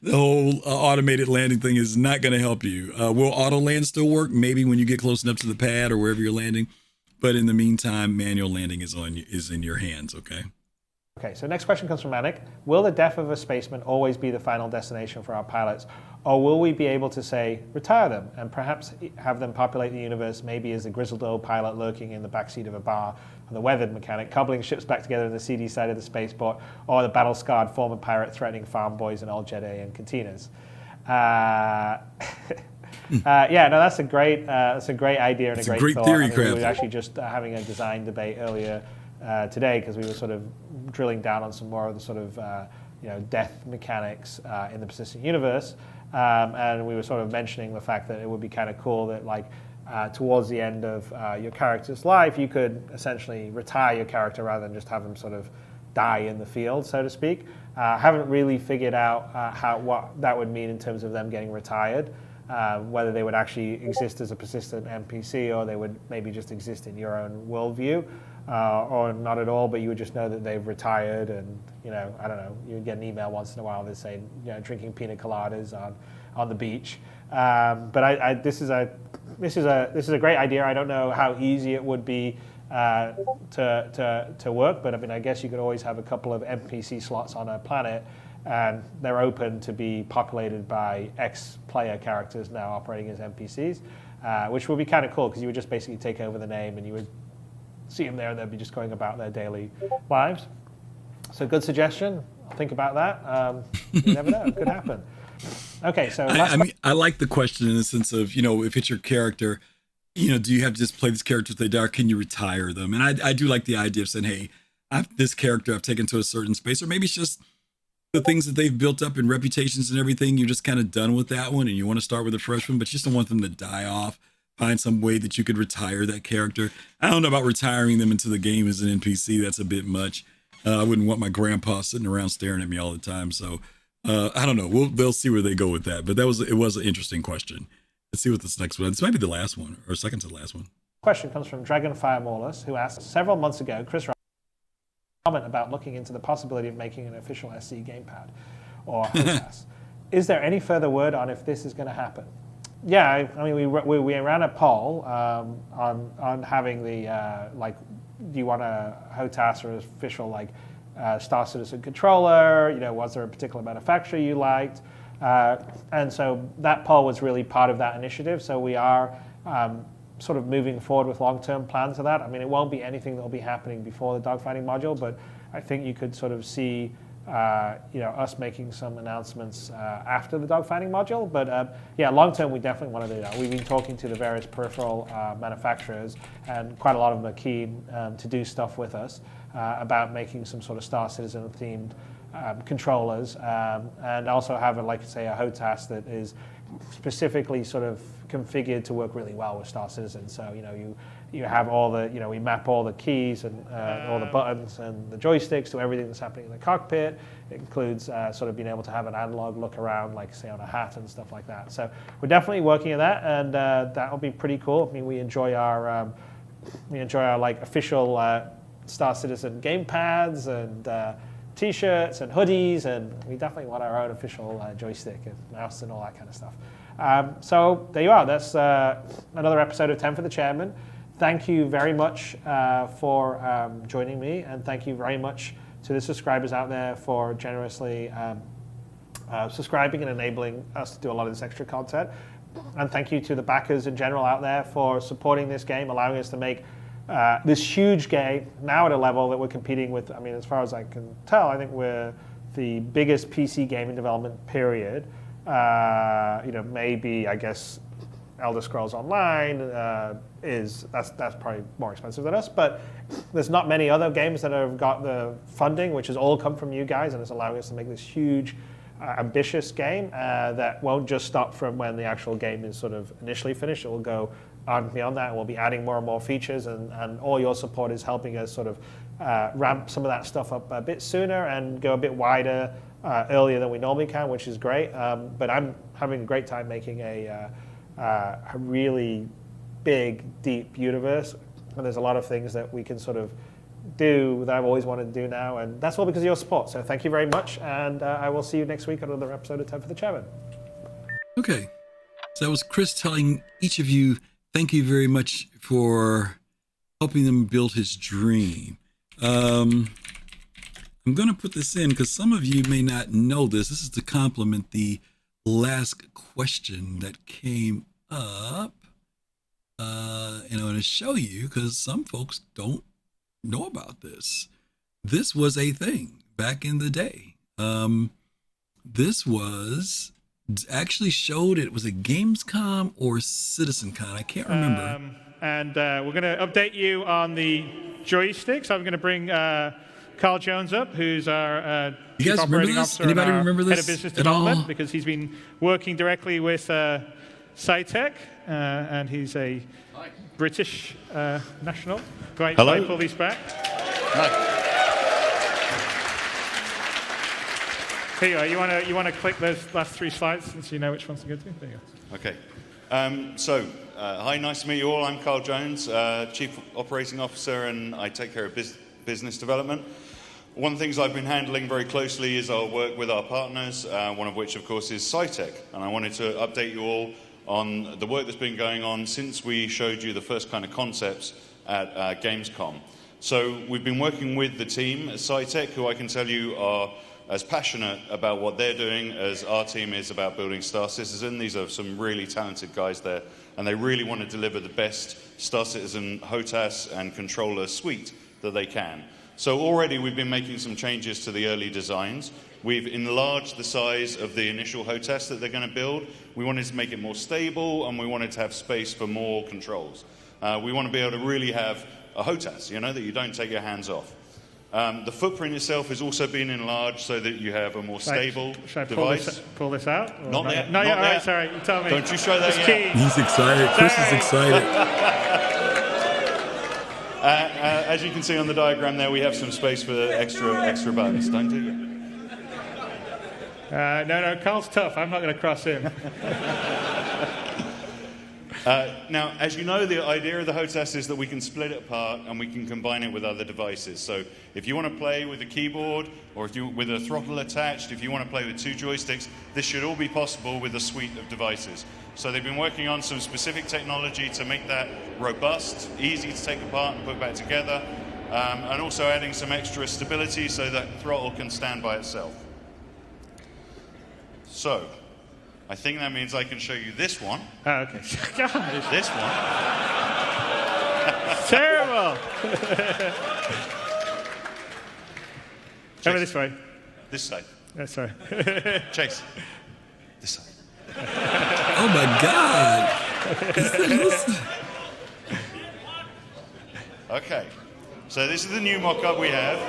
The whole automated landing thing is not going to help you. Will auto land still work? Maybe when you get close enough to the pad or wherever you're landing. But in the meantime, manual landing is in your hands, okay? Okay, so next question comes from Manic. Will the death of a spaceman always be the final destination for our pilots? Or will we be able to, say, retire them and perhaps have them populate the universe, maybe as a grizzled old pilot lurking in the backseat of a bar, and the weathered mechanic cobbling ships back together in the seedy side of the spaceport, or the battle-scarred former pirate threatening farm boys and old Jedi and cantinas? That's a great idea and a great thought. Theory, we were actually just having a design debate earlier today, because we were sort of drilling down on some more of the sort of death mechanics in the persistent universe, and we were sort of mentioning the fact that it would be kind of cool that towards the end of your character's life, you could essentially retire your character rather than just have them sort of die in the field, so to speak. Haven't really figured out what that would mean in terms of them getting retired. Whether they would actually exist as a persistent NPC, or they would maybe just exist in your own worldview, or not at all, but you would just know that they've retired, and I don't know, you would get an email once in a while that say drinking pina coladas on the beach. But this is a great idea. I don't know how easy it would be to work, but I mean, I guess you could always have a couple of NPC slots on a planet, and they're open to be populated by ex-player characters now operating as NPCs, which would be kind of cool, because you would just basically take over the name and you would see them there and they'd be just going about their daily lives. So good suggestion. I'll think about that. You never know. It could happen. Okay, so I like the question in the sense of, if it's your character, do you have to just play this character till they die, or can you retire them? And I do like the idea of saying, hey, this character I've taken to a certain space, or maybe it's just the things that they've built up in reputations and everything, you're just kind of done with that one and you want to start with a fresh one, but you just don't want them to die off. Find some way that you could retire that character. I don't know about retiring them into the game as an NPC. That's a bit much. I wouldn't want my grandpa sitting around staring at me all the time. So I don't know. They'll see where they go with that. But it was an interesting question. Let's see what this next one. This might be the last one, or second to the last one. Question comes from Dragonfire Maulus, who asked, several months ago, Chris comment about looking into the possibility of making an official SC gamepad or HOTAS. Is there any further word on if this is going to happen? Yeah, I mean, we ran a poll on having the do you want a HOTAS or official Star Citizen controller? Was there a particular manufacturer you liked? And so that poll was really part of that initiative. So we are sort of moving forward with long-term plans for that. I mean, it won't be anything that will be happening before the dogfighting module, but I think you could sort of see us making some announcements after the dogfighting module. But yeah, long term, we definitely want to do that. We've been talking to the various peripheral manufacturers, and quite a lot of them are keen to do stuff with us about making some sort of Star Citizen themed controllers, and also have, a HOTAS that is specifically sort of configured to work really well with Star Citizen. So you have all the, we map all the keys and all the buttons and the joysticks to everything that's happening in the cockpit. It includes sort of being able to have an analog look around, like say on a hat and stuff like that. So we're definitely working on that, and that'll be pretty cool. I mean, we enjoy our like official Star Citizen game pads and T-shirts and hoodies, and we definitely want our own official joystick and mouse and all that kind of stuff. So there you are. That's another episode of 10 for the Chairman. Thank you very much for joining me, and thank you very much to the subscribers out there for generously subscribing and enabling us to do a lot of this extra content. And thank you to the backers in general out there for supporting this game, allowing us to make this huge game now at a level that we're competing with. I mean, as far as I can tell, I think we're the biggest PC gaming development period. Maybe, I guess, Elder Scrolls Online that's probably more expensive than us, but there's not many other games that have got the funding, which has all come from you guys, and it's allowing us to make this huge, ambitious game that won't just stop from when the actual game is sort of initially finished. It will go on beyond that, and we'll be adding more and more features, and all your support is helping us sort of ramp some of that stuff up a bit sooner and go a bit wider earlier than we normally can, which is great. But I'm having a great time making a really big, deep universe, and there's a lot of things that we can sort of do that I've always wanted to do now, and that's all because of your support. So thank you very much, and I will see you next week on another episode of 10 for the Chairman. Okay, so that was Chris telling each of you thank you very much for helping them build his dream. I'm going to put this in because some of you may not know this. This is to complement the last question that came up. And I'm going to show you because some folks don't know about this. This was a thing back in the day. This was actually showed, it was a Gamescom or CitizenCon. I can't remember. And we're going to update you on the joysticks. I'm going to bring Carl Jones up, who's our you guys remember this? Anybody remember this head of business development, because he's been working directly with SciTech, and he's a British national. Right, hello. Pull these back. Hi. Here you are. You want to click those last 3 slides since you know which ones to go to? There you go. Okay. Hi, nice to meet you all. I'm Carl Jones, Chief Operating Officer, and I take care of business development. One of the things I've been handling very closely is our work with our partners, one of which, of course, is SciTech. And I wanted to update you all on the work that's been going on since we showed you the first kind of concepts at Gamescom. So we've been working with the team at SciTech, who I can tell you are as passionate about what they're doing as our team is about building Star Citizen. These are some really talented guys there, and they really want to deliver the best Star Citizen HOTAS and controller suite that they can. So already we've been making some changes to the early designs. We've enlarged the size of the initial HOTAS that they're going to build. We wanted to make it more stable, and we wanted to have space for more controls. We want to be able to really have a HOTAS, that you don't take your hands off. The footprint itself has also been enlarged so that you have a more stable device. Pull this out? Not yet. Not yet. All right, sorry. You tell me. Don't you show that yet. He's excited. Chris is excited. As you can see on the diagram there, we have some space for extra buttons. Don't do it. No, Carl's tough. I'm not going to cross him. Now, as you know, the idea of the HOTAS is that we can split it apart and we can combine it with other devices. So if you want to play with a keyboard or with a throttle attached, if you want to play with 2 joysticks, this should all be possible with a suite of devices. So they've been working on some specific technology to make that robust, easy to take apart and put back together, and also adding some extra stability so that throttle can stand by itself. So I think that means I can show you this one. Oh, okay. God. This one. Terrible. Over this way. This side. Sorry. Chase. This side. Oh my God. Okay. So this is the new mock-up we have.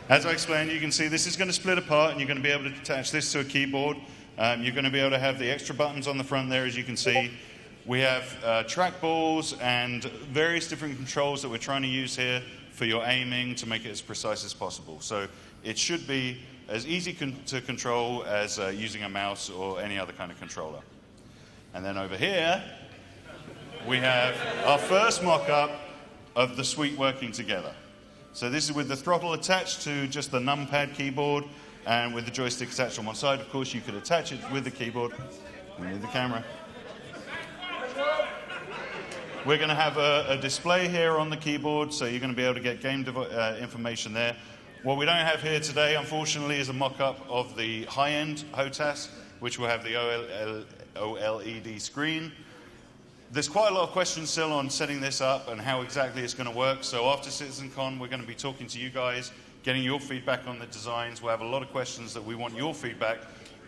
As I explained, you can see this is going to split apart, and you're going to be able to attach this to a keyboard. You're going to be able to have the extra buttons on the front there, as you can see. We have trackballs and various different controls that we're trying to use here for your aiming to make it as precise as possible. So it should be as easy to control as using a mouse or any other kind of controller. And then over here, we have our first mock-up of the suite working together. So this is with the throttle attached to just the numpad keyboard and with the joystick attached on one side. Of course, you could attach it with the keyboard. We need the camera. We're going to have a display here on the keyboard, so you're going to be able to get game information there. What we don't have here today, unfortunately, is a mock-up of the high-end HOTAS, which will have the OLED screen. There's quite a lot of questions still on setting this up and how exactly it's going to work. So after CitizenCon, we're going to be talking to you guys, getting your feedback on the designs. We'll have a lot of questions that we want your feedback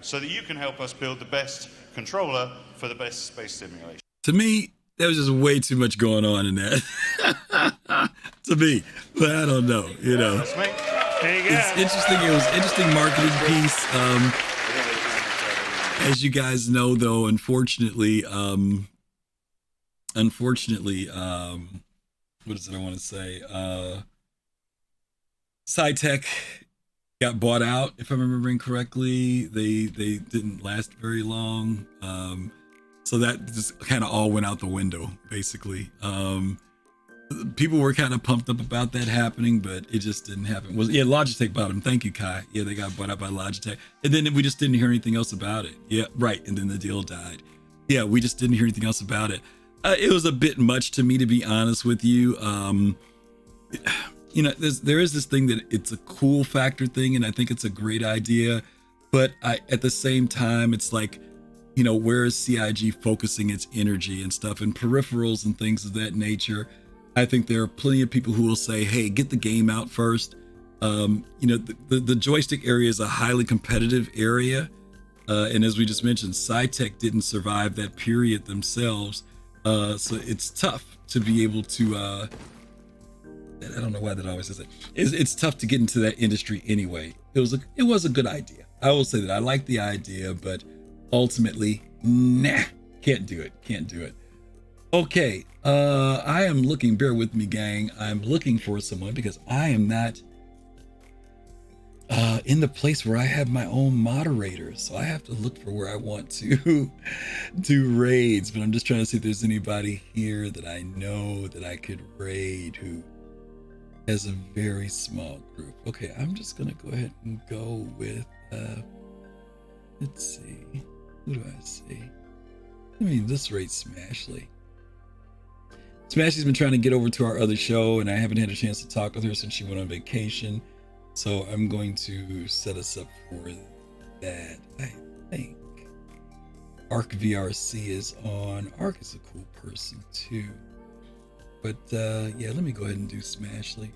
so that you can help us build the best controller for the best space simulation. To me, there was just way too much going on in that. To me, but I don't know. You know, That's me. There you go. it's interesting. It was an interesting marketing piece. As you guys know, though, unfortunately, what is it I want to say? SciTech got bought out, if I'm remembering correctly. They didn't last very long. So that just kind of all went out the window, basically. People were kind of pumped up about that happening, but it just didn't happen. Logitech bought them. Thank you, Kai. Yeah, they got bought out by Logitech. And then we just didn't hear anything else about it. Yeah, right. And then the deal died. Yeah, we just didn't hear anything else about it. It was a bit much to me, to be honest with you. You know, there is this thing that it's a cool factor thing, and I think it's a great idea. But at the same time, it's like, you know, where is CIG focusing its energy and stuff, and peripherals and things of that nature? I think there are plenty of people who will say, hey, get the game out first. You know, the joystick area is a highly competitive area. And as we just mentioned, SciTech didn't survive that period themselves. So it's tough to be able to, I don't know why that always says it. It's tough to get into that industry anyway. It was a good idea. I will say that I like the idea, but ultimately, nah, can't do it. Okay, I am looking, bear with me, gang. I'm looking for someone because I am not in the place where I have my own moderators. So I have to look for where I want to do raids, but I'm just trying to see if there's anybody here that I know that I could raid who has a very small group. Okay, I'm just gonna go ahead and go with, let's see, who do I see? I mean, this raid Smashley. Smashley's been trying to get over to our other show, and I haven't had a chance to talk with her since she went on vacation. So I'm going to set us up for that. I think Arc VRC is on. Arc is a cool person too. But yeah, let me go ahead and do Smashley.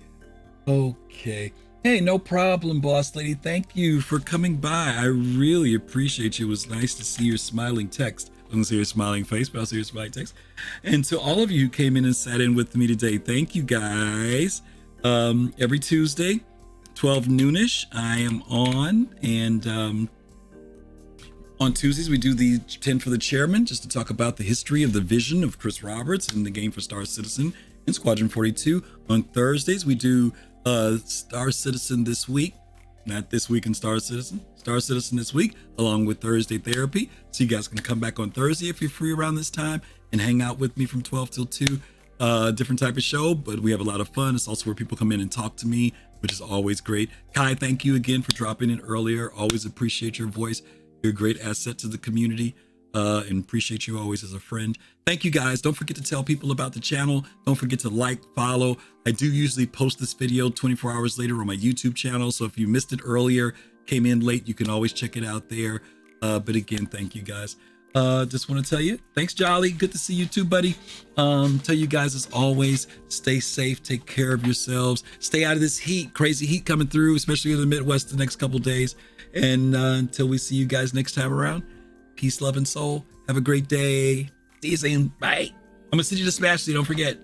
Okay. Hey, no problem, boss lady. Thank you for coming by. I really appreciate you. It was nice to see your smiling text. I don't see your smiling face, but I'll see your smiling text. And to all of you who came in and sat in with me today, thank you guys. Every Tuesday, 12 noonish, I am on. And on Tuesdays, we do the 10 for the Chairman, just to talk about the history of the vision of Chris Roberts and the game for Star Citizen and Squadron 42. On Thursdays, we do Star Citizen This Week. Not This Week in Star Citizen. Star Citizen This Week, along with Thursday Therapy. So you guys can come back on Thursday if you're free around this time and hang out with me from 12 till 2. Different type of show, but we have a lot of fun. It's also where people come in and talk to me, which is always great. Kai, thank you again for dropping in earlier. Always appreciate your voice. You're a great asset to the community, and appreciate you always as a friend. Thank you guys. Don't forget to tell people about the channel. Don't forget to like, follow. I do usually post this video 24 hours later on my YouTube channel. So if you missed it earlier, came in late, you can always check it out there. But again, thank you guys. Just want to tell you, thanks, Jolly. Good to see you too, buddy. Tell you guys as always, stay safe, take care of yourselves, stay out of this heat, crazy heat coming through, especially in the Midwest the next couple days. And until we see you guys next time around, peace, love, and soul. Have a great day. See you soon. Bye. I'm gonna send you to Smash so you don't forget.